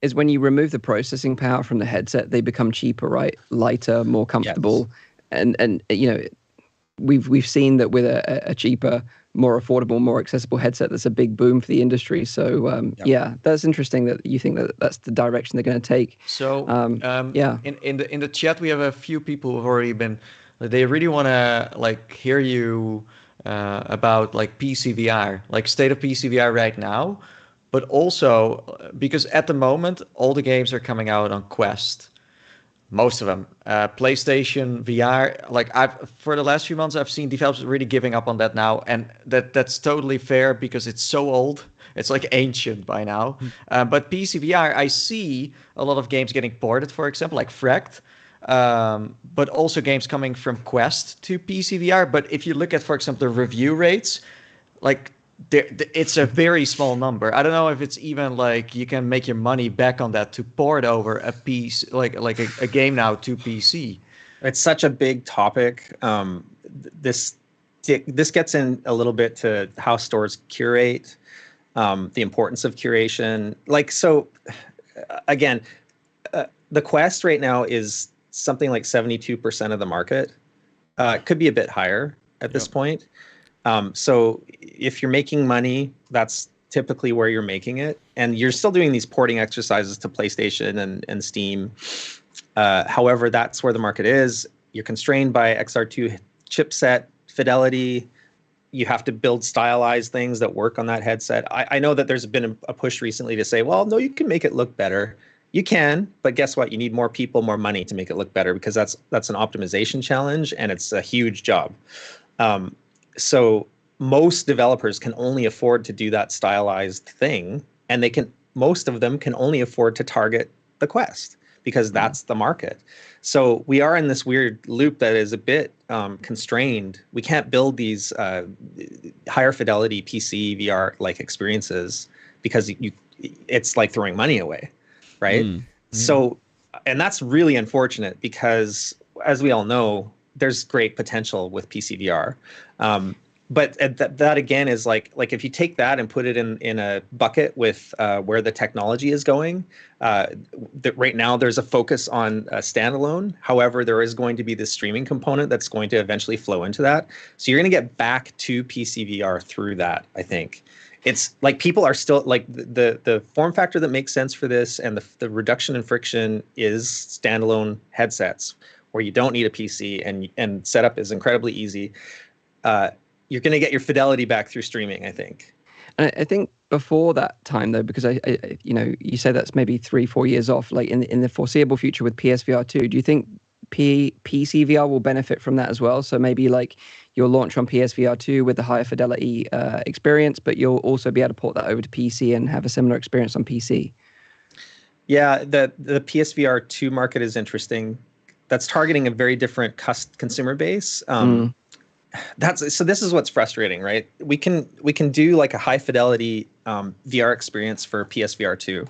is when you remove the processing power from the headset, they become cheaper, right? Lighter, more comfortable. Yes. And you know, we've seen that with a cheaper, more affordable, more accessible headset, that's a big boom for the industry. So yeah, that's interesting that you think that that's the direction they're going to take. So yeah, in the chat we have a few people who've already been. They really want to like hear you about like PC VR, like state of PC VR right now, but also because at the moment all the games are coming out on Quest. Most of them, PlayStation VR. Like for the last few months, I've seen developers really giving up on that now, and that's totally fair because it's so old. It's like ancient by now. But PC VR, I see a lot of games getting ported, for example, like Fracked, but also games coming from Quest to PC VR. But if you look at, for example, the review rates, like it's a very small number. I don't know if it's even like you can make your money back on that to port over a piece like a game now to PC. It's such a big topic. This gets in a little bit to how stores curate, the importance of curation. Like, so again, the Quest right now is something like 72% of the market. It could be a bit higher at this point. So if you're making money, that's typically where you're making it. And you're still doing these porting exercises to PlayStation and Steam. However, that's where the market is. You're constrained by XR2 chipset fidelity. You have to build stylized things that work on that headset. I know that there's been a push recently to say, well, no, you can make it look better. You can, but guess what? You need more people, more money to make it look better because that's an optimization challenge and it's a huge job. So most developers can only afford to do that stylized thing, and most of them can only afford to target the Quest because that's the market. So we are in this weird loop that is a bit constrained. We can't build these higher fidelity PC VR like experiences because it's like throwing money away, right? So, and that's really unfortunate because as we all know, there's great potential with PC VR. But that again is like if you take that and put it in a bucket with where the technology is going, right now there's a focus on standalone. However, there is going to be this streaming component that's going to eventually flow into that. So you're going to get back to PC VR through that, I think. It's like people are still like the form factor that makes sense for this and the reduction in friction is standalone headsets where you don't need a PC and setup is incredibly easy. You're going to get your fidelity back through streaming, I think. And I think before that time, though, because I you know, you say that's maybe 3-4 years off. Like in the foreseeable future with PSVR 2, do you think PC VR will benefit from that as well? So maybe like you'll launch on PSVR 2 with the higher fidelity experience, but you'll also be able to port that over to PC and have a similar experience on PC. Yeah, the PSVR 2 market is interesting. That's targeting a very different consumer base. So this is what's frustrating, right? We can do like a high fidelity VR experience for PSVR 2.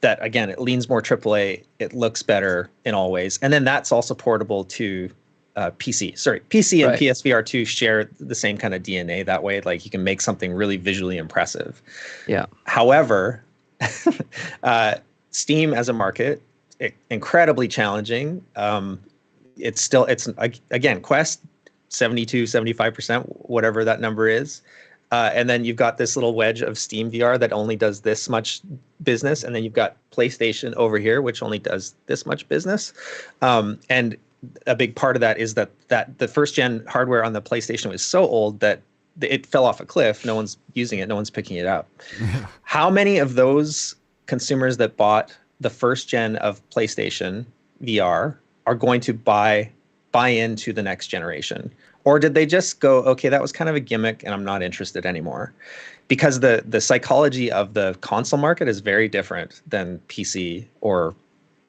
That again, it leans more AAA. It looks better in all ways, and then that's also portable to PC. Sorry, PC and PSVR 2 share the same kind of DNA that way. Like you can make something really visually impressive. Yeah. However, Steam as a market, incredibly challenging. It's again, Quest 72, 75%, whatever that number is. And then you've got this little wedge of Steam VR that only does this much business. And then you've got PlayStation over here, which only does this much business. And a big part of that is that the first gen hardware on the PlayStation was so old that it fell off a cliff. No one's using it. No one's picking it up. How many of those consumers that bought the first gen of PlayStation VR are going to buy into the next generation? Or did they just go, okay, that was kind of a gimmick and I'm not interested anymore? Because the psychology of the console market is very different than PC or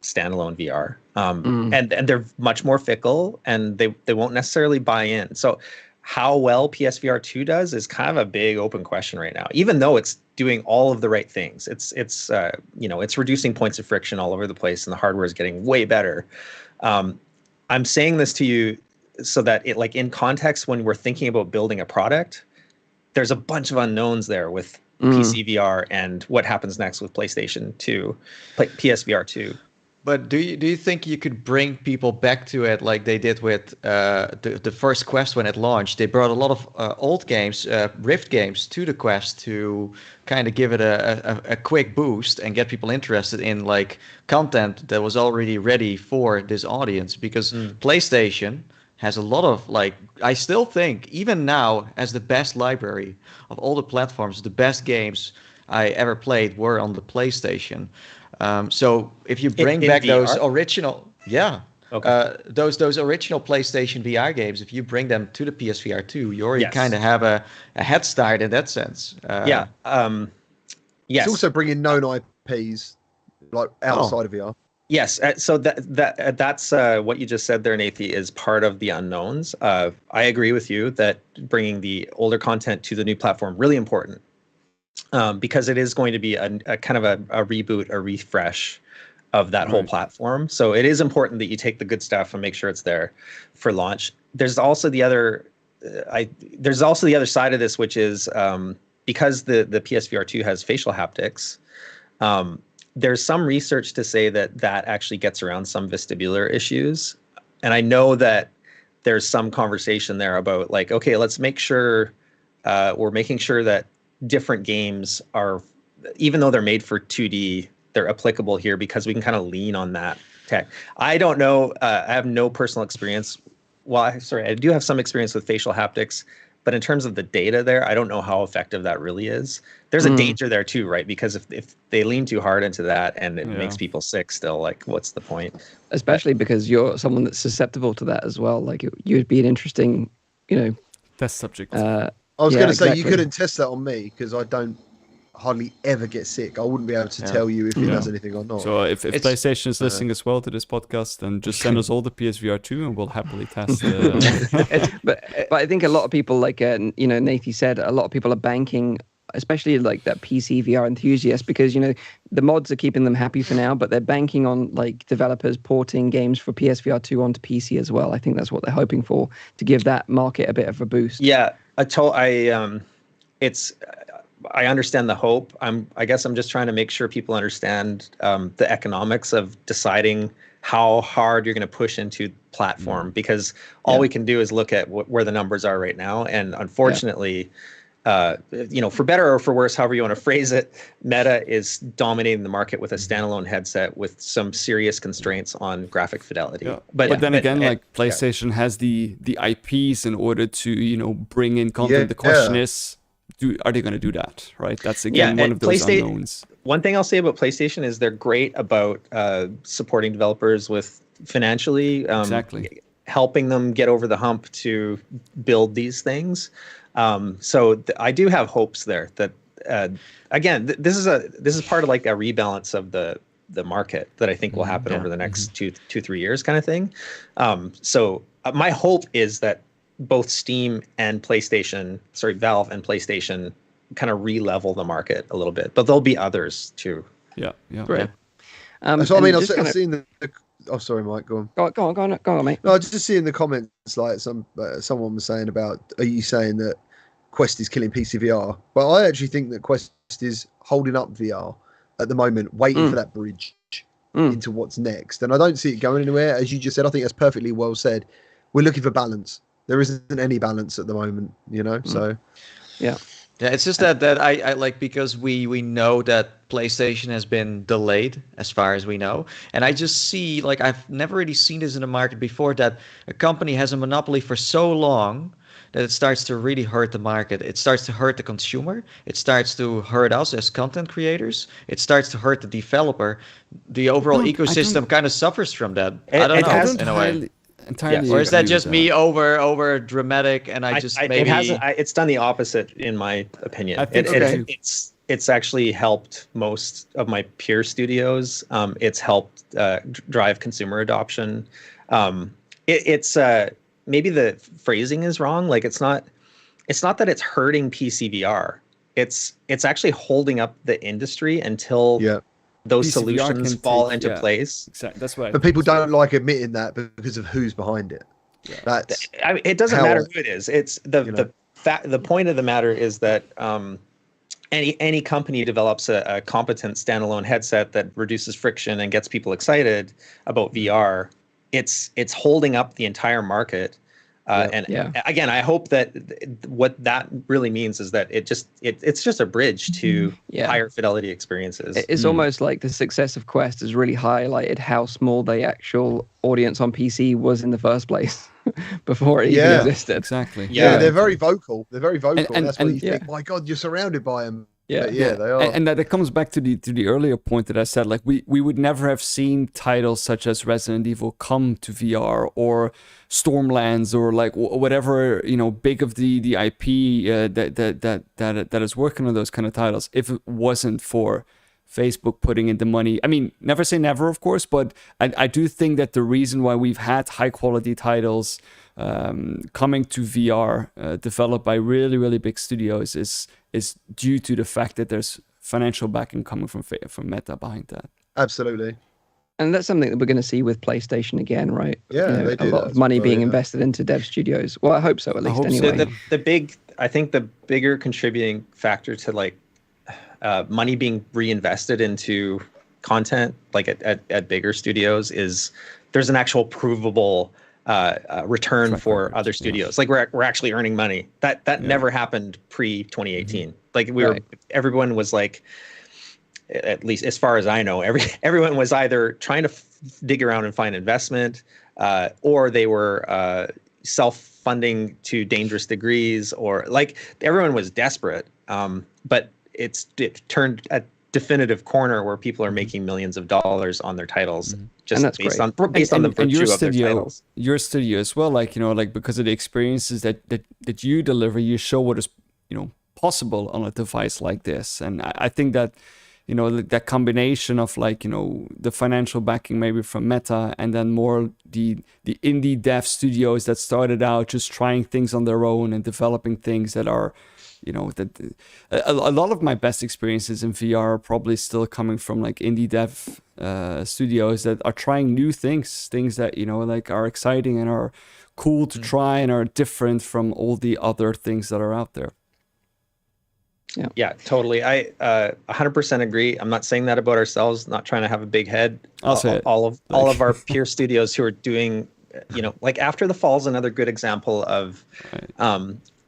standalone VR. And they're much more fickle and they won't necessarily buy in. So how well PSVR 2 does is kind of a big open question right now, even though it's doing all of the right things. It's reducing points of friction all over the place and the hardware is getting way better. I'm saying this to you so that it, like, in context, when we're thinking about building a product, there's a bunch of unknowns there with PC VR and what happens next with PlayStation 2, PSVR 2. But do you think you could bring people back to it like they did with the first Quest when it launched? They brought a lot of old games, Rift games, to the Quest to kind of give it a quick boost and get people interested in like content that was already ready for this audience. Because PlayStation has a lot of, like, I still think even now has the best library of all the platforms. The best games I ever played were on the PlayStation. So if you bring back those original, those original PlayStation VR games, if you bring them to the PSVR 2, you already kind of have a head start in that sense. Yes. It's also bringing known IPs like outside of VR. Yes. So that's what you just said there, Nathie, is part of the unknowns. I agree with you that bringing the older content to the new platform really important. Because it is going to be a kind of a reboot, a refresh of that whole platform. So it is important that you take the good stuff and make sure it's there for launch. There's also the other side of this, which is because the PSVR 2 has facial haptics. There's some research to say that actually gets around some vestibular issues, and I know that there's some conversation there about, like, okay, let's make sure we're making sure that different games are, even though they're made for 2D, they're applicable here because we can kind of lean on that tech. I don't know. I have no personal experience. Well, I do have some experience with facial haptics, but in terms of the data there, I don't know how effective that really is. There's a danger there too, right? Because if they lean too hard into that and it makes people sick still, like, what's the point? Especially because you're someone that's susceptible to that as well. Like, you'd be an interesting, test subject. I was going to say, you couldn't test that on me because I don't hardly ever get sick. I wouldn't be able to tell you if it does anything or not. So if PlayStation is listening as well to this podcast, then just send us all the PSVR 2 and we'll happily test. But I think a lot of people, like Nathie said, a lot of people are banking, especially like that PC VR enthusiast, because the mods are keeping them happy for now, but they're banking on like developers porting games for PSVR 2 onto PC as well. I think that's what they're hoping for, to give that market a bit of a boost. Yeah. I understand the hope. I guess I'm just trying to make sure people understand the economics of deciding how hard you're going to push into platform, because all we can do is look at where the numbers are right now. And unfortunately, for better or for worse, however you want to phrase it, Meta is dominating the market with a standalone headset with some serious constraints on graphic fidelity. Yeah. But then again, PlayStation has the IPs in order to bring in content. The question is, are they going to do that? Right? That's again one of those unknowns. One thing I'll say about PlayStation is they're great about supporting developers with financially, helping them get over the hump to build these things. So I do have hopes there that again, this is part of like a rebalance of the market that I think will happen over the next 2-3 years, kind of thing. So my hope is that both Steam and Valve and PlayStation kind of re-level the market a little bit, but there'll be others too. Right. So I mean, I've seen the. Oh, sorry, Mike. Go on, mate. No, I just see in the comments like someone was saying about, are you saying that Quest is killing PC VR? But I actually think that Quest is holding up VR at the moment, waiting for that bridge into what's next. And I don't see it going anywhere. As you just said, I think that's perfectly well said. We're looking for balance. There isn't any balance at the moment, so. Yeah. Yeah, it's just that I like, because we know that PlayStation has been delayed as far as we know. And I just see, like, I've never really seen this in the market before, that a company has a monopoly for so long that it starts to really hurt the market. It starts to hurt the consumer. It starts to hurt us as content creators. It starts to hurt the developer. The overall ecosystem kind of suffers from that. I don't know, in a way. Entirely. Or is that just me over dramatic, and I just maybe it's done the opposite in my opinion. I think it's actually helped most of my peer studios. It's helped drive consumer adoption. It's maybe the phrasing is wrong. Like, it's not that it's hurting PC VR. It's actually holding up the industry until those PCVR solutions fall into place. Exactly. That's right. But people don't like admitting that because of who's behind it. That's it doesn't matter who it is. It's the point of the matter is that any company develops a competent standalone headset that reduces friction and gets people excited about VR. It's holding up the entire market. Again, I hope that what that really means is that it's just a bridge to higher fidelity experiences. It's almost like the success of Quest has really highlighted how small the actual audience on PC was in the first place before it even existed. Exactly. Yeah, they're very vocal. They're very vocal. And that's why you think, my God, you're surrounded by them. Yeah, they are. And that comes back to the earlier point that I said, like we would never have seen titles such as Resident Evil come to VR or Stormlands or like whatever, big of the IP that is working on those kind of titles if it wasn't for Facebook putting in the money. I mean, never say never, of course, but I do think that the reason why we've had high quality titles coming to VR developed by really, really big studios is due to the fact that there's financial backing coming from Meta behind that. Absolutely. And that's something that we're going to see with PlayStation again, right? Yeah, they do a lot of money being invested into dev studios. Well, I hope so, at least anyway. I think the bigger contributing factor to like money being reinvested into content, like at bigger studios, is there's an actual provable return for other studios. Like we're actually earning money. That never happened pre 2018. Like everyone was like, at least as far as I know, everyone was either trying to dig around and find investment, or they were self-funding to dangerous degrees, or like everyone was desperate. But it turned a definitive corner where people are making millions of dollars on their titles, just based on the virtue of their titles. Your studio as well, like because of the experiences that you deliver, you show what is possible on a device like this, and I think that that combination of the financial backing maybe from Meta, and then more the indie dev studios that started out just trying things on their own and developing things that are a lot of my best experiences in VR are probably still coming from like indie dev studios that are trying new things that are exciting and are cool to try and are different from all the other things that are out there. Yeah, totally. I 100% agree. I'm not saying that about ourselves, not trying to have a big head. I'll say all of our peer studios who are doing, like After the Fall is another good example of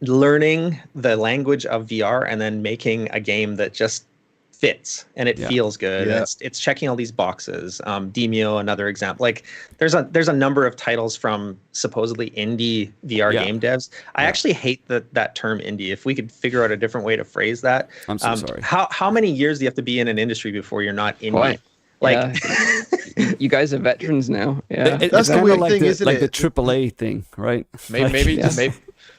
learning the language of VR and then making a game that just fits and it feels good. Yeah. It's checking all these boxes. Demio, another example. Like there's a number of titles from supposedly indie VR game devs. I actually hate that term indie. If we could figure out a different way to phrase that. I'm so sorry. How many years do you have to be in an industry before you're not indie? Quite. Like you guys are veterans now. Yeah, that's the weird thing, isn't it? Like the AAA thing, right?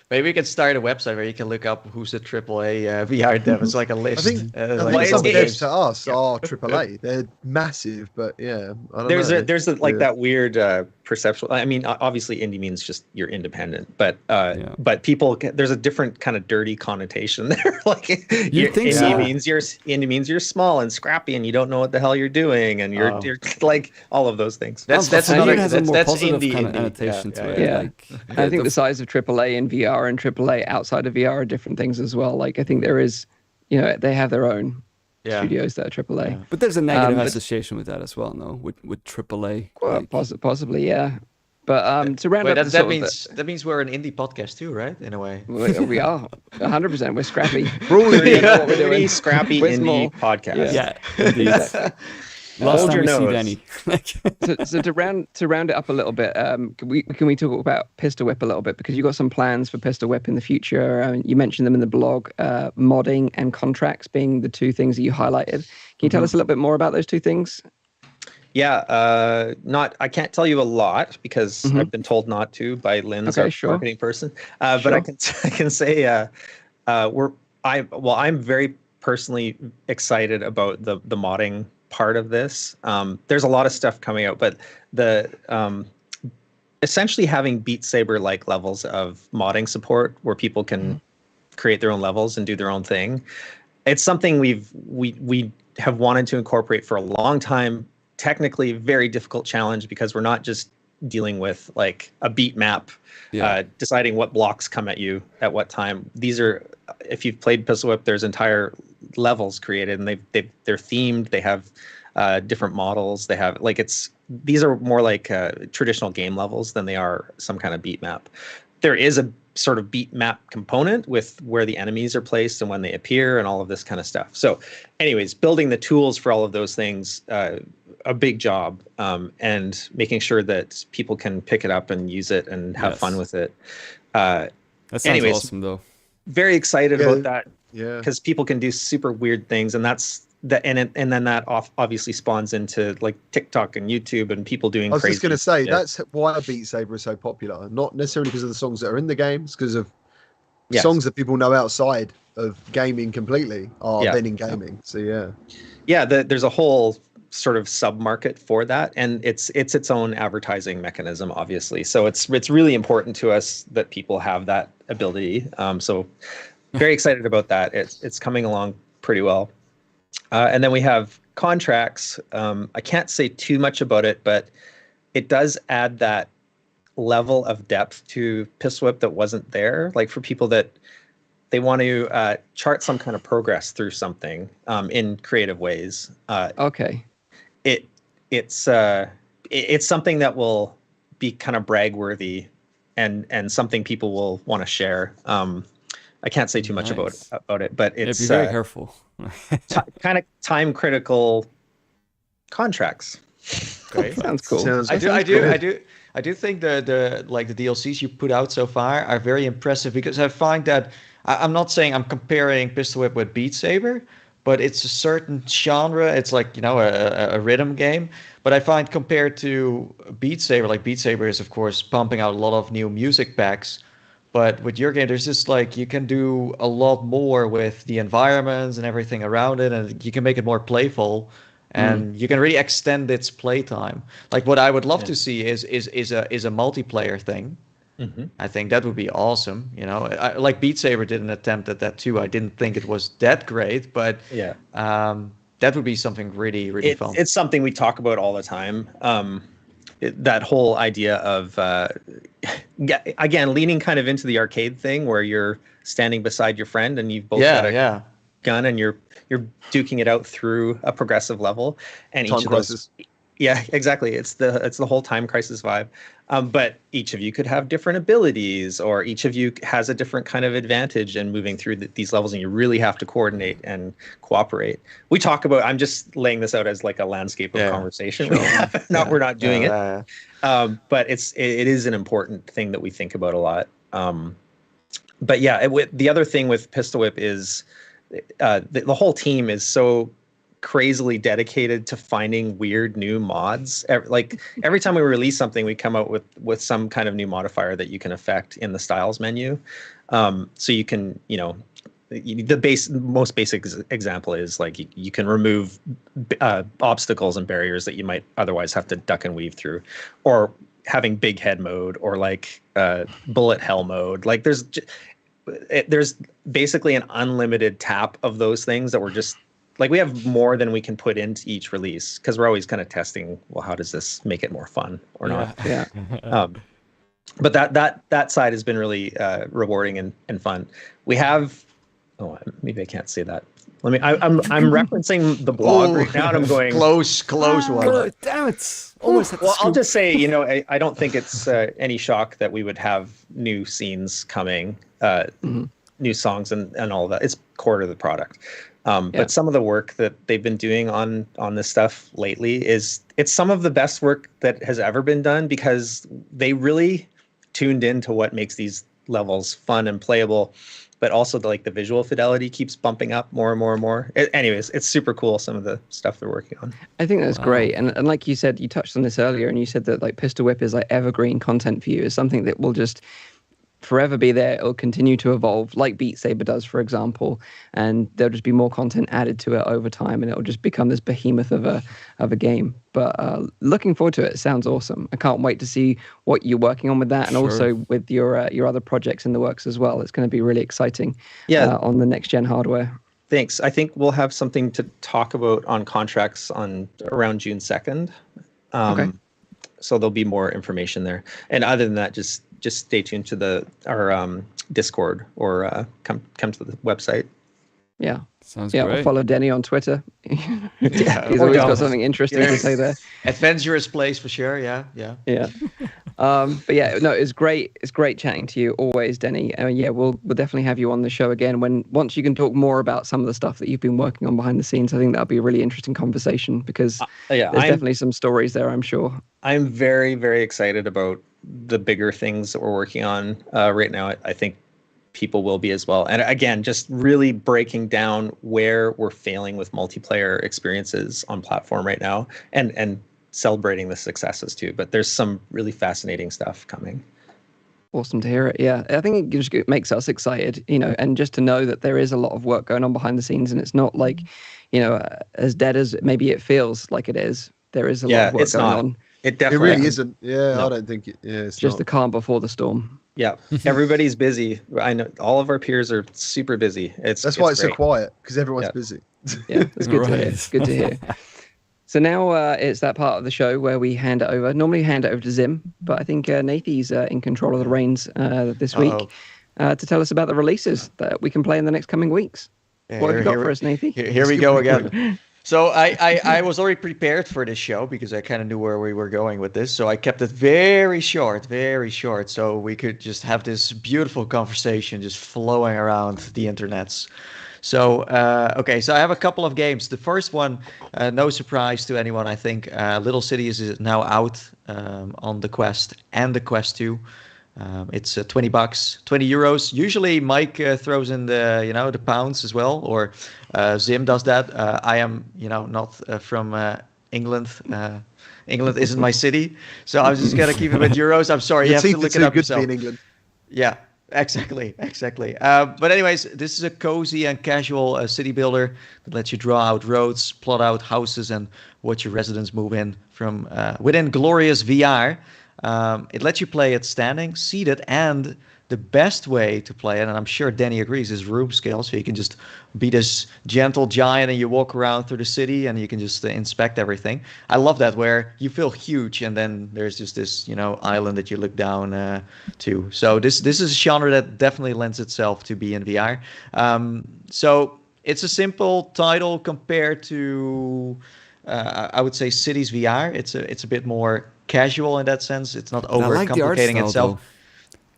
Maybe we could start a website where you can look up who's a AAA VR dev. It's like a list. I think some devs to us are AAA. They're massive, but I don't know. There's that weird perceptual. I mean, obviously, indie means just you're independent, but people, there's a different kind of dirty connotation there. Like indie means you're small and scrappy and you don't know what the hell you're doing, and you're like all of those things. That's another that's indie kind of annotation to it. Yeah, Like, I think the size of AAA in VR and AAA outside of VR are different things as well. Like I think there is, they have their own studios that are AAA. Yeah. But there's a negative association with that as well, no? With AAA. Well, possibly, yeah. But to round up that means we're an indie podcast too, right? In a way, we are 100%. We're scrappy. Really scrappy indie podcast. Yeah, indeed. Last time we see Denny. so to round it up a little bit, can we talk about Pistol Whip a little bit, because you got some plans for Pistol Whip in the future. You mentioned them in the blog, modding and contracts being the two things that you highlighted. Can you tell us a little bit more about those two things? Yeah, I can't tell you a lot because I've been told not to by Lynn's our marketing person. But I can say I'm very personally excited about the modding part of this. There's a lot of stuff coming out, but the essentially having Beat Saber like levels of modding support where people can create their own levels and do their own thing. It's something we have wanted to incorporate for a long time. Technically very difficult challenge because we're not just dealing with like a beat map, deciding what blocks come at you at what time. These are, if you've played Pistol Whip, there's entire levels created, and they're themed. They have different models. They have these are more like traditional game levels than they are some kind of beat map. There is a sort of beat map component with where the enemies are placed and when they appear and all of this kind of stuff. So anyways, building the tools for all of those things, a big job, and making sure that people can pick it up and use it and have fun with it. That sounds awesome, though. Very excited about that. Yeah. Because people can do super weird things, and and then that obviously spawns into like TikTok and YouTube and people doing crazy. I was just going to say, shit. that's why Beat Saber is so popular. Not necessarily because of the songs that are in the games, because of songs that people know outside of gaming completely are then in gaming. So there's a whole sort of sub-market for that, and it's its own advertising mechanism, obviously. So it's really important to us that people have that ability. So very excited about that. It's coming along pretty well. And then we have contracts. I can't say too much about it, but it does add that level of depth to Pistol Whip that wasn't there. Like for people that they want to chart some kind of progress through something in creative ways. It's something that will be kind of brag-worthy and something people will want to share. I can't say too much about it, but it's be very careful. kind of time critical contracts. Great. Sounds cool. I do think the DLCs you put out so far are very impressive, because I find that I'm not saying I'm comparing Pistol Whip with Beat Saber, but it's a certain genre. It's like, a rhythm game. But I find compared to Beat Saber, like Beat Saber is of course pumping out a lot of new music packs. But with your game, there's just you can do a lot more with the environments and everything around it, and you can make it more playful, and you can really extend its playtime. Like what I would love to see is a multiplayer thing. Mm-hmm. I think that would be awesome. Like Beat Saber did an attempt at that too. I didn't think it was that great, but that would be something really fun. It's something we talk about all the time. That whole idea of again leaning kind of into the arcade thing where you're standing beside your friend and you've both got a gun and you're duking it out through a progressive level, and Time each of Crisis. those exactly, it's the whole Time Crisis vibe. But each of you could have different abilities, or each of you has a different kind of advantage in moving through these levels, and you really have to coordinate and cooperate. We talk about, I'm just laying this out as like a landscape of conversation. Sure. We're not doing it. But it is an important thing that we think about a lot. But the other thing with Pistol Whip is the whole team is so crazily dedicated to finding weird new mods. Every time we release something, we come out with some kind of new modifier that you can affect in the styles menu. So you can, the most basic example is you can remove obstacles and barriers that you might otherwise have to duck and weave through, or having big head mode, or bullet hell mode. There's basically an unlimited tap of those things that we're just we have more than we can put into each release, because we're always kind of testing, well, how does this make it more fun or not? Yeah. But that side has been really rewarding and fun. We have, maybe I can't say that. I'm referencing the blog right now, and I'm going close one. Damn it! Almost. Well, I'll just say, I don't think it's any shock that we would have new scenes coming, new songs and all of that. It's core to the product. But some of the work that they've been doing on this stuff lately it's some of the best work that has ever been done, because they really tuned into what makes these levels fun and playable, but also the visual fidelity keeps bumping up more and more and more. Anyways, it's super cool, some of the stuff they're working on. I think that's great. And like you said, you touched on this earlier, and you said that Pistol Whip is evergreen content for you. It's something that will just forever be there. It'll continue to evolve, like Beat Saber does, for example, and there'll just be more content added to it over time, and it'll just become this behemoth of a game. But looking forward to it. It sounds awesome. I can't wait to see what you're working on with that, and also with your other projects in the works as well. It's going to be really exciting on the next gen hardware. Thanks. I think we'll have something to talk about on contracts on around June 2nd. Okay. So there'll be more information there. And other than that, just stay tuned to our Discord or come to the website. Yeah. Sounds great. Or follow Denny on Twitter. Yeah, He's always got something interesting to say there. Adventurous place for sure. Yeah. But yeah, no, it's great. It's great chatting to you always, Denny. Yeah, we'll definitely have you on the show again once you can talk more about some of the stuff that you've been working on behind the scenes. I think that'll be a really interesting conversation because there's definitely some stories there, I'm sure. I'm very, very excited about the bigger things that we're working on right now. I think people will be as well. And again, just really breaking down where we're failing with multiplayer experiences on platform right now and celebrating the successes too. But there's some really fascinating stuff coming. Awesome to hear it. Yeah, I think it just makes us excited, and just to know that there is a lot of work going on behind the scenes, and it's not like, as dead as maybe it feels like it is. There is a lot of work going on. It definitely really isn't. Yeah, no. I don't think it. Yeah, it's just not. the calm before the storm. Yeah, everybody's busy. I know all of our peers are super busy. That's why it's so quiet, because everyone's busy. Yeah, it's good to hear. It's good to hear. So now it's that part of the show where we hand it over. Normally hand it over to Zim, but I think Nathy's in control of the reins this week to tell us about the releases that we can play in the next coming weeks. What have you got for us, Nathy? Here we go again. So I was already prepared for this show because I kind of knew where we were going with this. So I kept it very short, so we could just have this beautiful conversation just flowing around the internets. So, so I have a couple of games. The first one, no surprise to anyone, I think, Little Cities is now out on the Quest and the Quest 2. It's $20, €20. Usually Mike throws in the pounds as well, or Zim does that. I am not from England. England isn't my city, so I was just gonna keep it with euros. I'm sorry, you have to look it up yourself. In England. Yeah, exactly. But anyways, this is a cozy and casual city builder that lets you draw out roads, plot out houses, and watch your residents move in from within glorious VR. It lets you play it standing, seated, and the best way to play it, and I'm sure Denny agrees, is room scale. So you can just be this gentle giant and you walk around through the city and you can just inspect everything. I love that, where you feel huge and then there's just this, island that you look down to. So this is a genre that definitely lends itself to be in VR. So it's a simple title compared to, I would say, Cities VR. It's a bit more casual in that sense. It's not overcomplicating itself.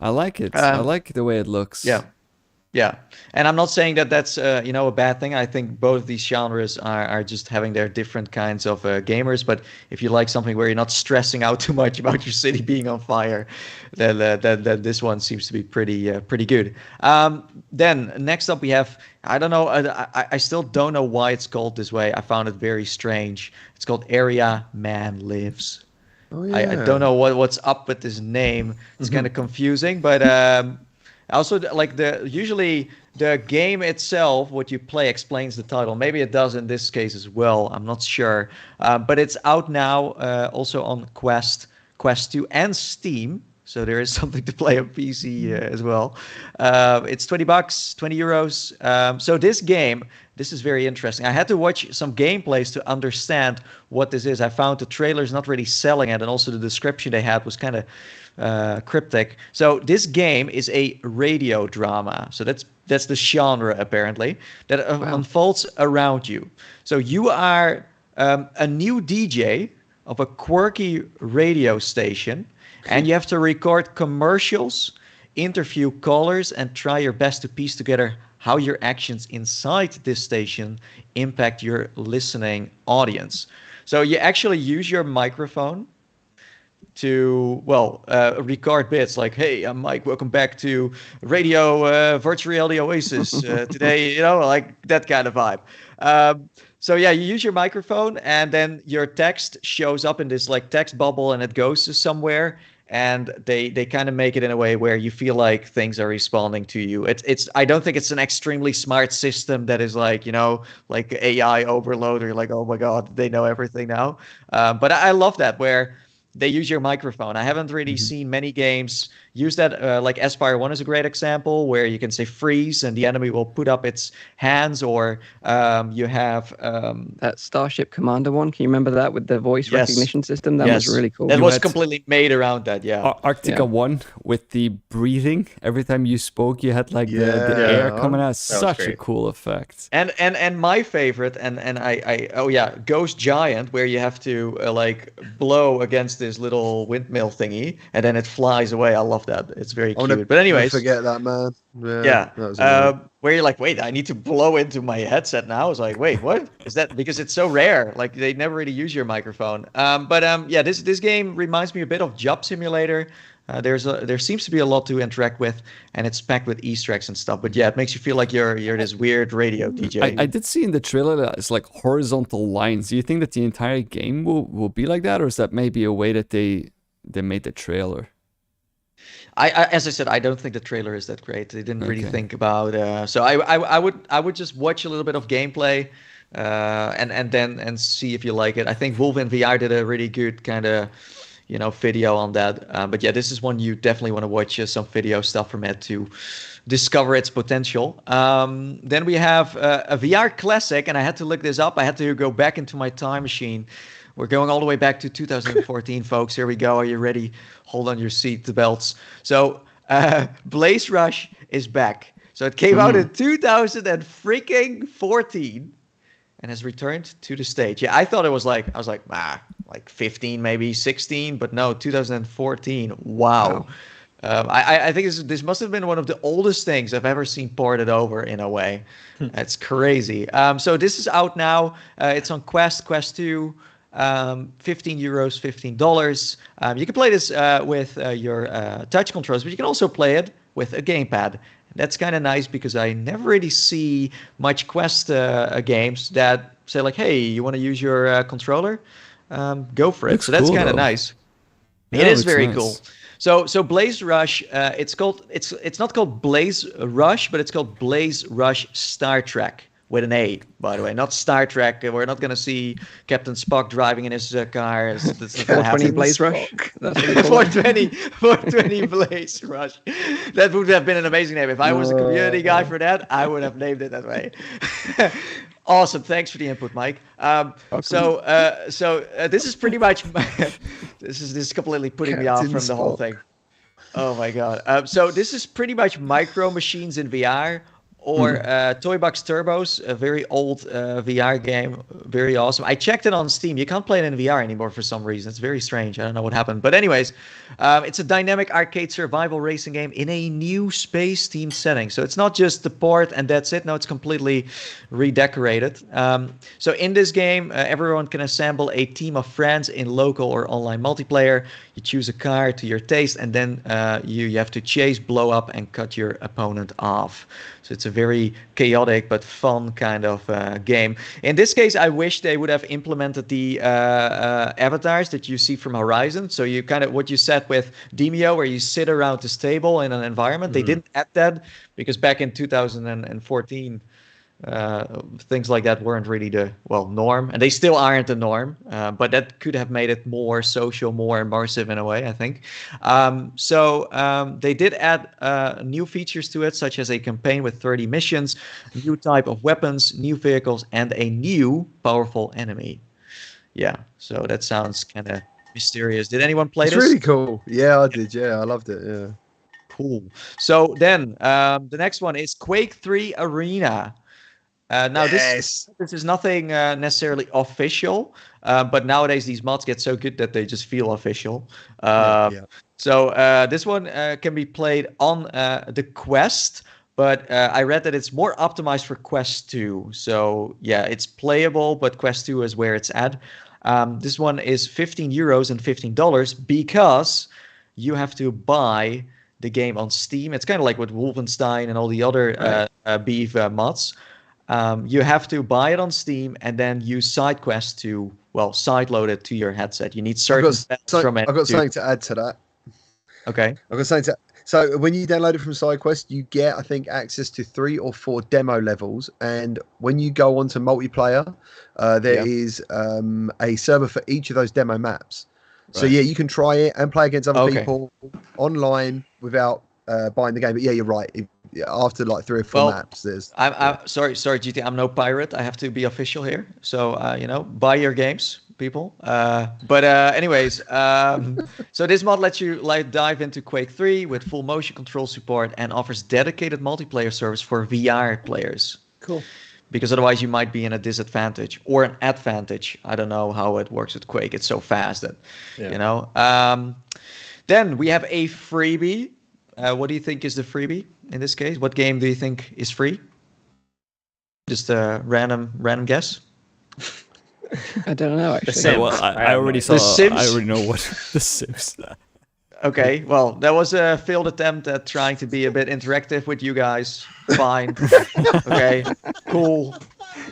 I like it. I like the way it looks. Yeah. And I'm not saying that that's a bad thing. I think both of these genres are just having their different kinds of gamers. But if you like something where you're not stressing out too much about your city being on fire, then this one seems to be pretty good. Then next up we have, I don't know, I still don't know why it's called this way. I found it very strange. It's called Area Man Lives. Oh, yeah. I don't know what's up with this name. It's kind of confusing, but also like usually the game itself, what you play, explains the title. Maybe it does in this case as well. I'm not sure, but it's out now also on Quest 2, and Steam. So there is something to play on PC as well. It's $20, €20. So this game, this is very interesting. I had to watch some gameplays to understand what this is. I found the trailers not really selling it, and also the description they had was kind of cryptic. So this game is a radio drama. So that's the genre apparently that unfolds around you. So you are a new DJ of a quirky radio station. And you have to record commercials, interview callers, and try your best to piece together how your actions inside this station impact your listening audience. So you actually use your microphone to, record bits like, hey, I'm Mike, welcome back to Radio Virtual Reality Oasis. Today, like that kind of vibe. So yeah, you use your microphone and then your text shows up in this like text bubble and it goes to somewhere, and they kind of make it in a way where you feel like things are responding to you. I don't think it's an extremely smart system that is like, like AI overload or like, oh my God, they know everything now. But I love that, where they use your microphone. I haven't really seen many games use that. Like Aspire 1 is a great example where you can say freeze and the enemy will put up its hands, or you have that Starship Commander one. Can you remember that with the voice recognition system? That was really cool. That was completely made around that, Arctica 1 with the breathing. Every time you spoke, you had like the air coming out. Such a cool effect. And my favorite, and Ghost Giant, where you have to like blow against this little windmill thingy, and then it flies away. I love that. It's very cute. But anyways, forget that, man. Where you're like, wait, I need to blow into my headset now. I was like, wait, what is that? Because it's so rare. Like they never really use your microphone. This game reminds me a bit of Job Simulator. There seems to be a lot to interact with, and it's packed with Easter eggs and stuff. But yeah, it makes you feel like you're this weird radio DJ. I did see in the trailer that it's like horizontal lines. Do you think that the entire game will be like that, or is that maybe a way that they made the trailer? As I said, I don't think the trailer is that great. They didn't really think about. So I would just watch a little bit of gameplay, and see if you like it. I think Wolf in VR did a really good kind of video on that. But yeah, this is one you definitely want to watch some video stuff from it to discover its potential. Then we have a VR classic, and I had to look this up. I had to go back into my time machine. We're going all the way back to 2014, folks. Here we go. Are you ready? Hold on your seat belts. So Blaze Rush is back. So it came out in 2014 and has returned to the stage. Yeah, I thought it was like 15, maybe 16, but no, 2014. Wow. I think this must have been one of the oldest things I've ever seen ported over in a way. That's crazy. So this is out now. It's on Quest 2. €15, $15. You can play this with your touch controls, but you can also play it with a gamepad. That's kind of nice because I never really see much Quest games that say like, "Hey, you want to use your controller? Go for it." Looks so that's cool, kind of though. nice. Yeah, it is looks very nice. cool. So Blaze Rush, it's not called Blaze Rush, but it's called Blaze Rush Star Trek. With an A, by the way, not Star Trek. We're not going to see Captain Spock driving in his car. That's not gonna 420 happen. Blaze Rush. That's what you call it. 420 Blaze Rush. That would have been an amazing name. If I was a community guy for that, I would have named it that way. Awesome. Thanks for the input, Mike. So this is pretty much this is completely putting me off from the whole thing. Oh my god. So this is pretty much Micro Machines in VR. Or Toy Box Turbos, a very old VR game, very awesome. I checked it on Steam. You can't play it in VR anymore for some reason. It's very strange. I don't know what happened. But anyways, it's a dynamic arcade survival racing game in a new space-themed setting. So it's not just the port and that's it. No, it's completely redecorated. So in this game, everyone can assemble a team of friends in local or online multiplayer. You choose a car to your taste, and then you have to chase, blow up, and cut your opponent off. So it's a very chaotic but fun kind of game. In this case, I wish they would have implemented the avatars that you see from Horizon. So you kind of what you said with Demio, where you sit around this table in an environment. They didn't add that because back in 2014, things like that weren't really the norm, and they still aren't the norm. But that could have made it more social, more immersive in a way, I think. So they did add new features to it, such as a campaign with 30 missions, new type of weapons, new vehicles, and a new powerful enemy. Yeah, so that sounds kind of mysterious. Did anyone play this? It's really cool. Yeah, I did. Yeah, I loved it. Yeah. Cool. So then the next one is Quake 3 Arena. Now this is nothing necessarily official, but nowadays these mods get so good that they just feel official. So this one can be played on the Quest, but I read that it's more optimized for Quest 2. So yeah, it's playable, but Quest 2 is where it's at. This one is €15 and $15 because you have to buy the game on Steam. It's kind of like with Wolfenstein and all the other beef mods. You have to buy it on Steam and then use side quests to, sideload it to your headset. You need certain from it. I've got something to add to that. Okay. I've got something to. So when you download it from SideQuest, you get, I think, access to 3 or 4 demo levels. And when you go onto multiplayer, there is a server for each of those demo maps. So yeah, you can try it and play against other people online without buying the game. But yeah, you're right. After like 3 or 4 maps, there's. I'm sorry, GT. I'm no pirate. I have to be official here. So buy your games, people. Anyways, so this mod lets you dive into Quake 3 with full motion control support and offers dedicated multiplayer service for VR players. Cool. Because otherwise you might be in a disadvantage or an advantage. I don't know how it works with Quake. It's so fast that, Then we have a freebie. What do you think is the freebie in this case? What game do you think is free? Just a random guess. I don't know, actually. The Sims. Well, I already saw. The Sims? I already know what The Sims. Okay, well, that was a failed attempt at trying to be a bit interactive with you guys. Fine. Okay, cool.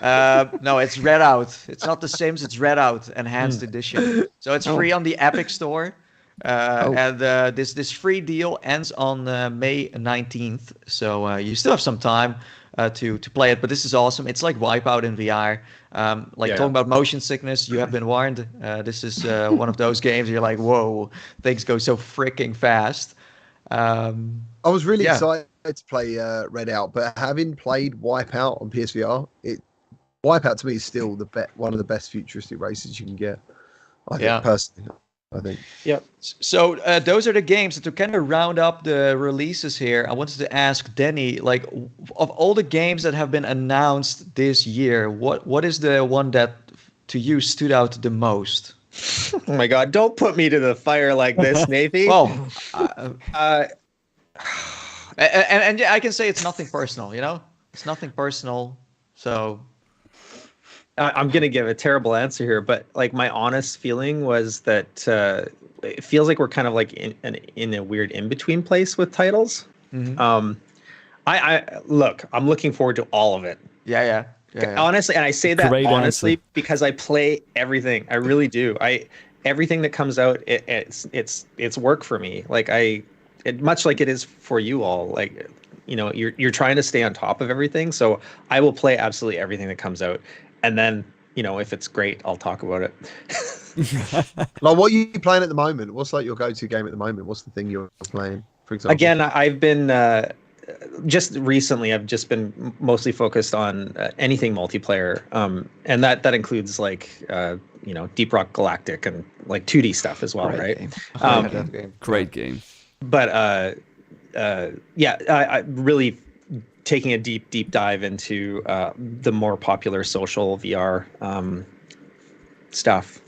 No, it's Redout. It's not The Sims, it's Redout Enhanced Edition. So it's free on the Epic Store. And this free deal ends on May 19th. So you still have some time to play it. But this is awesome. It's like Wipeout in VR. Talking about motion sickness, you have been warned. This is one of those games you're like, whoa, things go so freaking fast. I was really excited to play Redout, but having played Wipeout on PSVR, Wipeout to me is still one of the best futuristic races you can get. I think personally. I think. Yep. So those are the games. And to kind of round up the releases here, I wanted to ask Denny, of all the games that have been announced this year, what is the one that to you stood out the most? Oh my God! Don't put me to the fire like this, Nathy. Well, and I can say it's nothing personal. It's nothing personal. So. I'm going to give a terrible answer here, but my honest feeling was that it feels like we're kind of in a weird in-between place with titles. Mm-hmm. I'm looking forward to all of it. Yeah. Honestly, and I say that honestly because I play everything. I really do. Everything that comes out, it's work for me. Much like it is for you all. You're trying to stay on top of everything. So I will play absolutely everything that comes out. And then, if it's great, I'll talk about it. What are you playing at the moment? What's your go-to game at the moment? What's the thing you're playing, for example? Again, I've been just recently. I've just been mostly focused on anything multiplayer, and that includes Deep Rock Galactic and 2D stuff as well, right? Great game. But I really. Taking a deep dive into the more popular social VR stuff.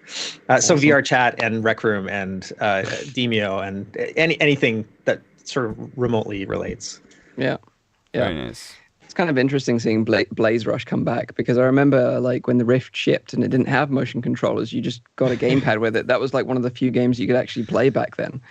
So VR chat and Rec Room and Demio and anything that sort of remotely relates. Yeah. Very nice. It's kind of interesting seeing Blaze Rush come back, because I remember when the Rift shipped and it didn't have motion controllers, you just got a gamepad with it. That was one of the few games you could actually play back then.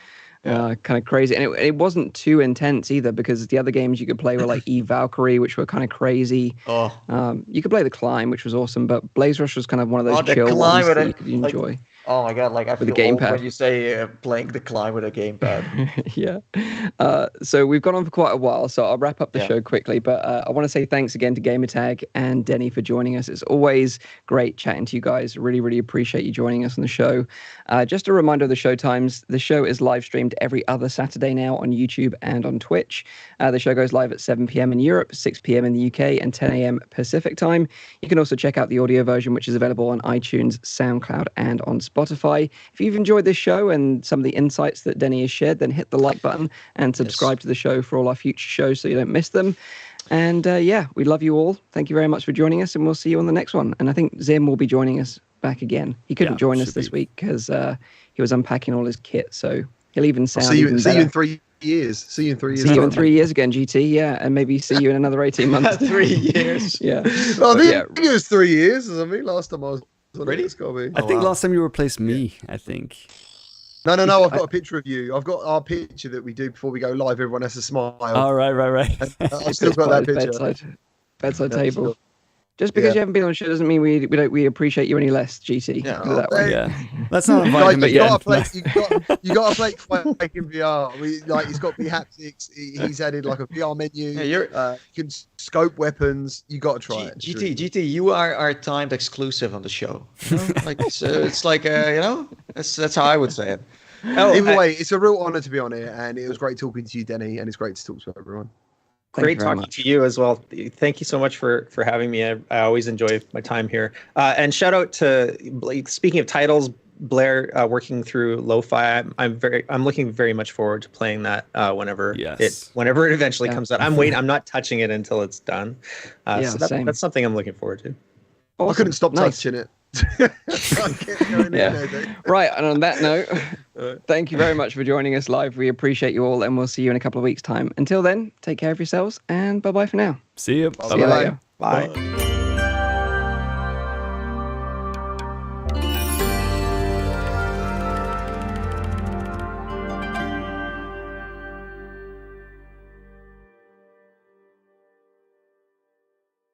Kind of crazy, and it wasn't too intense either, because the other games you could play were Eve Valkyrie, which were kind of crazy. You could play The Climb, which was awesome, but Blaze Rush was kind of one of those chill ones that you could enjoy. Oh my God! I feel with a gamepad when you say playing The Climb with a gamepad. Yeah. So we've gone on for quite a while, so I'll wrap up the show quickly. But I want to say thanks again to Gamertag and Denny for joining us. It's always great chatting to you guys. Really, really appreciate you joining us on the show. Just a reminder of the show times. The show is live streamed every other Saturday now on YouTube and on Twitch. The show goes live at 7 p.m. in Europe, 6 p.m. in the UK, and 10 a.m. Pacific time. You can also check out the audio version, which is available on iTunes, SoundCloud, and on Spotify. If you've enjoyed this show and some of the insights that Denny has shared, then hit the like button and subscribe to the show for all our future shows so you don't miss them. And we love you all. Thank you very much for joining us, and we'll see you on the next one. And I think Zim will be joining us back again. He couldn't join us this week because he was unpacking all his kit, so he'll even sound see you in 3 years. See you in 3 years. See you in 3 years again, GT. And maybe see you in another 18 months. 3 years. Yeah. Well, I think it was 3 years. I mean, last time I was. Really? I think last time you replaced me. I think. No. I've got a picture of you. I've got our picture that we do before we go live. Everyone has to smile. Oh, right. I've still got that picture. Bedside table. Just because you haven't been on the show doesn't mean we appreciate you any less, GT. Let's not invite him. But you got to play Quake in VR. It's got the haptics. He's added a VR menu. You can scope weapons. You got to try it. GT, you are our timed exclusive on the show. It's That's how I would say it. Either way, it's a real honor to be on here, and it was great talking to you, Denny, and it's great to talk to everyone. Great talking to you as well. Thank you so much for having me. I always enjoy my time here. And shout out to, speaking of titles, Blair working through Lo-Fi. I'm looking very much forward to playing that whenever it eventually comes out. I'm not touching it until it's done. So that's something I'm looking forward to. Awesome. I couldn't stop touching it. Right, and on that note, thank you very much for joining us live. We appreciate you all, and we'll see you in a couple of weeks' time. Until then, take care of yourselves, and bye-bye for now. See you. See you later. Bye.